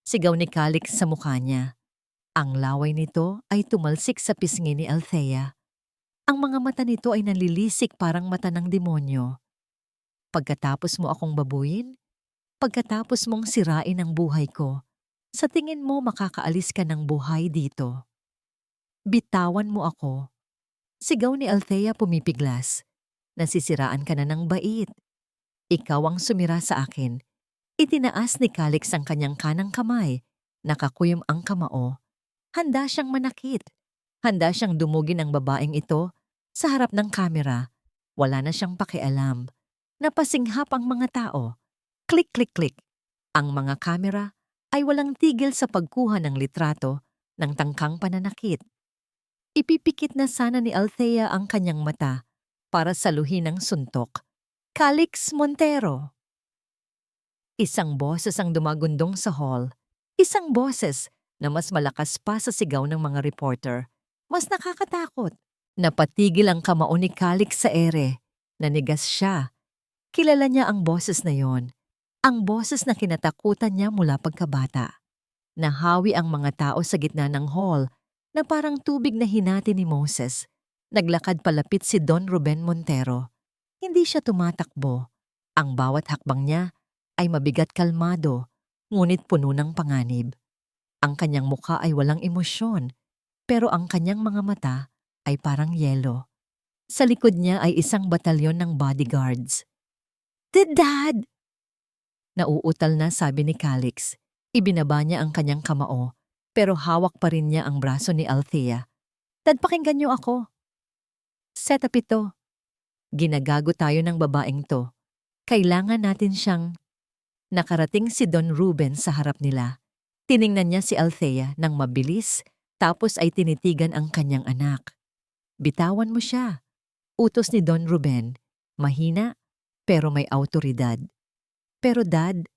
Sigaw ni Calix sa mukha niya. Ang laway nito ay tumalsik sa pisngi ni Althea. Ang mga mata nito ay nalilisik parang mata ng demonyo. Pagkatapos mo akong babuyin? Pagkatapos mong sirain ang buhay ko, sa tingin mo makakaalis ka ng buhay dito. Bitawan mo ako. Sigaw ni Althea pumipiglas. Nasisiraan ka na ng bait. Ikaw ang sumira sa akin. Itinaas ni Calix ang kanyang kanang kamay. Nakakuyom ang kamao. Handa siyang manakit. Handa siyang dumugin ang babaeng ito sa harap ng kamera. Wala na siyang pakialam. Napasinghap ang mga tao. Click, click, click. Ang mga kamera ay walang tigil sa pagkuha ng litrato ng tangkang pananakit. Ipipikit na sana ni Althea ang kanyang mata para saluhin ng suntok. Calix Montero. Isang boses ang dumagundong sa hall. Isang boses na mas malakas pa sa sigaw ng mga reporter. Mas nakakatakot. Napatigil ang kamao ni Calix sa ere. Nanigas siya. Kilala niya ang boses na yon. Ang boses na kinatakutan niya mula pagkabata. Nahawi ang mga tao sa gitna ng hall na parang tubig na hinati ni Moses. Naglakad palapit si Don Ruben Montero. Hindi siya tumatakbo. Ang bawat hakbang niya ay mabigat kalmado, ngunit puno ng panganib. Ang kanyang mukha ay walang emosyon, pero ang kanyang mga mata ay parang yelo. Sa likod niya ay isang batalyon ng bodyguards. Dad! Nauutal na sabi ni Calix. Ibinaba niya ang kanyang kamao, pero hawak pa rin niya ang braso ni Althea. Dad, pakinggan niyo ako. Set up ito. Ginagago tayo ng babaeng to. Kailangan natin siyang... Nakarating si Don Ruben sa harap nila. Tiningnan niya si Althea ng mabilis, tapos ay tinitigan ang kanyang anak. Bitawan mo siya. Utos ni Don Ruben. Mahina, pero may autoridad. Pero Dad,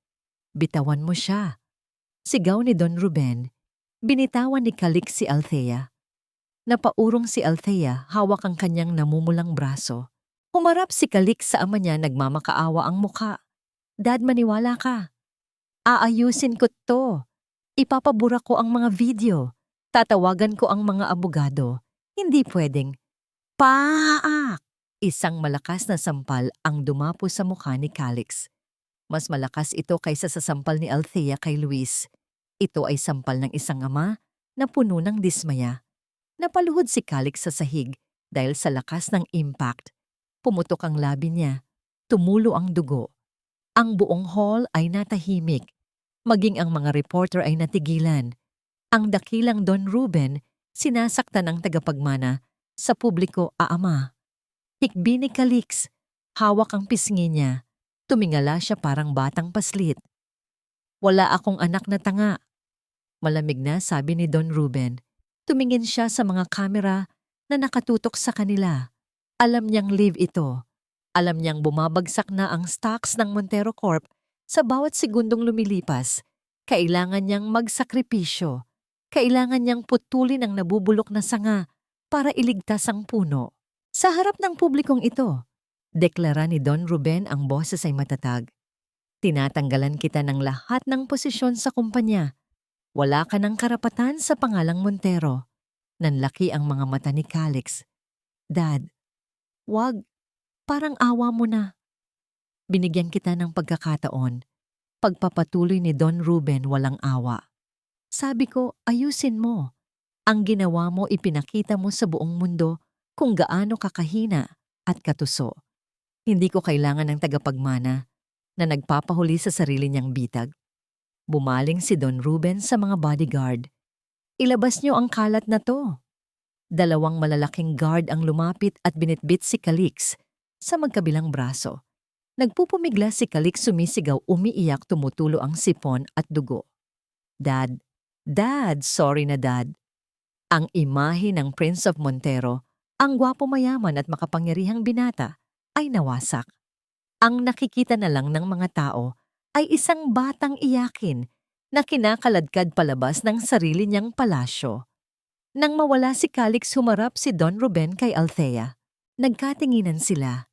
bitawan mo siya. Sigaw ni Don Ruben. Binitawan ni Calix si Althea. Napaurong si Althea, hawak ang kanyang namumulang braso. Humarap si Calix sa ama niya, nagmamakaawa ang muka. Dad, maniwala ka. Aayusin ko to. Ipapabura ko ang mga video. Tatawagan ko ang mga abogado. Hindi pwedeng. Paak! Isang malakas na sampal ang dumapo sa mukha ni Calix. Mas malakas ito kaysa sa sampal ni Althea kay Luis. Ito ay sampal ng isang ama na puno ng dismaya. Napaluhod si Calix sa sahig dahil sa lakas ng impact. Pumutok ang labi niya. Tumulo ang dugo. Ang buong hall ay natahimik. Maging ang mga reporter ay natigilan. Ang dakilang Don Ruben sinasaktan ng tagapagmana sa publiko aama. Hikbi ni Calix. Hawak ang pisngi niya. Tumingala siya parang batang paslit. Wala akong anak na tanga. Malamig na sabi ni Don Ruben. Tumingin siya sa mga kamera na nakatutok sa kanila. Alam niyang live ito. Alam niyang bumabagsak na ang stocks ng Montero Corp sa bawat segundong lumilipas. Kailangan niyang magsakripisyo. Kailangan niyang putulin ang nabubulok na sanga para iligtas ang puno. Sa harap ng publikong ito, deklara ni Don Ruben, ang boses ay matatag. Tinatanggalan kita ng lahat ng posisyon sa kumpanya. Wala ka ng karapatan sa pangalang Montero. Nanlaki ang mga mata ni Calix. Dad, wag. Parang awa mo na. Binigyan kita ng pagkakataon. Pagpapatuloy ni Don Ruben walang awa. Sabi ko, ayusin mo. Ang ginawa mo ipinakita mo sa buong mundo kung gaano kakahina at katuso. Hindi ko kailangan ng tagapagmana na nagpapahuli sa sarili niyang bitag. Bumaling si Don Ruben sa mga bodyguard. Ilabas niyo ang kalat na to. Dalawang malalaking guard ang lumapit at binitbit si Calix sa magkabilang braso. Nagpupumigla si Calix, sumisigaw, umiiyak, tumutulo ang sipon at dugo. Dad, Dad, sorry na Dad. Ang imahe ng Prince of Montero, ang gwapo, mayaman at makapangyarihang binata, ay nawasak. Ang nakikita na lang ng mga tao ay isang batang iyakin na kinakaladkad palabas ng sarili niyang palasyo. Nang mawala si Calix, humarap si Don Ruben kay Althea. Nagkatinginan sila.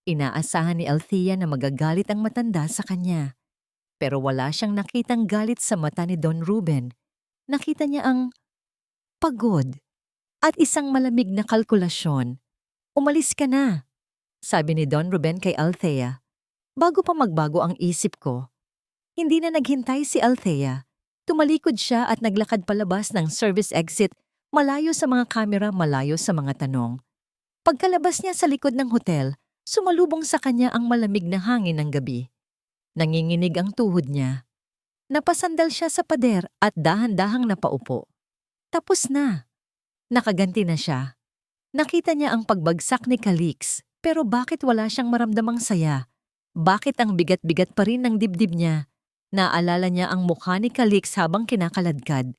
Inaasahan ni Althea na magagalit ang matanda sa kanya. Pero wala siyang nakitang galit sa mata ni Don Ruben. Nakita niya ang pagod at isang malamig na kalkulasyon. Umalis ka na, sabi ni Don Ruben kay Althea. Bago pa magbago ang isip ko. Hindi na naghintay si Althea. Tumalikod siya at naglakad palabas ng service exit, malayo sa mga kamera, malayo sa mga tanong. Pagkalabas niya sa likod ng hotel, sumalubong sa kanya ang malamig na hangin ng gabi. Nanginginig ang tuhod niya. Napasandal siya sa pader at dahan-dahang napaupo. Tapos na. Nakaganti na siya. Nakita niya ang pagbagsak ni Calix, pero bakit wala siyang maramdamang saya? Bakit ang bigat-bigat pa rin ng dibdib niya? Naalala niya ang mukha ni Calix habang kinakaladkad.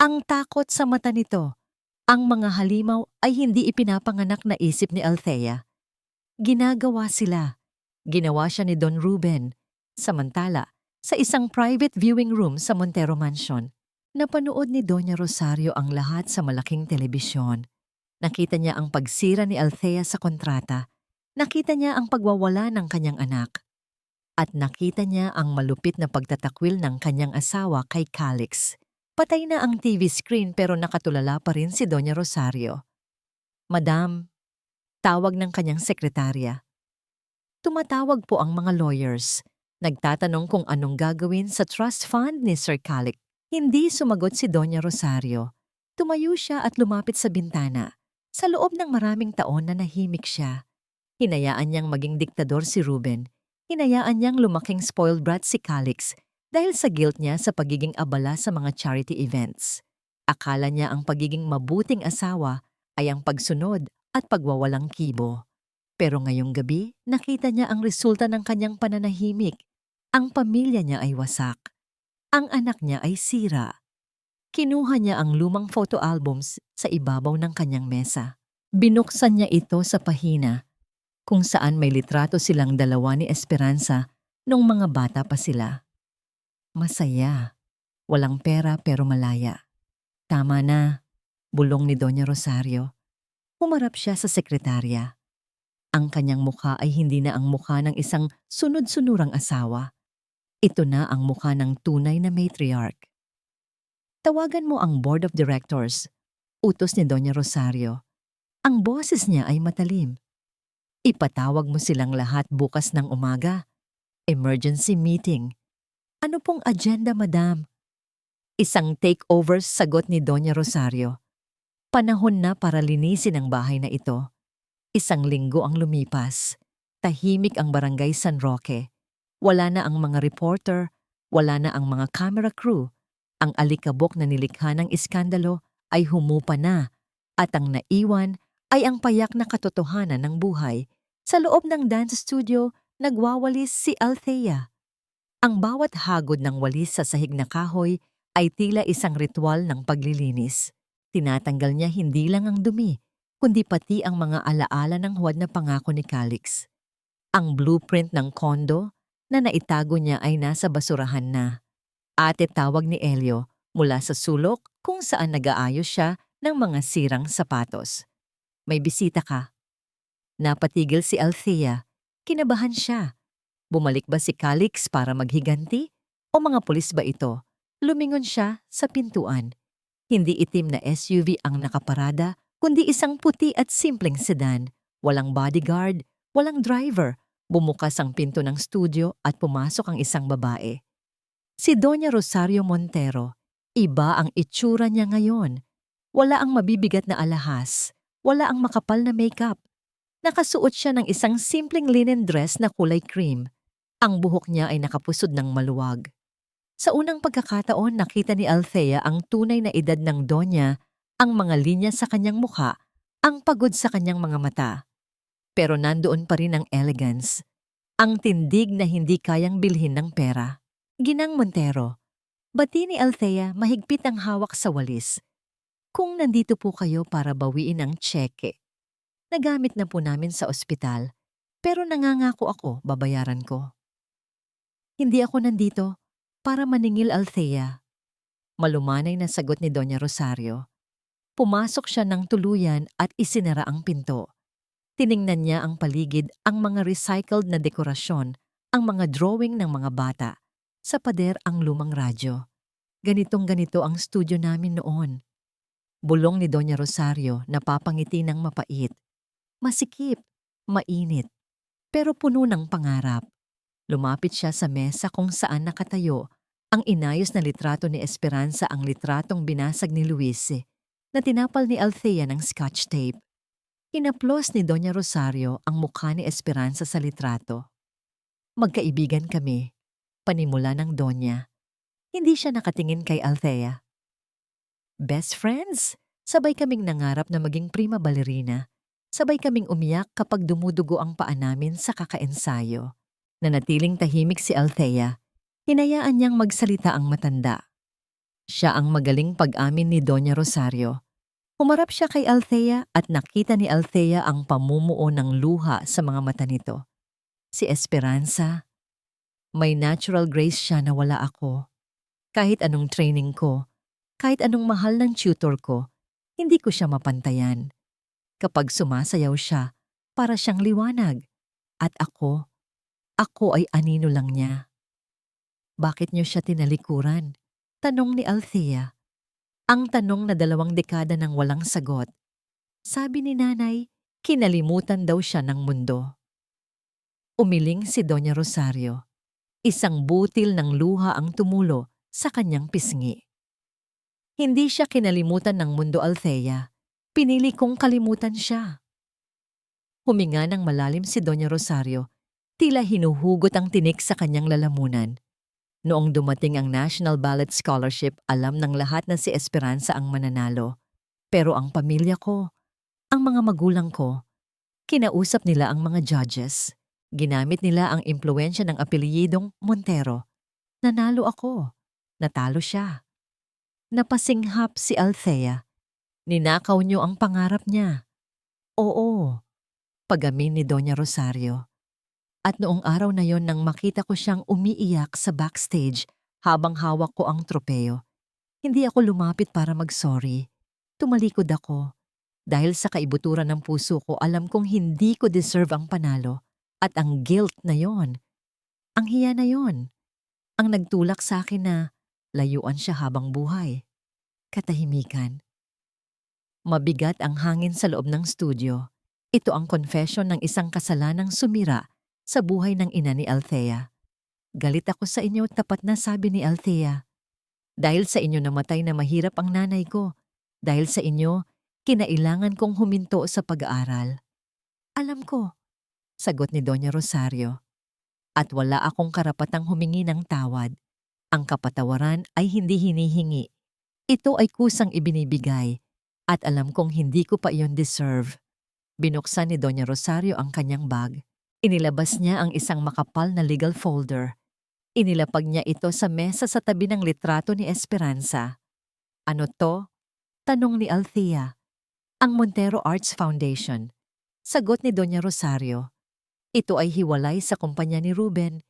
Ang takot sa mata nito. Ang mga halimaw ay hindi ipinapanganak na isip ni Althea. Ginagawa sila. Ginawa siya ni Don Ruben. Samantala, sa isang private viewing room sa Montero Mansion, napanood ni Doña Rosario ang lahat sa malaking telebisyon. Nakita niya ang pagsira ni Althea sa kontrata. Nakita niya ang pagwawala ng kanyang anak. At nakita niya ang malupit na pagtatakwil ng kanyang asawa kay Calix. Patay na ang TV screen pero nakatulala pa rin si Doña Rosario. Madam, tawag ng kanyang sekretarya. Tumatawag po ang mga lawyers. Nagtatanong kung anong gagawin sa trust fund ni Sir Calix. Hindi sumagot si Doña Rosario. Tumayo siya at lumapit sa bintana. Sa loob ng maraming taon na nahimik siya. Hinayaan niyang maging diktador si Ruben. Hinayaan niyang lumaking spoiled brat si Calix dahil sa guilt niya sa pagiging abala sa mga charity events. Akala niya ang pagiging mabuting asawa ay ang pagsunod at pagwawalang kibo. Pero ngayong gabi, nakita niya ang resulta ng kanyang pananahimik. Ang pamilya niya ay wasak. Ang anak niya ay sira. Kinuha niya ang lumang photo albums sa ibabaw ng kanyang mesa. Binuksan niya ito sa pahina kung saan may litrato silang dalawa ni Esperanza nung mga bata pa sila. Masaya. Walang pera pero malaya. Tama na, bulong ni Doña Rosario. Humarap siya sa sekretarya. Ang kanyang mukha ay hindi na ang mukha ng isang sunod-sunurang asawa. Ito na ang mukha ng tunay na matriarch. Tawagan mo ang board of directors, utos ni Doña Rosario. Ang boses niya ay matalim. Ipatawag mo silang lahat bukas ng umaga. Emergency meeting. Ano pong agenda, madam? Isang takeover, sagot ni Doña Rosario. Panahon na para linisin ang bahay na ito. Isang linggo ang lumipas. Tahimik ang barangay San Roque. Wala na ang mga reporter, wala na ang mga camera crew. Ang alikabok na nilikha ng iskandalo ay humupa na at ang naiwan ay ang payak na katotohanan ng buhay. Sa loob ng dance studio, nagwawalis si Althea. Ang bawat hagod ng walis sa sahig na kahoy ay tila isang ritual ng paglilinis. Tinatanggal niya hindi lang ang dumi, kundi pati ang mga alaala ng huwad na pangako ni Calix. Ang blueprint ng kondo na naitago niya ay nasa basurahan na. Ate, tawag ni Elio mula sa sulok kung saan nag-aayos siya ng mga sirang sapatos. May bisita ka. Napatigil si Althea. Kinabahan siya. Bumalik ba si Calix para maghiganti? O mga pulis ba ito? Lumingon siya sa pintuan. Hindi itim na SUV ang nakaparada, kundi isang puti at simpleng sedan. Walang bodyguard, walang driver, Bumukas ang pinto ng studio at pumasok ang isang babae. Si Doña Rosario Montero. Iba ang itsura niya ngayon. Wala ang mabibigat na alahas. Wala ang makapal na makeup. Nakasuot siya ng isang simpleng linen dress na kulay cream. Ang buhok niya ay nakapusod ng maluwag. Sa unang pagkakataon, nakita ni Althea ang tunay na edad ng Donya, ang mga linya sa kanyang mukha, ang pagod sa kanyang mga mata. Pero nandoon pa rin ang elegance, ang tindig na hindi kayang bilhin ng pera. Ginang Montero, bati ni Althea mahigpit ang hawak sa walis. Kung nandito po kayo para bawiin ang tseke, nagamit na po namin sa ospital, pero nangangako ako babayaran ko. Hindi ako nandito para maningil, Althea. Malumanay na sagot ni Doña Rosario. Pumasok siya ng tuluyan at isinara ang pinto. Tiningnan niya ang paligid, ang mga recycled na dekorasyon, ang mga drawing ng mga bata. Sa pader ang lumang radyo. Ganitong-ganito ang studio namin noon. Bulong ni Doña Rosario, napapangiti ng mapait. Masikip, mainit, pero puno ng pangarap. Lumapit siya sa mesa kung saan nakatayo ang inayos na litrato ni Esperanza, ang litratong binasag ni Luis na tinapal ni Althea ng scotch tape. Hinaplos ni Doña Rosario ang mukha ni Esperanza sa litrato. Magkaibigan kami, panimula ng Donya. Hindi siya nakatingin kay Althea. Best friends? Sabay kaming nangarap na maging prima ballerina. Sabay kaming umiyak kapag dumudugo ang paa namin sa kakaensayo. Nanatiling tahimik si Althea. Hinayaan niyang magsalita ang matanda. Siya ang magaling pag-amin ni Doña Rosario. Humarap siya kay Althea at nakita ni Althea ang pamumuo ng luha sa mga mata nito. Si Esperanza, may natural grace siya na wala ako. Kahit anong training ko, kahit anong mahal ng tutor ko, hindi ko siya mapantayan. Kapag sumasayaw siya, para siyang liwanag. At ako ay anino lang niya. Bakit niyo siya tinalikuran? Tanong ni Althea. Ang tanong na 2 dekada nang walang sagot. Sabi ni nanay, kinalimutan daw siya ng mundo. Umiling si Doña Rosario. Isang butil ng luha ang tumulo sa kanyang pisngi. Hindi siya kinalimutan ng mundo, Althea. Pinili kong kalimutan siya. Huminga ng malalim si Doña Rosario, tila hinuhugot ang tinik sa kanyang lalamunan. Noong dumating ang National Ballet Scholarship, alam ng lahat na si Esperanza ang mananalo. Pero ang pamilya ko, ang mga magulang ko, kinausap nila ang mga judges. Ginamit nila ang impluwensya ng apelyidong Montero. Nanalo ako. Natalo siya. Napasinghap si Althea. Ninakaw niyo ang pangarap niya. Oo, pagamin ni Doña Rosario. At noong araw na yon nang makita ko siyang umiiyak sa backstage habang hawak ko ang tropeo, hindi ako lumapit para mag-sorry. Tumalikod ako. Dahil sa kaibuturan ng puso ko, alam kong hindi ko deserve ang panalo. At ang guilt na yon, ang hiya na yon, ang nagtulak sa akin na layuan siya habang buhay. Katahimikan. Mabigat ang hangin sa loob ng studio. Ito ang confession ng isang kasalanang sumira sa buhay ng ina ni Althea. Galit ako sa inyo, tapat na, sabi ni Althea. Dahil sa inyo namatay na mahirap ang nanay ko. Dahil sa inyo, kinailangan kong huminto sa pag-aaral. Alam ko, sagot ni Doña Rosario. At wala akong karapatang humingi ng tawad. Ang kapatawaran ay hindi hinihingi. Ito ay kusang ibinibigay. At alam kong hindi ko pa iyon deserve. Binuksan ni Doña Rosario ang kanyang bag. Inilabas niya ang isang makapal na legal folder. Inilapag niya ito sa mesa sa tabi ng litrato ni Esperanza. Ano to? Tanong ni Althea. Ang Montero Arts Foundation. Sagot ni Doña Rosario. Ito ay hiwalay sa kumpanya ni Ruben.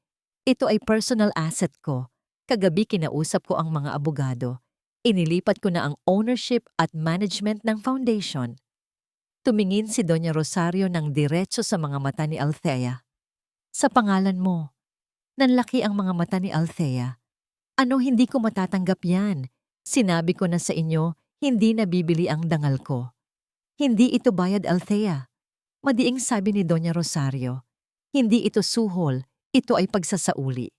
Ito ay personal asset ko. Kagabi kinausap ko ang mga abogado. Inilipat ko na ang ownership at management ng foundation. Tumingin si Doña Rosario ng diretso sa mga mata ni Althea. Sa pangalan mo. Nanlaki ang mga mata ni Althea. Ano, hindi ko matatanggap yan. Sinabi ko na sa inyo, hindi nabibili ang dangal ko. Hindi ito bayad, Althea. Madiing sabi ni Doña Rosario. Hindi ito suhol, ito ay pagsasauli.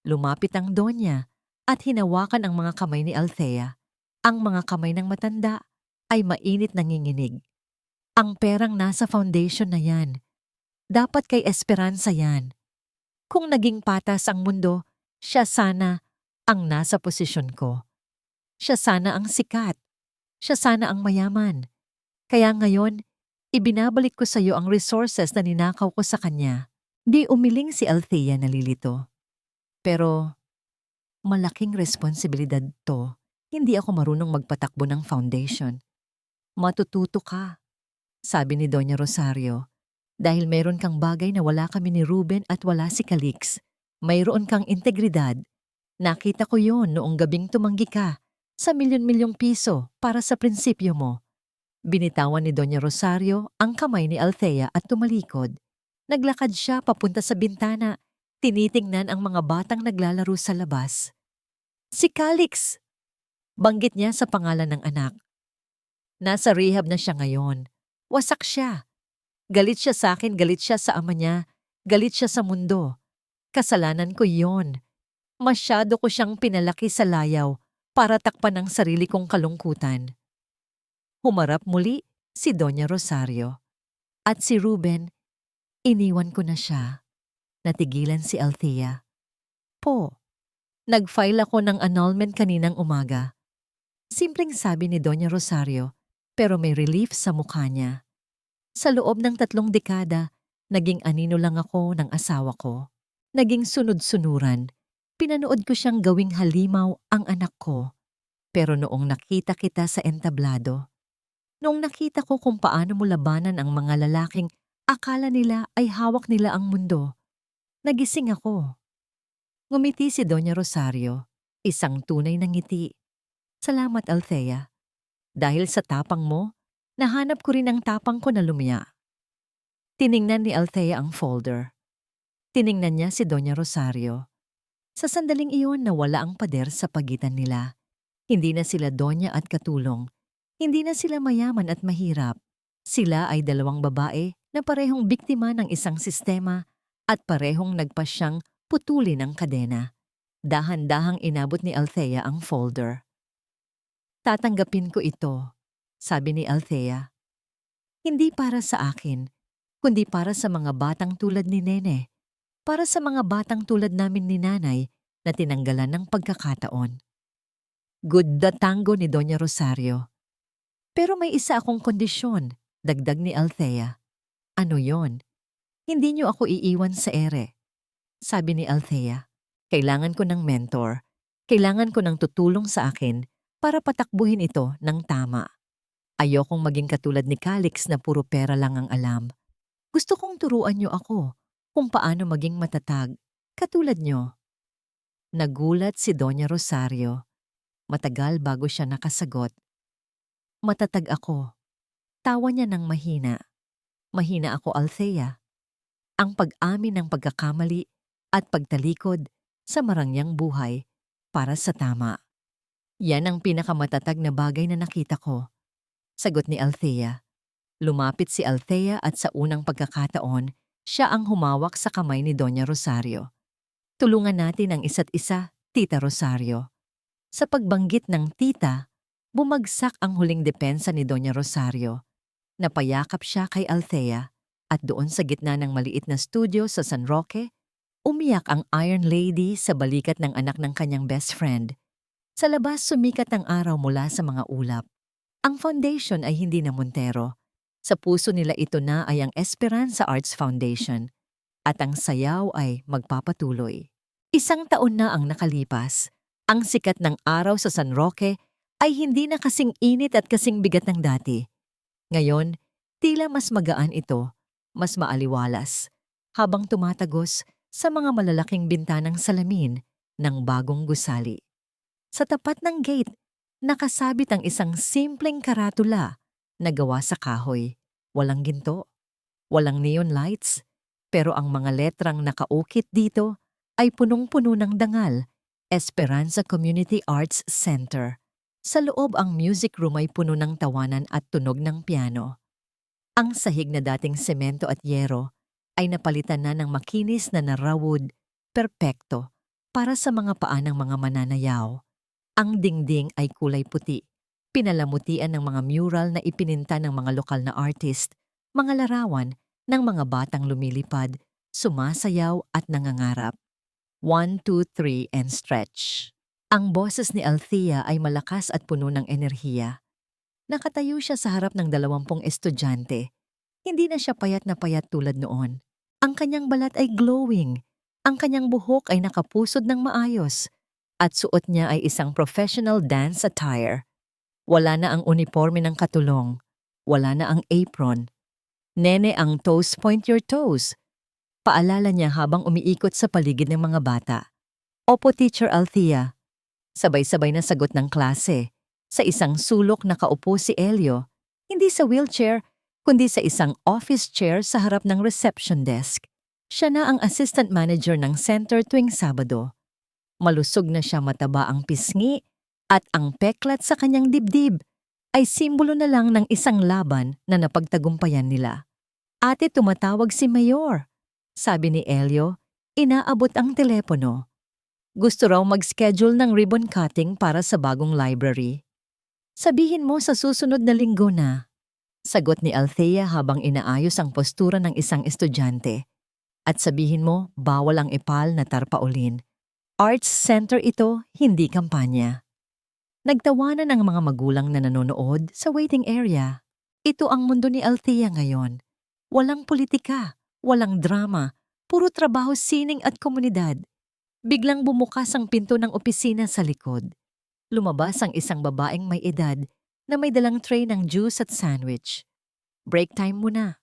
Lumapit ang Donya at hinawakan ang mga kamay ni Althea. Ang mga kamay ng matanda ay mainit nanginginig. Ang perang nasa foundation na yan. Dapat kay Esperanza yan. Kung naging patas ang mundo, siya sana ang nasa posisyon ko. Siya sana ang sikat. Siya sana ang mayaman. Kaya ngayon, ibinabalik ko sa iyo ang resources na ninakaw ko sa kanya. Di umiling si Althea nalilito. Pero malaking responsibilidad to. Hindi ako marunong magpatakbo ng foundation. Matututo ka, sabi ni Doña Rosario. Dahil mayroon kang bagay na wala kami ni Ruben at wala si Calix. Mayroon kang integridad. Nakita ko yon noong gabing tumanggi ka sa milyon-milyong piso para sa prinsipyo mo. Binitawan ni Doña Rosario ang kamay ni Althea at tumalikod. Naglakad siya papunta sa bintana, tinitingnan ang mga batang naglalaro sa labas. Si Calix! Banggit niya sa pangalan ng anak. Nasa rehab na siya ngayon. Wasak siya. Galit siya sa akin, galit siya sa ama niya, galit siya sa mundo. Kasalanan ko yon. Masyado ko siyang pinalaki sa layaw para takpan ang sarili kong kalungkutan. Humarap muli si Doña Rosario. At si Ruben, iniwan ko na siya. Natigilan si Althea. Po, nag-file ako ng annulment kaninang umaga. Simpleng sabi ni Doña Rosario, pero may relief sa mukha niya. Sa loob ng 3 dekada, naging anino lang ako ng asawa ko. Naging sunod-sunuran. Pinanood ko siyang gawing halimaw ang anak ko. Pero noong nakita kita sa entablado, noong nakita ko kung paano mo labanan ang mga lalaking akala nila ay hawak nila ang mundo, nagising ako. Ngumiti si Doña Rosario, isang tunay na ngiti. Salamat, Althea. Dahil sa tapang mo, nahanap ko rin ang tapang ko na lumya. Tiningnan ni Althea ang folder. Tiningnan niya si Doña Rosario. Sa sandaling iyon nawala ang pader sa pagitan nila. Hindi na sila Doña at katulong. Hindi na sila mayaman at mahirap. Sila ay 2 babae na parehong biktima ng isang sistema at parehong nagpasyang putulin ang kadena. Dahan-dahang inabot ni Althea ang folder. Tatanggapin ko ito, sabi ni Althea. Hindi para sa akin, kundi para sa mga batang tulad ni Nene. Para sa mga batang tulad namin ni Nanay na tinanggalan ng pagkakataon. Good the tango ni Doña Rosario. Pero may isa akong kondisyon, dagdag ni Althea. Ano yon? Hindi niyo ako iiwan sa ere. Sabi ni Althea, kailangan ko ng mentor. Kailangan ko ng tutulong sa akin para patakbuhin ito ng tama. Ayokong maging katulad ni Calix na puro pera lang ang alam. Gusto kong turuan niyo ako kung paano maging matatag, katulad niyo. Nagulat si Doña Rosario. Matagal bago siya nakasagot. Matatag ako. Tawa niya ng mahina. Mahina ako, Althea. Ang pag-amin ng pagkakamali at pagtalikod sa marangyang buhay para sa tama. Yan ang pinakamatatag na bagay na nakita ko. Sagot ni Althea. Lumapit si Althea at sa unang pagkakataon, siya ang humawak sa kamay ni Doña Rosario. Tulungan natin ang isa't isa, Tita Rosario. Sa pagbanggit ng tita, bumagsak ang huling depensa ni Doña Rosario. Napayakap siya kay Althea at doon sa gitna ng maliit na studio sa San Roque, umiyak ang Iron Lady sa balikat ng anak ng kanyang best friend. Sa labas sumikat ang araw mula sa mga ulap. Ang foundation ay hindi na Montero. Sa puso nila ito na ay ang Esperanza Arts Foundation at ang sayaw ay magpapatuloy. 1 taon na ang nakalipas. Ang sikat ng araw sa San Roque ay hindi na kasing init at kasing bigat ng dati. Ngayon, tila mas magaan ito, mas maaliwalas, habang tumatagos sa mga malalaking bintanang salamin ng bagong gusali. Sa tapat ng gate, nakasabit ang isang simpleng karatula na gawa sa kahoy. Walang ginto, walang neon lights, pero ang mga letrang nakaukit dito ay punong-puno ng dangal, Esperanza Community Arts Center. Sa loob ang music room ay puno ng tawanan at tunog ng piano. Ang sahig na dating semento at yero ay napalitan na ng makinis na narawod, perpekto, para sa mga paa ng mga mananayaw. Ang dingding ay kulay puti, pinalamutian ng mga mural na ipininta ng mga lokal na artist, mga larawan ng mga batang lumilipad, sumasayaw at nangangarap. 1, 2, 3 and stretch. Ang boses ni Althea ay malakas at puno ng enerhiya. Nakatayo siya sa harap ng 20 estudyante. Hindi na siya payat na payat tulad noon. Ang kanyang balat ay glowing. Ang kanyang buhok ay nakapusod ng maayos. At suot niya ay isang professional dance attire. Wala na ang uniforme ng katulong. Wala na ang apron. Nene ang toes, point your toes. Paalala niya habang umiikot sa paligid ng mga bata. Opo, Teacher Althea. Sabay-sabay na sagot ng klase. Sa isang sulok nakaupo si Elio, hindi sa wheelchair, kundi sa isang office chair sa harap ng reception desk. Siya na ang assistant manager ng center tuwing Sabado. Malusog na siya, mataba ang pisngi at ang peklat sa kanyang dibdib ay simbolo na lang ng isang laban na napagtagumpayan nila. Ate, tumatawag si Mayor. Sabi ni Elio, inaabot ang telepono. Gusto raw mag-schedule ng ribbon cutting para sa bagong library. Sabihin mo sa susunod na linggo na. Sagot ni Althea habang inaayos ang postura ng isang estudyante. At sabihin mo, bawal ang epal na tarpaulin. Arts center ito, hindi kampanya. Nagtawanan ang mga magulang na nanonood sa waiting area. Ito ang mundo ni Althea ngayon. Walang politika, walang drama, puro trabaho, sining at komunidad. Biglang bumukas ang pinto ng opisina sa likod. Lumabas ang isang babaeng may edad na may dalang tray ng juice at sandwich. Break time muna.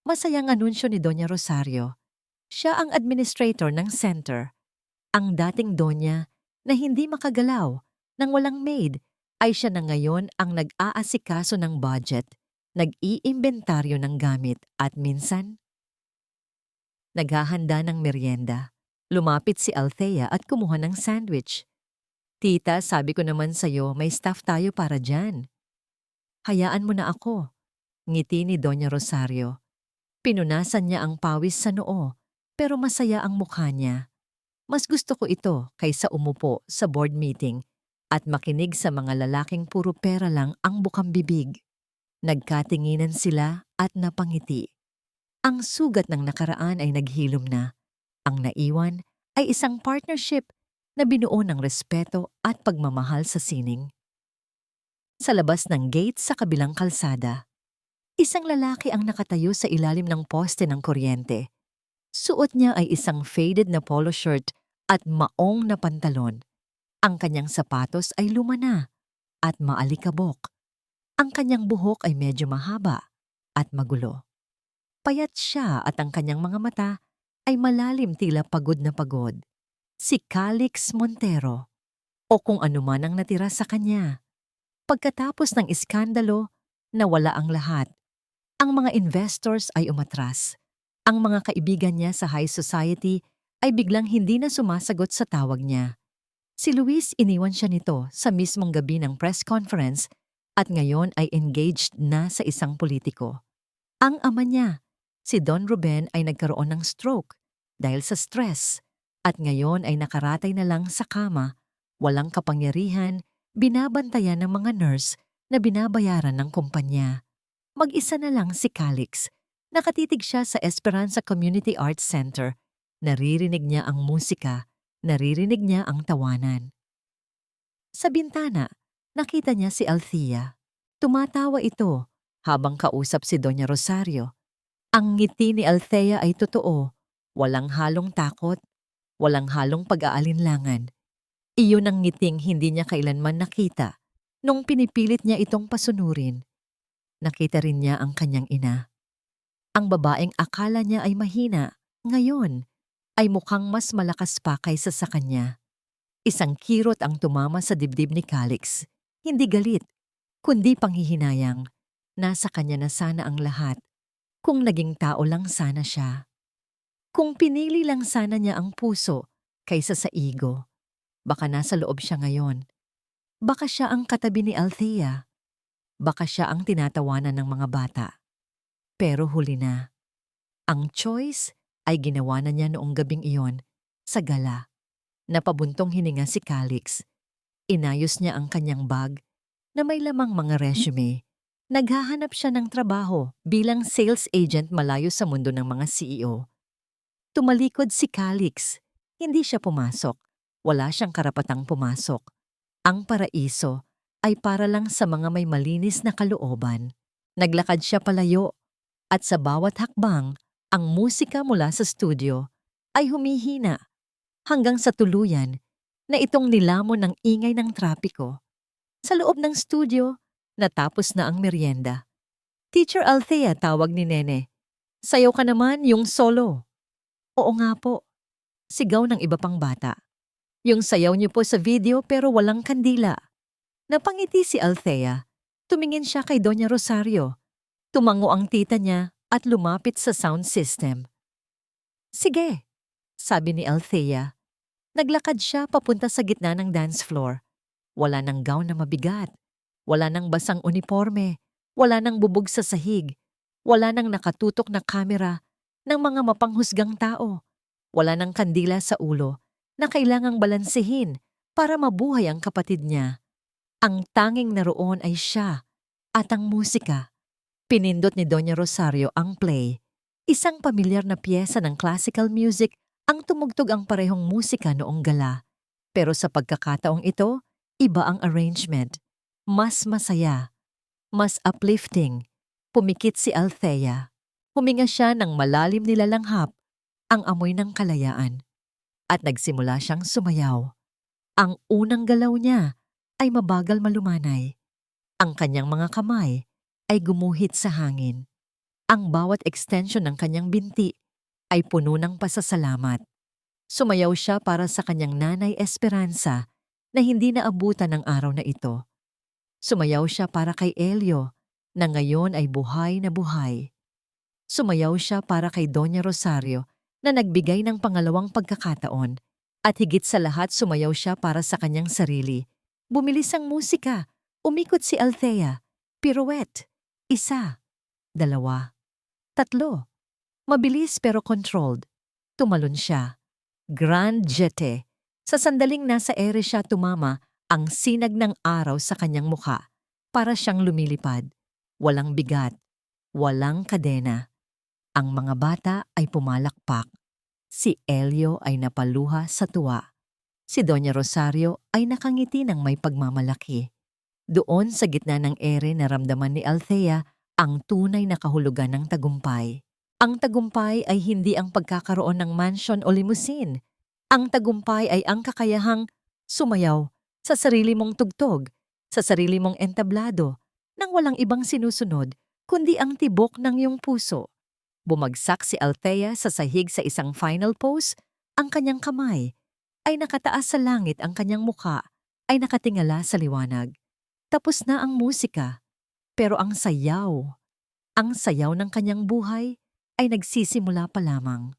Masayang anunsyo ni Doña Rosario. Siya ang administrator ng center. Ang dating donya na hindi makagalaw nang walang maid ay siya na ngayon ang nag-aasikaso ng budget, nag-iimbentaryo ng gamit at minsan naghahanda ng merienda. Lumapit si Althea at kumuha ng sandwich. Tita, sabi ko naman sa'yo, may staff tayo para dyan. Hayaan mo na ako. Ngiti ni Doña Rosario. Pinunasan niya ang pawis sa noo, pero masaya ang mukha niya. Mas gusto ko ito kaysa umupo sa board meeting at makinig sa mga lalaking puro pera lang ang bukang bibig. Nagkatinginan sila at napangiti. Ang sugat ng nakaraan ay naghilom na. Ang naiwan ay isang partnership na binuo ng respeto at pagmamahal sa sining. Sa labas ng gate sa kabilang kalsada, isang lalaki ang nakatayo sa ilalim ng poste ng kuryente. Suot niya ay isang faded na polo shirt at maong na pantalon. Ang kanyang sapatos ay luma na at maalikabok. Ang kanyang buhok ay medyo mahaba at magulo. Payat siya at ang kanyang mga mata ay malalim, tila pagod na pagod. Si Calix Montero, o kung anuman ang natira sa kanya. Pagkatapos ng iskandalo, nawala ang lahat. Ang mga investors ay umatras. Ang mga kaibigan niya sa high society ay biglang hindi na sumasagot sa tawag niya. Si Luis, iniwan siya nito sa mismong gabi ng press conference at ngayon ay engaged na sa isang politiko. Ang ama niya, si Don Ruben, ay nagkaroon ng stroke dahil sa stress. At ngayon ay nakaratay na lang sa kama, walang kapangyarihan, binabantayan ng mga nurse na binabayaran ng kumpanya. Mag-isa na lang si Calix. Nakatitig siya sa Esperanza Community Arts Center. Naririnig niya ang musika, naririnig niya ang tawanan. Sa bintana, nakita niya si Althea. Tumatawa ito habang kausap si Doña Rosario. Ang ngiti ni Althea ay totoo, walang halong takot. Walang halong pag-aalinlangan. Iyon ang ngiting hindi niya kailanman nakita nung pinipilit niya itong pasunurin. Nakita rin niya ang kanyang ina. Ang babaeng akala niya ay mahina, ngayon ay mukhang mas malakas pa kaysa sa kanya. Isang kirot ang tumama sa dibdib ni Calix. Hindi galit, kundi panghihinayang. Nasa kanya na sana ang lahat. Kung naging tao lang sana siya. Kung pinili lang sana niya ang puso kaysa sa ego, baka nasa loob siya ngayon. Baka siya ang katabi ni Althea. Baka siya ang tinatawanan ng mga bata. Pero huli na. Ang choice ay ginawa na niya noong gabing iyon sa gala. Napabuntong hininga si Calix. Inayos niya ang kanyang bag na may lamang mga resume. Naghahanap siya ng trabaho bilang sales agent malayo sa mundo ng mga CEO. Tumalikod si Calix. Hindi siya pumasok. Wala siyang karapatang pumasok. Ang paraiso ay para lang sa mga may malinis na kalooban. Naglakad siya palayo at sa bawat hakbang, ang musika mula sa studio ay humihina hanggang sa tuluyan na itong nilamon ng ingay ng trapiko. Sa loob ng studio, natapos na ang merienda. Teacher Althea, tawag ni Nene. Sayaw ka naman yung solo. Oo nga po. Sigaw ng iba pang bata. Yung sayaw niyo po sa video pero walang kandila. Napangiti si Althea. Tumingin siya kay Doña Rosario. Tumango ang tita niya at lumapit sa sound system. Sige, sabi ni Althea. Naglakad siya papunta sa gitna ng dance floor. Wala nang gown na mabigat. Wala nang basang uniforme. Wala nang bubog sa sahig. Wala nang nakatutok na kamera ng mga mapanghusgang tao. Wala nang kandila sa ulo na kailangang balansehin para mabuhay ang kapatid niya. Ang tanging naroon ay siya at ang musika. Pinindot ni Doña Rosario ang play. Isang pamilyar na piyesa ng classical music ang tumugtog ang parehong musika noong gala. Pero sa pagkakataong ito, iba ang arrangement. Mas masaya. Mas uplifting. Pumikit si Althea. Huminga siya ng malalim nilalanghap ang amoy ng kalayaan. At nagsimula siyang sumayaw. Ang unang galaw niya ay mabagal malumanay. Ang kanyang mga kamay ay gumuhit sa hangin. Ang bawat extension ng kanyang binti ay puno ng pasasalamat. Sumayaw siya para sa kanyang nanay Esperanza na hindi naabutan ng araw na ito. Sumayaw siya para kay Elio na ngayon ay buhay na buhay. Sumayaw siya para kay Doña Rosario na nagbigay ng pangalawang pagkakataon. At higit sa lahat sumayaw siya para sa kanyang sarili. Bumilis ang musika. Umikot si Althea. Pirouette. 1, 2, 3. Mabilis pero controlled. Tumalon siya. Grand jete. Sa sandaling nasa ere siya tumama, ang sinag ng araw sa kanyang mukha. Para siyang lumilipad. Walang bigat. Walang kadena. Ang mga bata ay pumalakpak. Si Elio ay napaluha sa tuwa. Si Doña Rosario ay nakangiti ng may pagmamalaki. Doon sa gitna ng ere naramdaman ni Althea ang tunay na kahulugan ng tagumpay. Ang tagumpay ay hindi ang pagkakaroon ng mansion o limousine. Ang tagumpay ay ang kakayahang sumayaw sa sarili mong tugtog, sa sarili mong entablado, nang walang ibang sinusunod kundi ang tibok ng iyong puso. Bumagsak si Althea sa sahig sa isang final pose, ang kanyang kamay ay nakataas sa langit, ang kanyang mukha ay nakatingala sa liwanag. Tapos na ang musika, pero ang sayaw ng kanyang buhay ay nagsisimula pa lamang.